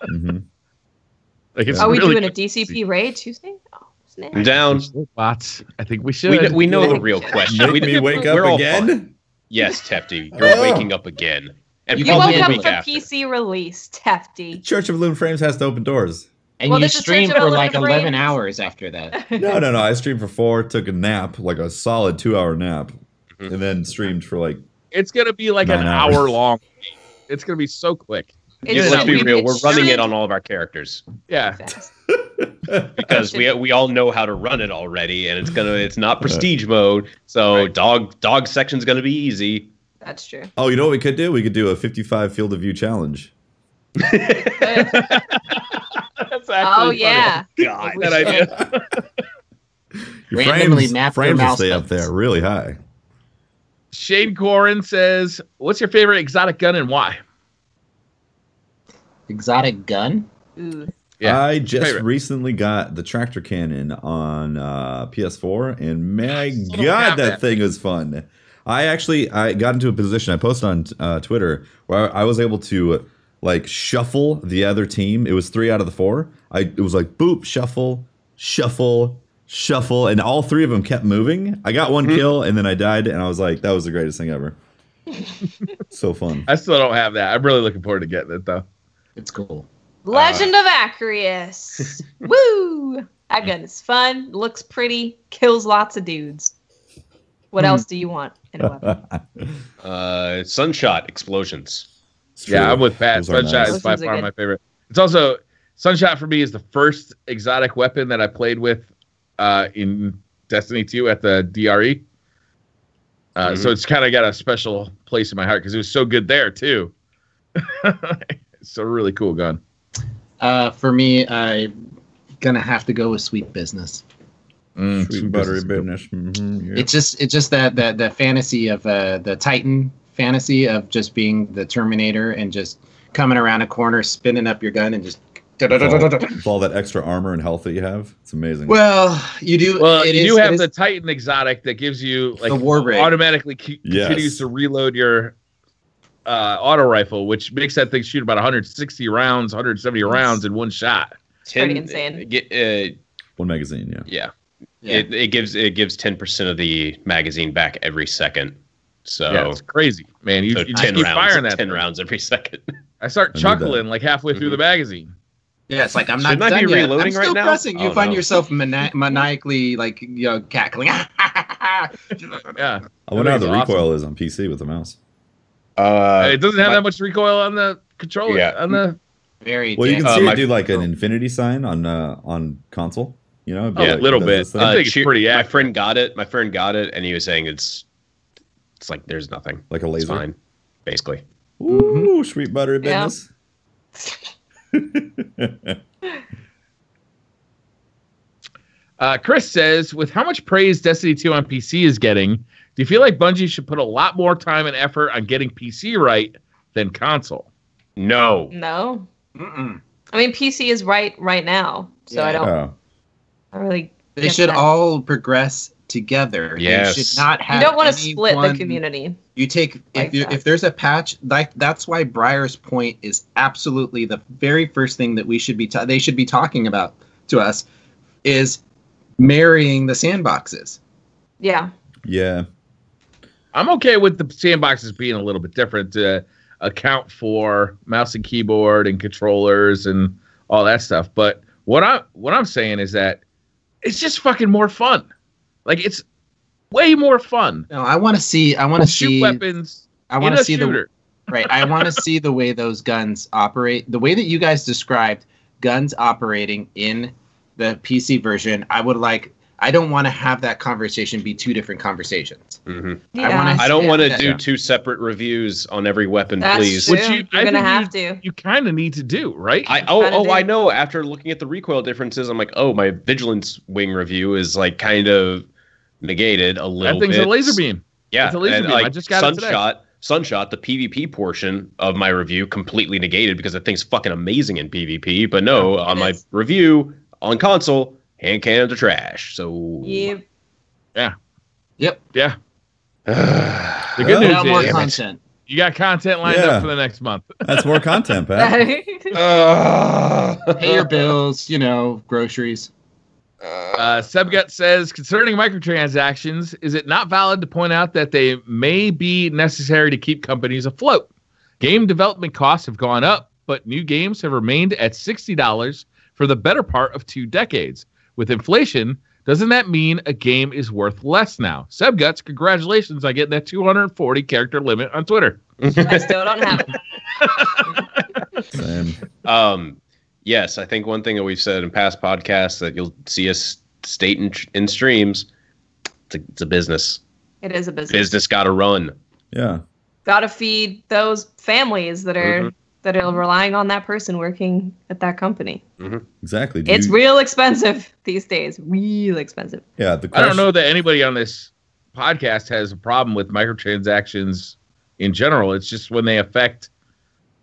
Are we doing a DCP raid Tuesday? Oh, snap. I'm down. Bots. I think we should. We know the real question. Make me wake up again? Yes, Tefty. You're waking up again. And you woke up for PC release, Tefty. Church of Loon Frames has to open doors. And you streamed for like 11 hours after that. No. I streamed for 4, took a nap, like a solid 2-hour nap, and then streamed for like. It's going to be like an hour long. It's going to be so quick. Let's be real. We're running it on all of our characters. Yeah. Because we all know how to run it already, and it's not prestige mode, so dog section's gonna be easy. That's true. Oh, you know what we could do? We could do a 55 field of view challenge. That's actually yeah. God, that idea. Randomly map frames your will mouse stay up there really high. Shane Corin says, "What's your favorite exotic gun and why?" Exotic gun? Ooh. Yeah, I just recently got the tractor cannon on PS4, and my God, that thing is fun. I got into a position. I posted on Twitter where I was able to like shuffle the other team. It was 3 out of the 4. It was like boop, shuffle, shuffle, shuffle, and all 3 of them kept moving. I got 1 kill, and then I died, and I was like, that was the greatest thing ever. So fun. I still don't have that. I'm really looking forward to getting it though. It's cool. Legend of Acreus. Woo! That gun is fun, looks pretty, kills lots of dudes. What else do you want in a weapon? Sunshot explosions. Yeah, I'm with Pat. Sunshot is by Those are far good. my favorite. It's also Sunshot for me is the first exotic weapon that I played with in Destiny 2 at the DRE. So it's kind of got a special place in my heart because it was so good there too. It's a really cool gun. For me, I'm gonna have to go with Sweet Business. Sweet buttery business. Yeah. It's just that the fantasy of the Titan fantasy of just being the Terminator and just coming around a corner, spinning up your gun, and just. With all that extra armor and health that you have, it's amazing. Well, you do. Well, you do have the Titan exotic that gives you like the war rig. automatically continues to reload your auto rifle, which makes that thing shoot about 160 rounds, 170 rounds in one shot. Pretty insane. 1 magazine, Yeah. It gives 10% of the magazine back every second. So yeah, it's crazy, man. You just 10 keep rounds, firing that 10 thing. rounds every second. I start chuckling like halfway through the magazine. Yeah, it's like I'm not Shouldn't I done be yet. reloading I'm still right now? pressing. You Oh, find no. yourself maniacally like cackling. Yeah, I wonder how the recoil is on PC with the mouse. it doesn't have that much recoil on the controller. Yeah. On the Very. Well, you can damn- see my- it do like an infinity sign on console. You know, Yeah, a little bit. this thing. I think it's pretty my accurate. friend got it. My friend got it, and he was saying it's like there's nothing. Like a It's laser. fine, basically. Ooh, sweet buttery Yeah. business. Chris says, with how much praise Destiny 2 on PC is getting, do you feel like Bungie should put a lot more time and effort on getting PC right than console? No. No. Mm-mm. I mean, PC is right now, so Yeah. I don't Oh. really. They get should that. all progress together. Yes. They should not have. You don't want to split the anyone- community. You take Like that. if there's a patch, like that's why Briar's Point is absolutely the very first thing that we should be they should be talking about to us is marrying the sandboxes. Yeah. Yeah. I'm okay with the sandboxes being a little bit different to account for mouse and keyboard and controllers and all that stuff. But what I'm saying is that it's just fucking more fun. Like it's way more fun. No, I want to see. I want to Shoot see weapons. I want in to a see shooter. Right. I want to see the way those guns operate. The way that you guys described guns operating in the PC version, I don't want to have that conversation be 2 different conversations. Mhm. Yeah. I don't want to Yeah. do 2 separate reviews on every weapon, That's please. true. Which You're I gonna think have to. You kind of need to do, right? I Kinda know. After looking at the recoil differences, I'm like, oh, my Vigilance Wing review is like kind of negated a little that thing's bit. a laser beam. Yeah, It's a laser and beam. I just got it today. Sunshot, the PvP portion of my review completely negated because the thing's fucking amazing in PvP. But no, on my is. review on console, hand cannons are trash. So Yep. Yep. Yeah. The Well, good Without more news is content. you got content lined Yeah. up for the next month. That's more content, Pat. Pay your bills, groceries. Sebgut says, concerning microtransactions, is it not valid to point out that they may be necessary to keep companies afloat? Game development costs have gone up, but new games have remained at $60 for the better part of 2 decades. With inflation, doesn't that mean a game is worth less now? Sebguts, congratulations on getting that 240 character limit on Twitter. I still don't have it. Same. Yes, I think one thing that we've said in past podcasts that you'll see us state in streams, it's a business. It is a business. Business got to run. Yeah. Gotta feed those families that are relying on that person working at that company. Exactly. It's real expensive these days. Real expensive. Yeah. The I don't know that anybody on this podcast has a problem with microtransactions in general. It's just when they affect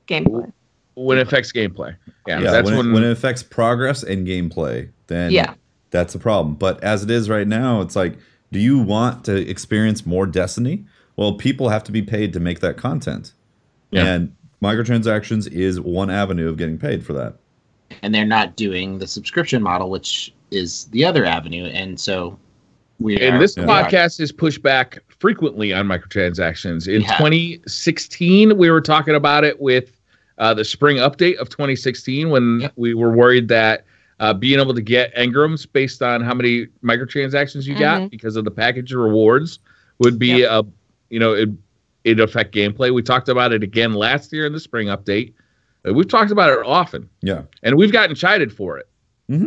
Gameplay. when it affects gameplay. Yeah, Yeah, that's when it affects progress and gameplay, then that's a problem. But as it is right now, it's like, do you want to experience more Destiny? Well, people have to be paid to make that content. Yeah. And microtransactions is one avenue of getting paid for that. And they're not doing the subscription model, which is the other avenue. And so this podcast is pushed back frequently on microtransactions. In 2016, we were talking about it with the spring update of 2016 when we were worried that being able to get engrams based on how many microtransactions you got because of the package rewards would be it'd affect gameplay. We talked about it again last year in the spring update. We've talked about it often. Yeah. And we've gotten chided for it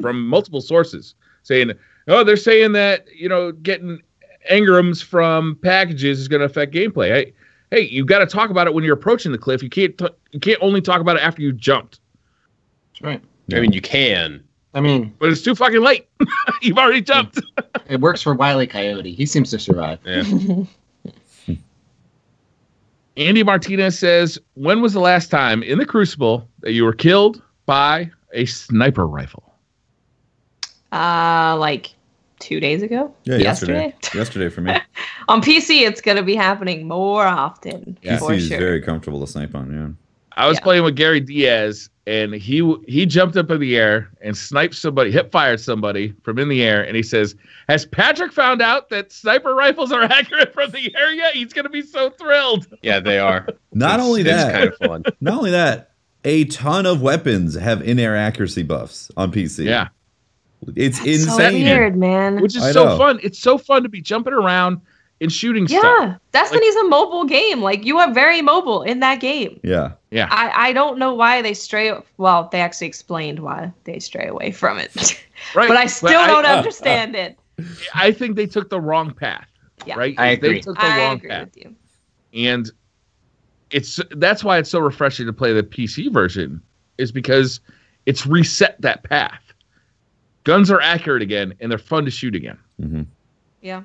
from multiple sources saying, oh, they're saying that, getting engrams from packages is going to affect gameplay. Hey, you got to talk about it when you're approaching the cliff. You can't only talk about it after you jumped. That's right. I mean, you can. But it's too fucking late. You've already jumped. It works for Wile E. Coyote. He seems to survive. Yeah. Andy Martinez says, when was the last time in the Crucible that you were killed by a sniper rifle? Like 2 days ago? Yeah, yesterday. Yesterday for me. On PC, it's going to be happening more often. Yeah. For PC is sure. very comfortable to snipe on, yeah. I was playing with Gary Diaz, and he jumped up in the air and sniped somebody, hip-fired somebody from in the air, and he says, has Patrick found out that sniper rifles are accurate from the air yet? He's going to be so thrilled. Yeah, they are. Not only that, it's kind of fun. Not only that, a ton of weapons have in-air accuracy buffs on PC. Yeah. It's That's insane. so weird, man. Which is so fun. It's so fun to be jumping around and shooting stuff. Yeah, Destiny's a mobile game. Like, you are very mobile in that game. Yeah. Yeah. I don't know why they stray. Well, they actually explained why they stray away from it. Right. But I still don't understand it. I think they took the wrong path. Yeah. Right? I agree. They took the wrong agree path. with you. And that's why it's so refreshing to play the PC version, is because it's reset that path. Guns are accurate again, and they're fun to shoot again. Mm-hmm. Yeah.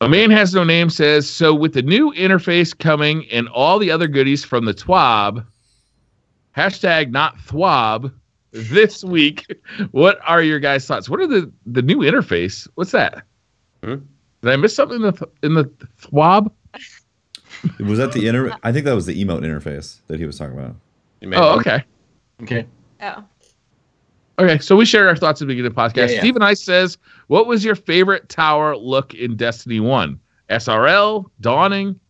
A Man Has No Name says, so with the new interface coming and all the other goodies from the TWAB, hashtag not TWAB, this week, what are your guys' thoughts? What are the new interface? What's that? Did I miss something in the TWAB? Was that I think that was the emote interface that he was talking about. Oh, okay. Okay. Oh. Okay, so we shared our thoughts at the beginning of the podcast. Yeah. Stephen Ice says, what was your favorite tower look in Destiny 1? SRL, Dawning,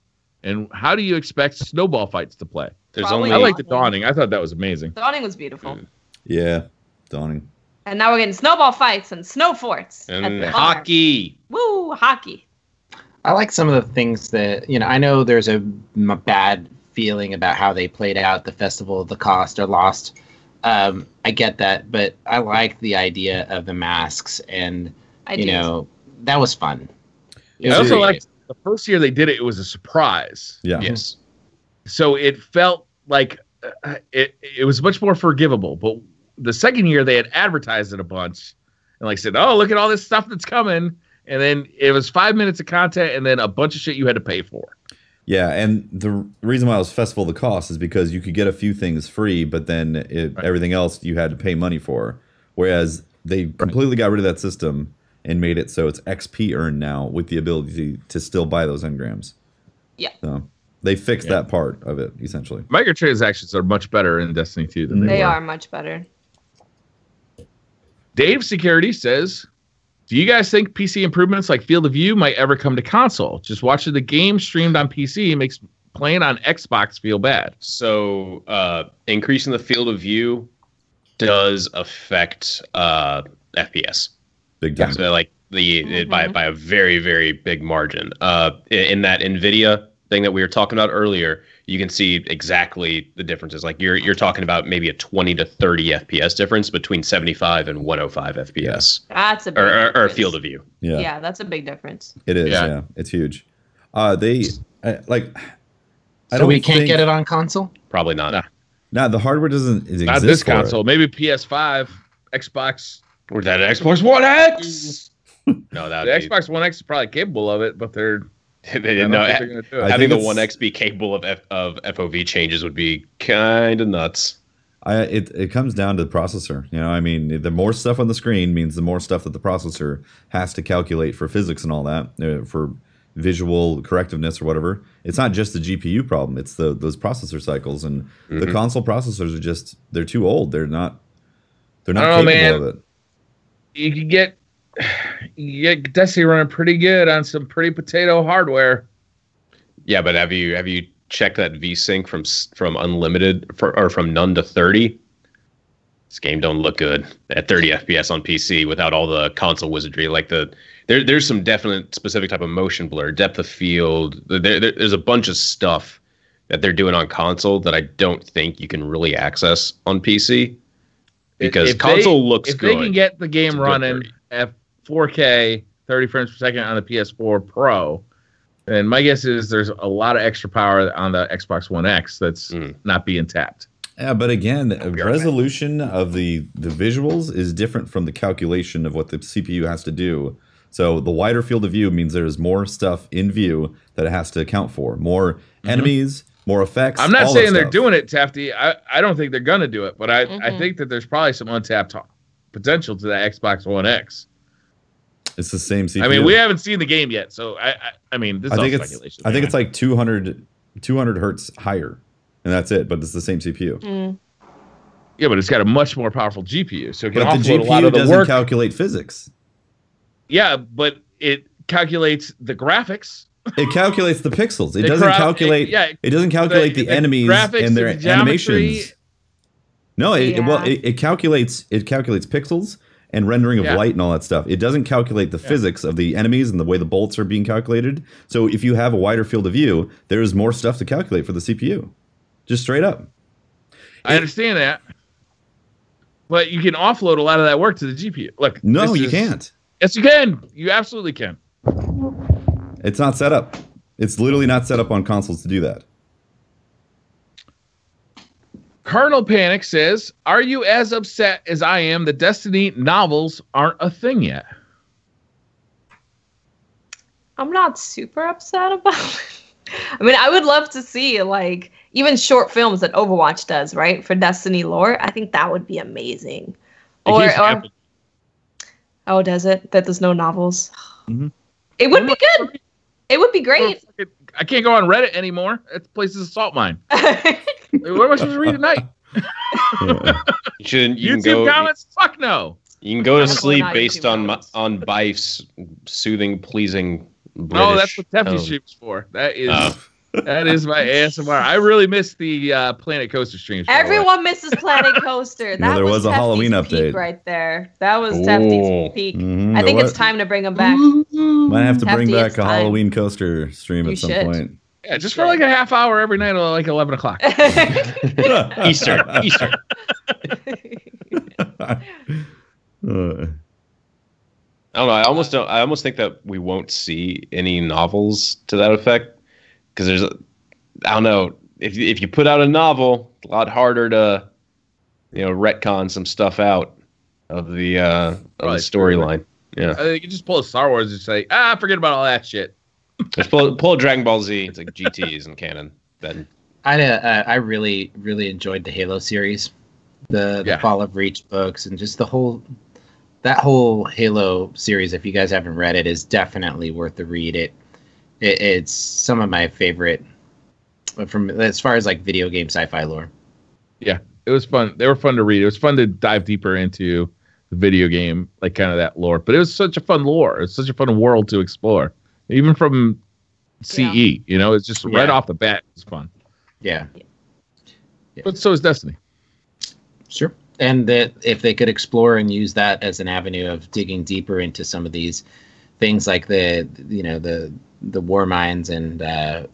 and how do you expect snowball fights to play? There's Probably only I like the Dawning. I thought that was amazing. Dawning was beautiful. Yeah. Dawning. And now we're getting snowball fights and snow forts. and at the hockey. Woo, hockey. I like some of the things that, I know there's a bad feeling about how they played out the Festival of the Cost or Lost. I get that, but I like the idea of the masks, and that was fun. I also liked the first year they did it. It was a surprise. Yeah. Yes. So it felt like it was much more forgivable. But the second year they had advertised it a bunch and said, "Oh, look at all this stuff that's coming," and then it was 5 minutes of content and then a bunch of shit you had to pay for. Yeah, and the reason why it was Festival of the Cost is because you could get a few things free, but then everything else you had to pay money for. Whereas they completely got rid of that system and made it so it's XP earned now with the ability to still buy those engrams. Yeah. So they fixed that part of it, essentially. Microtransactions are much better in Destiny 2 than They were. are much better. Dave Security says, do you guys think PC improvements like Field of View might ever come to console? Just watching the game streamed on PC makes playing on Xbox feel bad. So increasing the field of view does affect FPS. Big time. So by a very, very big margin. In that NVIDIA thing that we were talking about earlier, you can see exactly the differences. Like you're talking about maybe a 20 to 30 FPS difference between 75 and 105 FPS. That's a big Or difference. field of view. Yeah, that's a big difference. It is, Yeah. yeah. It's huge. I So don't we can't think- get it on console? Probably not. Nah. No, the hardware doesn't exist Not this for it. console. Maybe PS5, Xbox. Or that Xbox One X. No, that The would be, Xbox One X is probably capable of it, but they I didn't don't know. think they're gonna do it. I Having think the it's- One X be capable of FOV changes would be kind of nuts. It comes down to the processor. I mean, the more stuff on the screen means the more stuff that the processor has to calculate for physics and all that, for visual correctiveness or whatever. It's not just the GPU problem. It's those processor cycles, and the console processors are they're too old. They're not capable of it. You can get Destiny running pretty good on some pretty potato hardware. Yeah, but have you checked that VSync from unlimited or from none to 30? This game don't look good at 30 FPS on PC without all the console wizardry. Like there's some definite specific type of motion blur, depth of field. There's a bunch of stuff that they're doing on console that I don't think you can really access on PC because console looks good. If they can get the game running at 4K, 30 frames per second on the PS4 Pro, then my guess is there's a lot of extra power on the Xbox One X that's not being tapped. Yeah, but again, the resolution of the visuals is different from the calculation of what the CPU has to do. So the wider field of view means there's more stuff in view that it has to account for. More enemies, more effects. I'm not saying they're doing it, Tefty. I don't think they're going to do it, but I think that there's probably some untapped potential to that Xbox One X. It's the same CPU. I mean, we haven't seen the game yet, so I mean, this is all speculation. I think it's like 200 hertz higher. And that's it, but it's the same CPU. Yeah, but it's got a much more powerful GPU, so it can offload a lot of the doesn't work. Calculate physics. Yeah, but it calculates the graphics. It calculates the pixels. It doesn't calculate. It doesn't calculate the enemies and their animations. No, it calculates. It calculates pixels and rendering of light and all that stuff. It doesn't calculate the physics of the enemies and the way the bolts are being calculated. So if you have a wider field of view, there's more stuff to calculate for the CPU. Just straight up. I understand that. But you can offload a lot of that work to the GPU. Look, no, you can't. Yes, you can. You absolutely can. It's not set up. It's literally not set up on consoles to do that. Colonel Panic says, "Are you as upset as I am that Destiny novels aren't a thing yet?" I'm not super upset about it. I mean, I would love to see like even short films that Overwatch does, right? For Destiny lore. I think that would be amazing. Or does it? That there's no novels? Mm-hmm. It would be good. It would be great. I can't go on Reddit anymore. That place is a salt mine. What am I supposed to read at night? You can go, comments? Fuck no. You can go to sleep based on Bife's soothing, pleasing British No, that's what Tefty shoots for. That is my ASMR. I really miss the Planet Coaster streams. Everyone misses Planet Coaster. There was a Halloween update right there. That was Tefty's peak. I think it's time to bring them back. Might have to bring back a Halloween coaster stream at some point. Yeah, just for like a half hour every night at like 11 o'clock. Eastern. I don't know. I almost think that we won't see any novels to that effect because I don't know. If you put out a novel, it's a lot harder to retcon some stuff out of the storyline. Yeah, I think you just pull a Star Wars and say, forget about all that shit. Just pull a Dragon Ball Z. It's like GTs and canon. Then I really enjoyed the Halo series, the Fall of Reach books, and just that whole Halo series. If you guys haven't read it, is definitely worth the read. It's some of my favorite from as far as like video game sci-fi lore. Yeah, it was fun. They were fun to read. It was fun to dive deeper into the video game, like kind of that lore. But it was such a fun lore. It's such a fun world to explore. Even from CE, it's just right off the bat, it's fun. Yeah. But so is Destiny. Sure. And that if they could explore and use that as an avenue of digging deeper into some of these things like the war mines and, I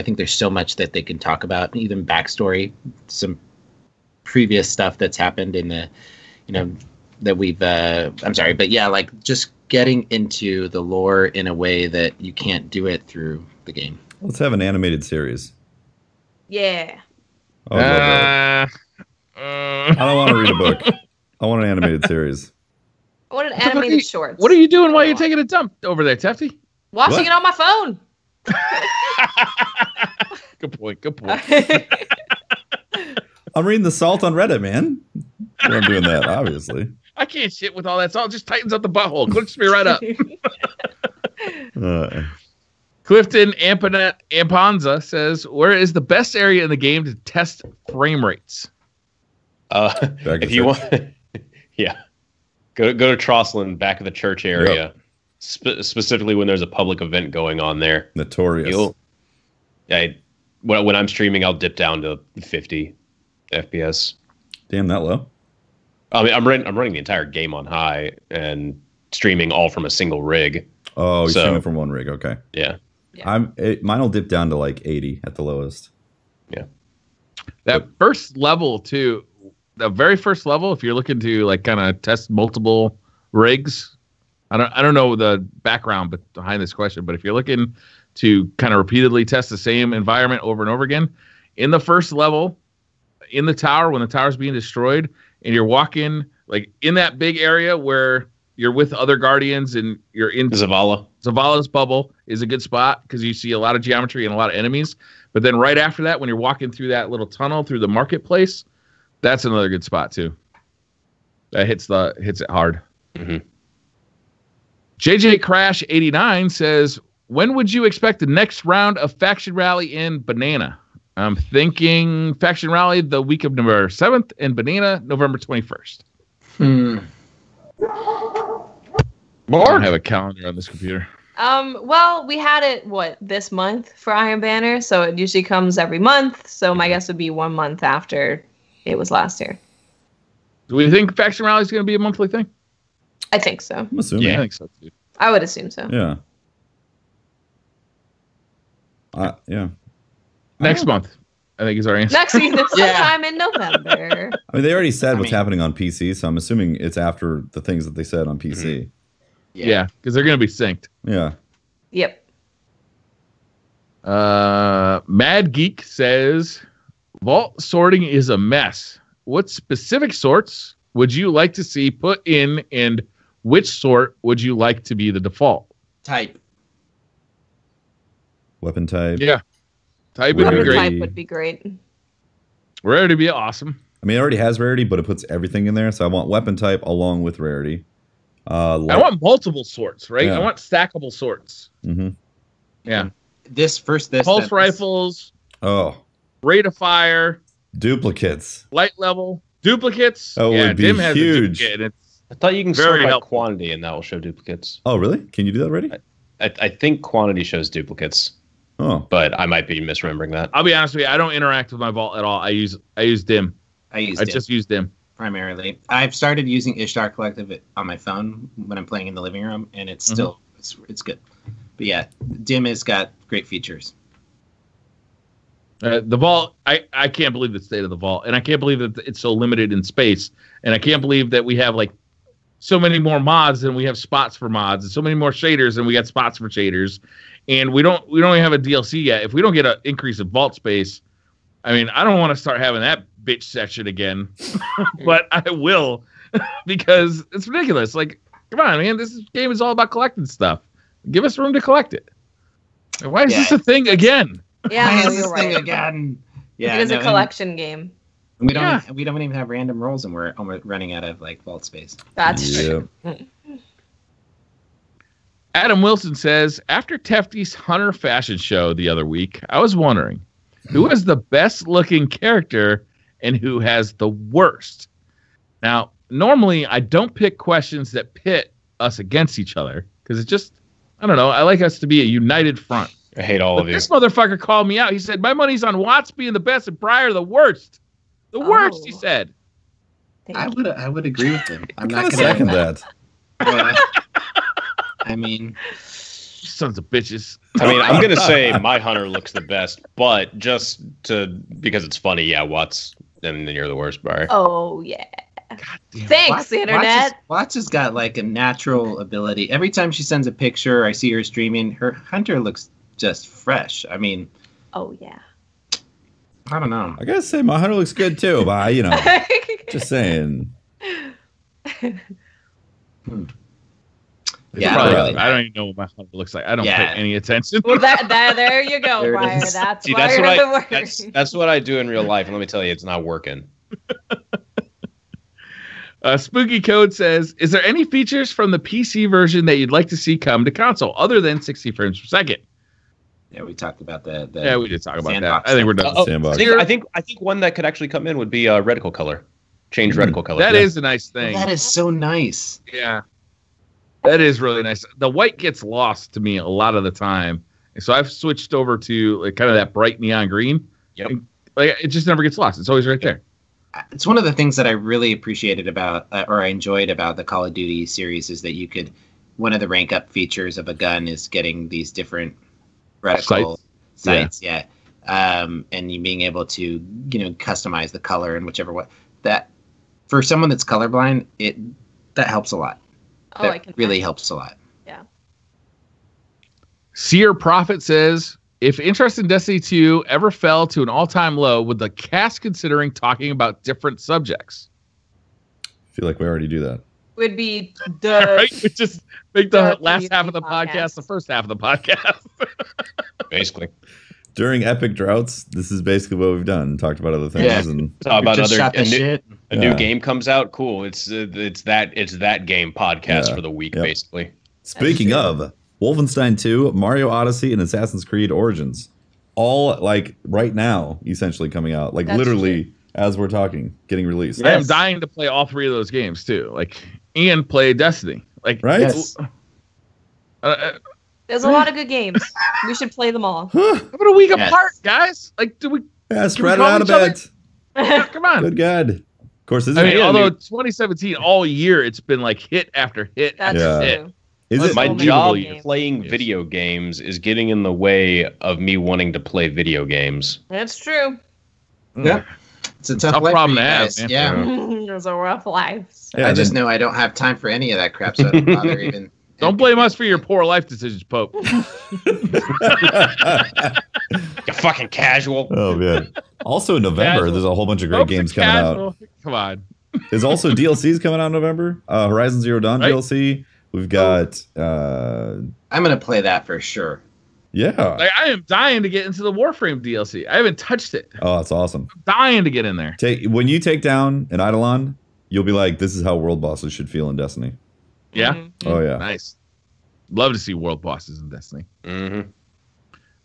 think there's so much that they can talk about, even backstory, some previous stuff that's happened in the, that we've, I'm sorry, but yeah, like just getting into the lore in a way that you can't do it through the game. Let's have an animated series. Yeah. I don't want to read a book. I want an animated series. I want an animated short. What are you doing while you're taking a dump over there, Tefty? Watching it on my phone. Good point. I'm reading the salt on Reddit, man. I'm doing that, obviously. I can't shit with all that salt. It just tightens up the butthole. Clicks me right up. Clifton Ampanza says, "Where is the best area in the game to test frame rates?" If you want, yeah, go to Trosland, back of the church area, specifically when there's a public event going on there. Notorious. When I'm streaming, I'll dip down to 50 FPS. Damn, that low. I mean, I'm running the entire game on high and streaming all from a single rig. Oh, you're streaming from one rig. Okay. Yeah. Mine will dip down to like 80 at the lowest. Yeah. That first level too. The very first level, if you're looking to like kind of test multiple rigs, I don't know the background behind this question, but if you're looking to kind of repeatedly test the same environment over and over again, in the first level, in the tower when the tower's being destroyed, and you're walking like in that big area where you're with other guardians and you're in Zavala's bubble is a good spot because you see a lot of geometry and a lot of enemies. But then right after that, when you're walking through that little tunnel through the marketplace, that's another good spot too. That hits it hard. Mm-hmm. JJ Crash 89 says, "When would you expect the next round of Faction Rally in Banana?" I'm thinking Faction Rally the week of November 7th and Banana November 21st. I don't have a calendar on this computer. Well, we had it this month for Iron Banner, so it usually comes every month. So my guess would be 1 month after it was last year. Do we think Faction Rally is going to be a monthly thing? I think so. I'm assuming. Yeah, I think so too. I would assume so. Yeah. Yeah. Next month, I think is our answer. Next season, sometime in November. I mean, they already said what's happening on PC, so I'm assuming it's after the things that they said on PC. Mm-hmm. Yeah, because they're going to be synced. Yeah. Yep. Mad Geek says, "Vault sorting is a mess. What specific sorts would you like to see put in, and which sort would you like to be the default?" Type. Weapon type. Yeah. Type would be Weapon great. type would be great. Rarity would be awesome. I mean, it already has rarity, but it puts everything in there. So I want weapon type along with rarity. I want multiple sorts, right? Yeah. I want stackable sorts. Mm-hmm. Yeah. This Pulse rifles. Oh. Rate of fire. Duplicates. Light level. Duplicates. Oh, yeah, would be Dim has huge. A duplicate, and it's I thought you can very sort by helpful. quantity, and that will show duplicates. Oh, really? Can you do that already? I think quantity shows duplicates, Oh. but I might be misremembering that. I'll be honest with you, I don't interact with my vault at all. I use Dim. I just use Dim. primarily. I've started using Ishtar Collective on my phone when I'm playing in the living room, and it's still it's good. But yeah, Dim has got great features. The vault, I can't believe the state of the vault, and I can't believe that it's so limited in space, and I can't believe that we have like so many more mods than we have spots for mods, and so many more shaders than we got spots for shaders, and we don't even have a DLC yet. If we don't get an increase in vault space, I mean, I don't want to start having that bitch section again, but I will because it's ridiculous. Like, come on, man, this game is all about collecting stuff. Give us room to collect it. Why is this a thing again? Yeah, Why is you're this right. thing again? Yeah, it is a collection game. We don't even have random rolls, and we're almost running out of like vault space. That's true. Adam Wilson says, after Tefty's Hunter fashion show the other week, I was wondering who is the best looking character and who has the worst. Now, normally I don't pick questions that pit us against each other because it's just, I don't know, I like us to be a united front. I hate all of you. This motherfucker called me out. He said, my money's on Watts being the best and Pryor the worst. The worst, he said. I would agree with him. I'm not Kind of gonna second that. I mean, sons of bitches. I mean, I'm gonna say my Hunter looks the best, but because it's funny, yeah, Watts, and then you're the worst, Briar. Oh yeah. God damn. Thanks, internet. Watts has got like a natural ability. Every time she sends a picture, I see her streaming. Her Hunter looks just fresh. I mean, oh yeah. I don't know. I gotta say, my hunter looks good too, but just saying. Yeah, Probably, I don't even know what my Hunter looks like. I don't pay any attention. Well, there you go, There it Briar. is. That's See, why that's you're the what worst. that's what I do in real life, and let me tell you, it's not working. Spooky Code says, is there any features from the PC version that you'd like to see come to console other than 60 frames per second? Yeah, we talked about the Yeah, we did talk about that. sandbox I think we're done. Oh, sandbox. I think one that could actually come in would be reticle color. Change reticle color. That is a nice thing. That is so nice. Yeah. That is really nice. The white gets lost to me a lot of the time. And so I've switched over to like kind of that bright neon green. Yep. And, like it just never gets lost. It's always right there. It's one of the things that I really appreciated about, or I enjoyed about the Call of Duty series is that you could, one of the rank up features of a gun is getting these different reticle sights. Yeah. And you being able to, customize the color and whichever way. That, for someone that's colorblind, that helps a lot. Oh, that I can really helps a lot. Yeah. Seer Prophet says, if interest in Destiny 2 ever fell to an all-time low, would the cast considering talking about different subjects? I feel like we already do that. Would be the Right? We just make the the last half of the community podcast the first half of the podcast. Basically. During epic droughts, this is basically what we've done. Talked about other things. Yeah. And Talk about Just other shot the shit. a new game comes out. Cool. It's that game podcast Yeah. for the week, Yep. basically. Speaking of, Wolfenstein 2, Mario Odyssey, and Assassin's Creed Origins. All, like, right now, essentially coming out. Like, That's literally, as we're talking, getting released. I am dying to play all three of those games too. Like, and play Destiny. Like, Right? Yes. There's a lot of good games. We should play them all. About a week Yes. apart, guys. Like, do we? Yeah, Can spread it we call out a each other? bit. Come on. Good God. Of course, this is I mean, Yeah, although dude. 2017 all year, it's been like hit after hit That's after Yeah. hit. true. Is it My so many job video games. playing Yes. video games is getting in the way of me wanting to play video games. That's true. Yep. It's a tough Tough life problem for you to have, guys. man. Yeah. It's a rough life. So. Yeah, I just then- know I don't have time for any of that crap, so I don't bother even. Don't blame us for your poor life decisions, Pope. You fucking casual. Oh, man. Also in November, Casual. there's a whole bunch of great Pope's a games coming out. casual. Come on. There's also DLCs coming out in November. Horizon Zero Dawn Right. DLC. We've got, I'm gonna play that for sure. yeah. Like, I am dying to get into the Warframe DLC. I haven't touched it. Oh, that's awesome. I'm dying to get in there. When you take down an Eidolon, you'll be like, this is how world bosses should feel in Destiny. Yeah. Mhm. Oh, yeah. Nice. Love to see world bosses in Destiny. Mm-hmm.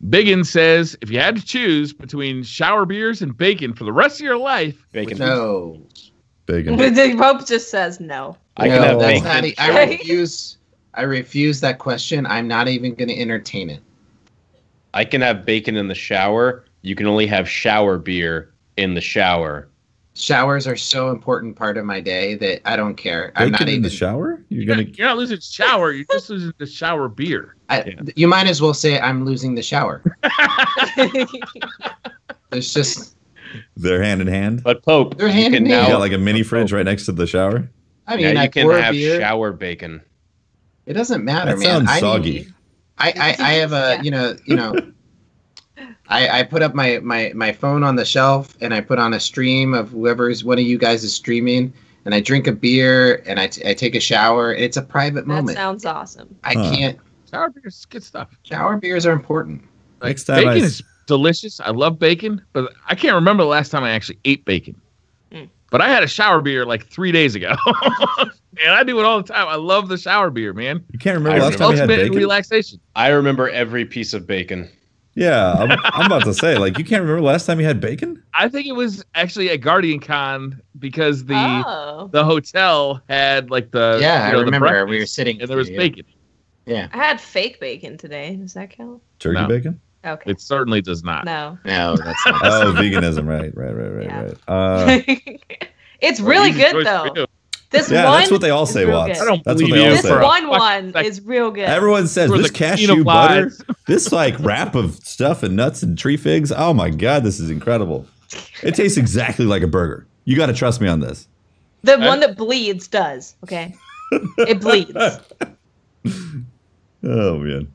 Biggin says, if you had to choose between shower beers and bacon for the rest of your life, Bacon. No, Bacon. The Pope just says no. I can no, have that's bacon. not. I refuse. I refuse that question. I'm not even going to entertain it. I can have bacon in the shower. You can only have shower beer in the shower. Showers are so important part of my day that I don't care. I'm Bacon not in even. the shower? you're not losing shower. You're just losing the shower beer. You might as well say I'm losing the shower. There's just. They're hand in hand. But Pope, They're you hand can in You hand. now got like a mini fridge right next to the shower. I mean, I you can pour have beer. shower bacon. It doesn't matter, That man. sounds soggy. I have a Yeah. I put up my phone on the shelf and I put on a stream of whoever's one of you guys is streaming and I drink a beer and I take a shower. It's a private That moment. sounds awesome. I Huh. can't. Shower beer's good stuff. Shower beers are important. Like, Next time bacon is delicious. I love bacon, but I can't remember the last time I actually ate bacon. Mm. But I had a shower beer like 3 days ago. And I do it all the time. I love the shower beer, man. You can't remember I last time you had Ultimate bacon? relaxation. I remember every piece of bacon. Yeah, I'm about to say, like, you can't remember last time you had bacon? I think it was actually at Guardian Con because the Oh. hotel had like the Yeah, I the remember breakfast, we were sitting and there was yeah. bacon. Yeah. I had fake bacon today. Does that count? Turkey No. bacon? Okay. It certainly does not. No. No, that's not. Oh, veganism, right. Yeah. It's really Easy good choice though. for you. This Yeah, one that's what they all is say, real Watts. good. I don't That's what believe they all you This say. for a one fucking second. is real good. Everyone says For this the cashew queen of butter, lies. this like wrap of stuff and nuts and tree figs. Oh my God, this is incredible. It tastes exactly like a burger. You got to trust me on this. The one that bleeds does. Okay. It bleeds. Oh man.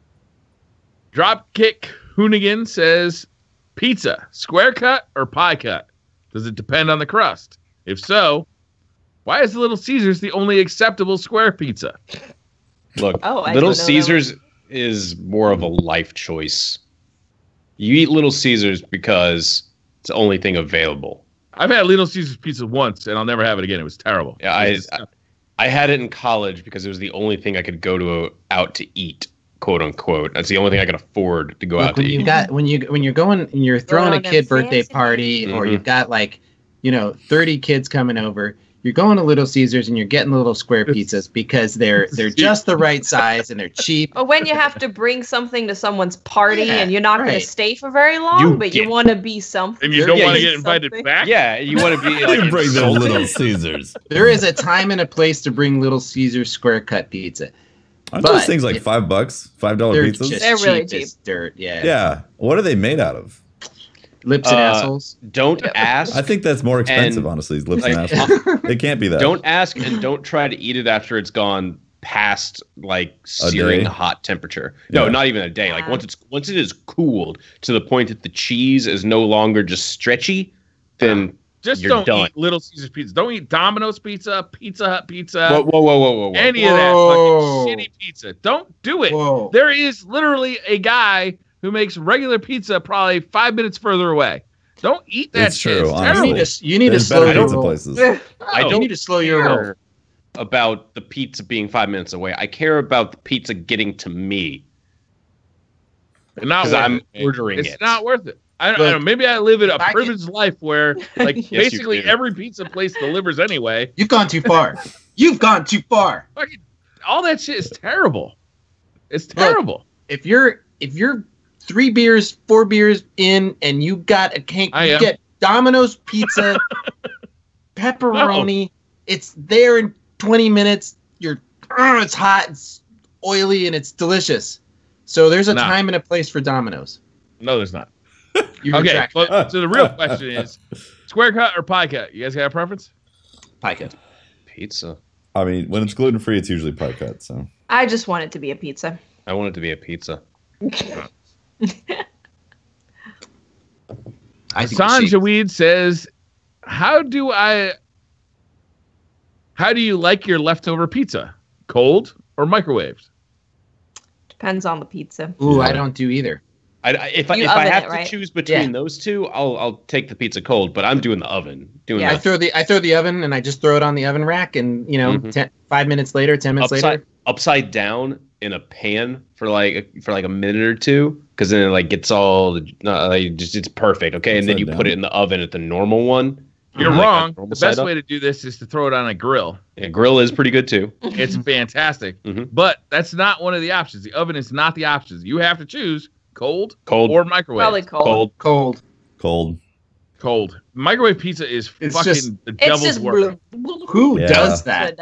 Dropkick Hoonigan says, pizza, square cut or pie cut? Does it depend on the crust? If so, why is Little Caesars the only acceptable square pizza? Look, Oh, I Little don't know that Caesars is more of a life choice. You eat Little Caesars because it's the only thing available. I've had Little Caesars pizza once, and I'll never have it again. It was terrible. Yeah, It was I had it in college because it was the only thing I could go to out to eat quote unquote. That's the only thing I can afford to go out to eat. When you're going and you're throwing a kid birthday party, or you've got 30 kids coming over. You're going to Little Caesars and you're getting little square pizzas because they're just the right size and they're cheap. Or when you have to bring something to someone's party and you're not going to stay for very long, you want to be something. And you don't want to get invited back? Yeah, you want to be like bring the Little Caesars. There is a time and a place to bring Little Caesars square cut pizza. Aren't those things like $5? $5 pizzas? They're really cheap. Dirt, yeah. Yeah. What are they made out of? Lips and assholes. Don't ask. I think that's more expensive, honestly. Lips and assholes. It can't be that. Don't ask and don't try to eat it after it's gone past searing hot temperature. No, not even a day. Like once it is cooled to the point that the cheese is no longer just stretchy, then just you're don't done. eat Little Caesars pizza. Don't eat Domino's pizza, Pizza Hut pizza. Whoa. Any of that fucking shitty pizza. Don't do it. Whoa. There is literally a guy who makes regular pizza probably 5 minutes further away. Don't eat that shit. True, it's honestly. terrible. You need to slow your roll. places. I don't need to slow your roll. about the pizza being 5 minutes away. I care about the pizza getting to me. Because I'm ordering it. It's not worth it. I don't know. Maybe I live in a privileged life where basically every pizza place delivers anyway. You've gone too far. You've gone too far. Fucking, all that shit is terrible. It's terrible. Look, if you're 3 beers, 4 beers in, and you got a cake, you get Domino's pizza, pepperoni. It's there in 20 minutes. It's hot, it's oily, and it's delicious. So there's a time and a place for Domino's. No, there's not. Okay, so the real question is, square cut or pie cut? You guys got a preference? Pie cut. Pizza. I mean, when it's gluten free, it's usually pie cut. So I just want it to be a pizza. I want it to be a pizza. Sanja Weed says, how do you like your leftover pizza? Cold or microwaved? Depends on the pizza. Ooh, I don't do either. If I have to choose between those two, I'll take the pizza cold, but I'm doing the oven. I throw the oven and I just throw it on the oven rack, and 5 minminutes later, 10 minutes later, upside down in a pan for like a minute or two, because then it gets all it's perfect. Okay, and then you put it in the oven at the normal one. You're wrong. The best way to do this is to throw it on a grill. Yeah, grill is pretty good too. It's fantastic, but that's not one of the options. The oven is not the option. You have to choose cold or microwave. Probably cold. Microwave picca is fucking the devil's work. Who does that?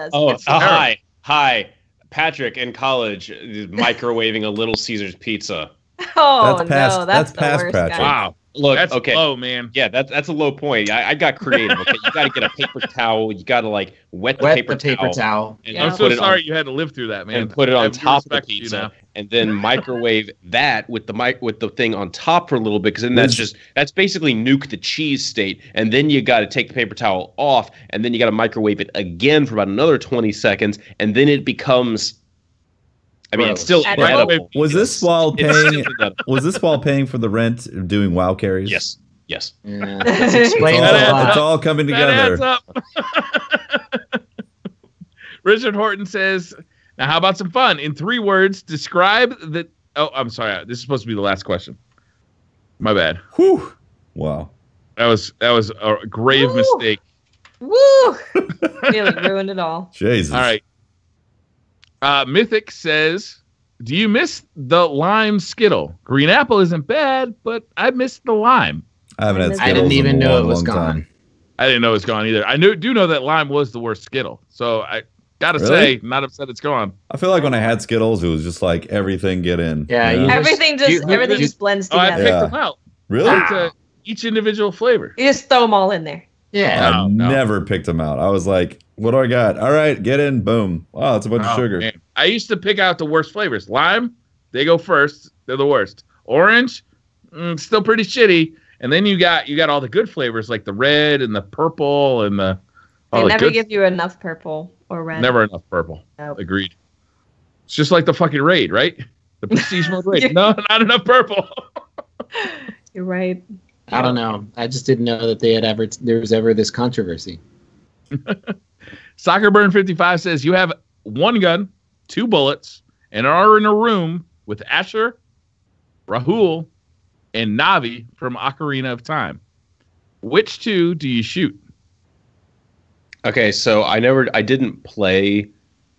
Hi. Patrick in college is microwaving a Little Caesars pizza. Oh, that's the past worst Patrick. guy. Wow. Look, that's okay. low, man. Yeah, that's a low point. I got creative. Okay, you got to get a paper towel. You got to wet the paper towel. And I'm so sorry you had to live through that, man. And put it on top of the pizza, and then microwave that with the thing on top for a little bit, because then that's basically nuke the cheese state. And then you got to take the paper towel off, and then you got to microwave it again for about another 20 seconds, and then it becomes. I mean, it's still edible. Was this while paying? Was this while paying for the rent, doing WoW carries? Yes. Yeah, it's all coming together. That adds up. Richard Horton says, "Now, how about some fun? In 3 words, describe the." Oh, I'm sorry. This is supposed to be the last question. My bad. Whew. Wow. That was a grave mistake. Woo! Really ruined it all. Jesus. All right. Mythic says, do you miss the lime Skittle? Green apple isn't bad, but I missed the lime. I haven't had Skittles. I didn't even know it was gone. Time. I didn't know it was gone either. I do know that lime was the worst Skittle. So I gotta say, not upset it's gone. I feel like when I had Skittles, it was just like everything get in. Yeah, everything just blends together. I picked them out. Really? Each individual flavor. You just throw them all in there. Yeah. I never picked them out. I was like, what do I got? All right, get in. Boom. Wow, it's a bunch of sugar. Man. I used to pick out the worst flavors. Lime, they go first. They're the worst. Orange, still pretty shitty. And then you got all the good flavors like the red and the purple and the. They never give you enough purple or red. Never enough purple. Nope. Agreed. It's just like the fucking raid, right? The prestige mode raid. No, not enough purple. You're right. I don't know. I just didn't know that there was ever this controversy. Soccerburn55 says you have 1 gun, 2 bullets, and are in a room with Asher, Rahul, and Navi from Ocarina of Time. Which two do you shoot? Okay, so I didn't play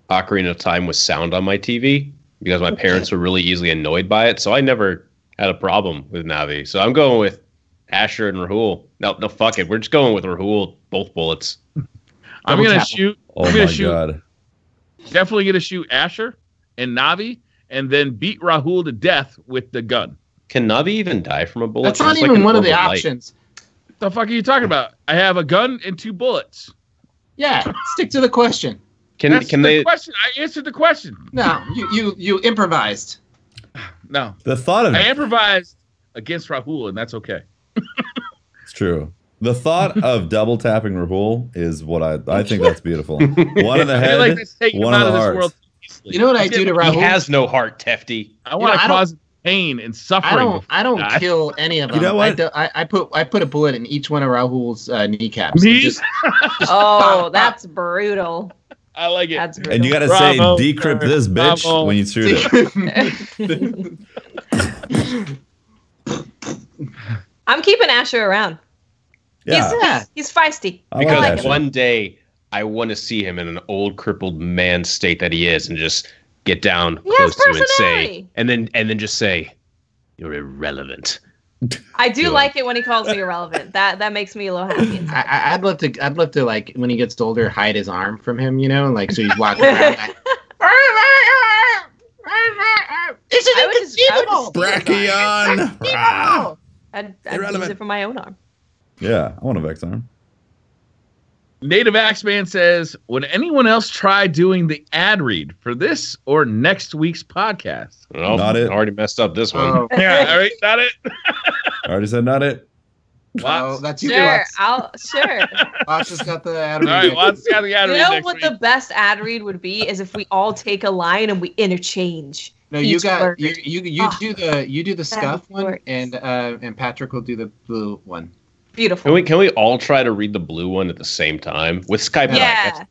Ocarina of Time with sound on my TV because my parents were really easily annoyed by it, so I never had a problem with Navi. So I'm going with Asher and Rahul. No, fuck it. We're just going with Rahul, both bullets. I'm gonna shoot. Oh my god! Definitely gonna shoot Asher and Navi, and then beat Rahul to death with the gun. Can Navi even die from a bullet? That's not even one of the options. What the fuck are you talking about? I have a gun and 2 bullets. Yeah, stick to the question. Can they? Question. I answered the question. No, you improvised. No, the thought of I improvised against Rahul, and that's okay. It's true. The thought of double tapping Rahul is what I think that's beautiful. One of the head, one of the hearts. You know what I do to Rahul? He has no heart, Tefty. I want to cause pain and suffering. I don't kill any of them. You know what? I put a bullet in each one of Rahul's kneecaps. That's brutal. I like it. That's brutal. And you got to say, decrypt this bitch when you shoot it. I'm keeping Asher around. Yeah. He's feisty. Because one day I want to see him in an old crippled man state that he is and just get down close to him and say, and then just say, "You're irrelevant." I do like it when he calls me irrelevant. That makes me a little happy. I'd love to like when he gets older, hide his arm from him, like so he's walking around. This is inconceivable. Brachion. I'd use it for my own arm. Yeah, I want a Vex arm. Native Axeman says, would anyone else try doing the ad read for this or next week's podcast? Well, not it. Already messed up this one. Yeah, all right, not it. I already said not it. Wow, that's you. Sure. Watts has got the ad read. All right, Watts got the ad read. You know what the best ad read would be is if we all take a line and we interchange. No, you do the scuff one, and Patrick will do the blue one. Beautiful. Can we all try to read the blue one at the same time with Skype? Yeah.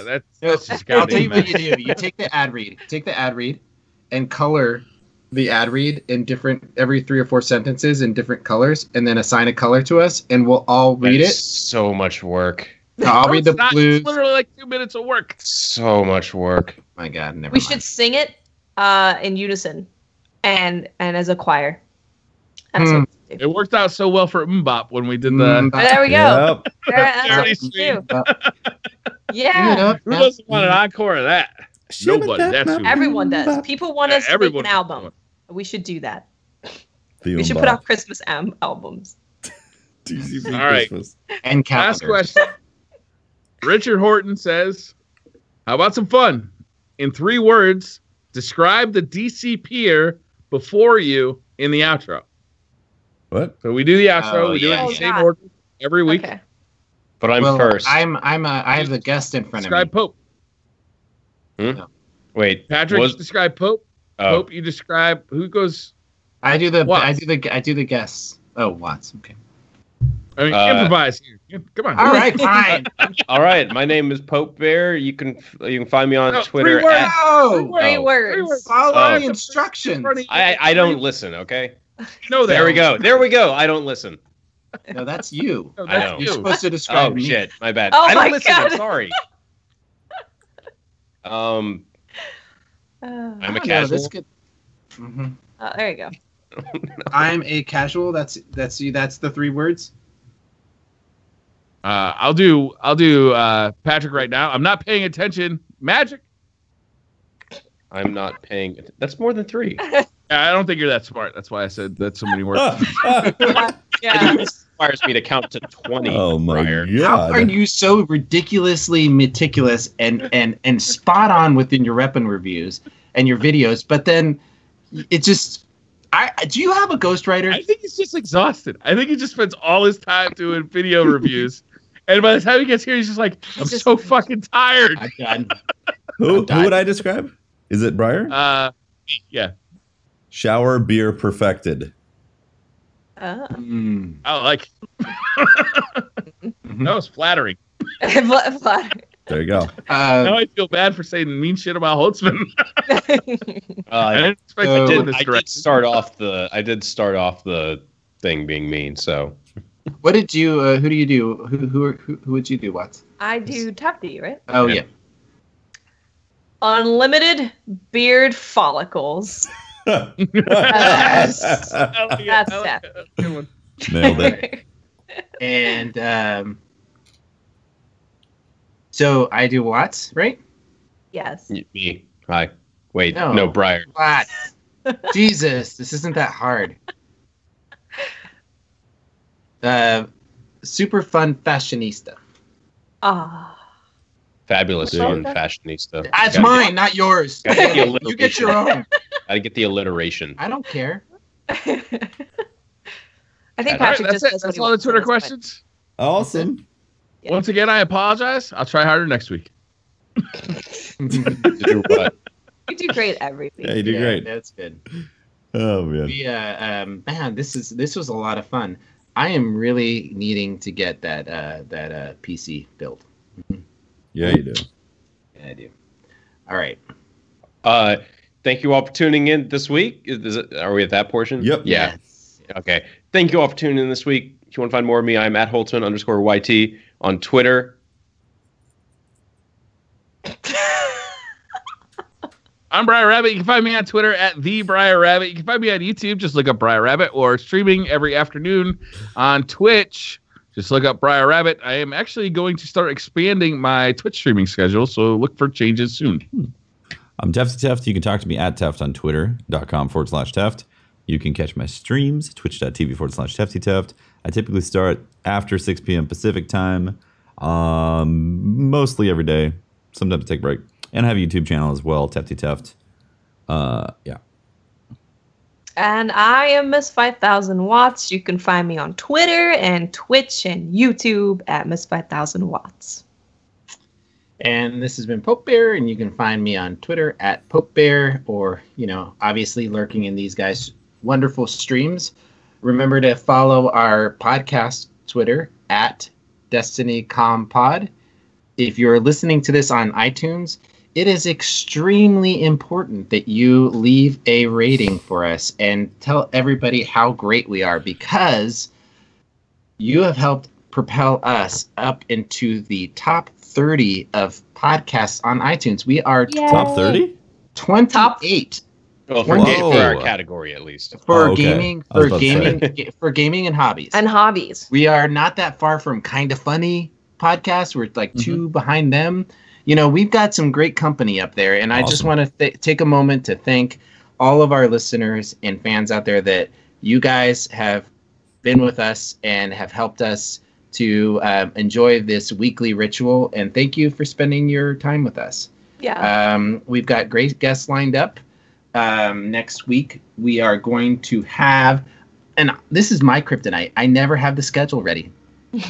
That's just I'll tell you what you do. You take the ad read, and color the ad read in every 3 or 4 sentences in different colors, and then assign a color to us, and we'll all read it. So much work. I'll read the blue. It's literally like 2 minutes of work. So much work. My God, never mind. We should sing it in unison and as a choir. That's what it worked out so well for Mbop when we did the. There we go. Yep. That's what we do. Yeah. Who doesn't want an encore of that? Nobody. That's who. Everyone does. People want us to make an album. We should do that. We should put out Christmas albums. All right. And last question. Richard Horton says, how about some fun? In 3 words, describe the DC peer before you in the outro. What? So we do the outro. We do it in the same order every week. Okay. But I'm first. I have the guest in front of me. Describe Pope. No. Wait, Patrick, describe Pope. Pope, you describe who goes. I do the guests. Oh, Watts. Okay. I mean, improvise here. Come on. All right, fine. All right, my name is Pope Bear. You can find me on Twitter. 3 words. 3 words. Follow the instructions. I don't listen. Okay. No, there we go. There we go. I don't listen. No, that's you. No, that's you. You're supposed to describe me. Oh shit, my bad. Oh I don't my listen. God. I'm sorry. I'm a casual. There you go. I'm a casual. That's you. That's the 3 words. I'll do Patrick right now. I'm not paying attention. Magic. I'm not paying. That's more than 3. I don't think you're that smart. That's why I said that's so many words. Yeah. This requires me to count to 20. Oh my Briar. God. How are you so ridiculously meticulous and spot on within your weapon reviews and your videos, but then it just do you have a ghostwriter? I think he's just exhausted. I think he just spends all his time doing video reviews. And by the time he gets here, he's just like, I'm so fucking tired. Who would I describe? Is it Briar? Yeah. Shower beer perfected. I like. That was flattering. Flattering. There you go. Now I feel bad for saying mean shit about Holtzmann. I didn't expect I to did start off the thing being mean. So, what did you? Who do you do? Who would you do? What? I do Tufty, right? Oh yeah. Unlimited beard follicles. Yes. That's Steph. Nailed it. And so I do Watts, right? Yes. me. Hi. Wait. No. No, Briar. Watts. Jesus, this isn't that hard. Super fun fashionista. Ah. Fabulous There you fun fashionista. That's Gotta mine, not yours. gotta get the You get your own. Gotta get the alliteration. I don't care. I think All right, Patrick That's just it. does what That's he all the wants Twitter at this point. questions. Awesome. Yeah. Once again, I apologize. I'll try harder next week. Do what? You do great every week. Yeah, you do great. That's good. Oh man. We man, this was a lot of fun. I am really needing to get that PC built. Yeah, you do. Yeah, I do. All right. Thank you all for tuning in this week. Are we at that portion? Yep. Yeah. Yes. Okay. Thank you all for tuning in this week. If you want to find more of me, I'm at Holtzmann_YT on Twitter. I'm Briar Rabbit. You can find me on Twitter at the Briar Rabbit. You can find me on YouTube. Just look up Briar Rabbit, or streaming every afternoon on Twitch. Just look up Briar Rabbit. I am actually going to start expanding my Twitch streaming schedule, so look for changes soon. I'm Tefty Teft. You can talk to me at Teft on twitter.com/Teft. You can catch my streams, twitch.tv/Tefty Teft. I typically start after 6 p.m. Pacific time, mostly every day. Sometimes I take a break. And I have a YouTube channel as well, Tefty Teft. Yeah. And I am Miss 5000 Watts. You can find me on Twitter and Twitch and YouTube at Miss 5000 Watts. And this has been Pope Bear, and you can find me on Twitter at Pope Bear, or, obviously lurking in these guys' wonderful streams. Remember to follow our podcast Twitter at DestinyCompod. If you're listening to this on iTunes, it is extremely important that you leave a rating for us and tell everybody how great we are, because you have helped propel us up into the top 30 of podcasts on iTunes. We are Top 30? 28. Well, for our category, at least. For okay. gaming, for gaming and hobbies. And hobbies. We are not that far from Kinda Funny podcast. We're like two behind them. We've got some great company up there, and I just want to take a moment to thank all of our listeners and fans out there that you guys have been with us and have helped us to enjoy this weekly ritual. And thank you for spending your time with us. Yeah. We've got great guests lined up. Next week, we are going to have, and this is my kryptonite, I never have the schedule ready.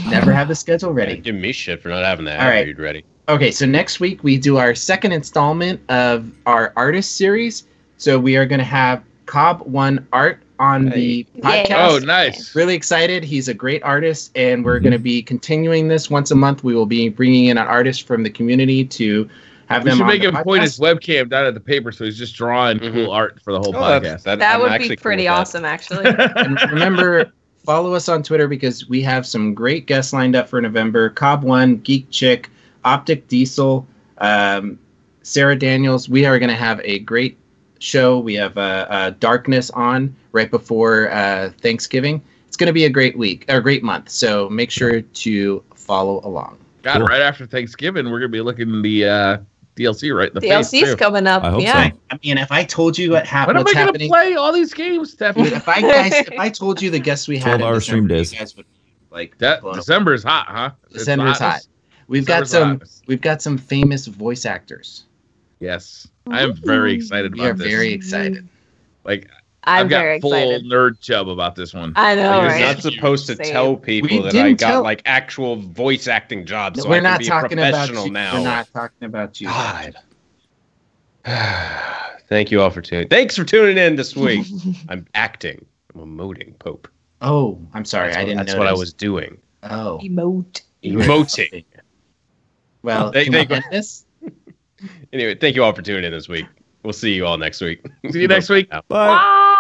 Never have the schedule ready. Give me shit for not having that All right. ready. Okay, so next week we do our second installment of our artist series. So we are going to have Cobb One Art on the podcast. Oh, nice. Really excited. He's a great artist, and we're going to be continuing this once a month. We will be bringing in an artist from the community to have them on the podcast. We should make him point his webcam down at the paper so he's just drawing cool art for the whole podcast. That would be pretty awesome, actually. And remember, follow us on Twitter, because we have some great guests lined up for November. Cobb One, Geek Chick, Optic Diesel, Sarah Daniels. We are going to have a great show. We have Darkness on right before Thanksgiving. It's going to be a great week, or a great month. So make sure to follow along. God, right after Thanksgiving, we're going to be looking the DLC right in the face. DLC's coming up. I hope so. I mean, if I told you When am I going to play all these games, Stephanie? if I told you the guests we had, 12-hour stream days. you guys would like That blown away. December is hot, huh? December's hot. We've got some famous voice actors. Yes, I am very excited We are about this. very excited. Like, I'm I've got very full excited. nerd chub about this one. I know, You're right? not supposed to Same. tell people We that didn't I got tell- like actual voice acting jobs, so We're I can not be a talking about professional you. now. We're not talking about you. God. Thank you all for tuning. Thanks for tuning in this week. I'm acting. I'm emoting, Pope. Oh, I'm sorry. I didn't know. That's what I was doing. Oh. Emote. You were Emoting. Well, Anyway, thank you all for tuning in this week. We'll see you all next week. See you next week. Bye.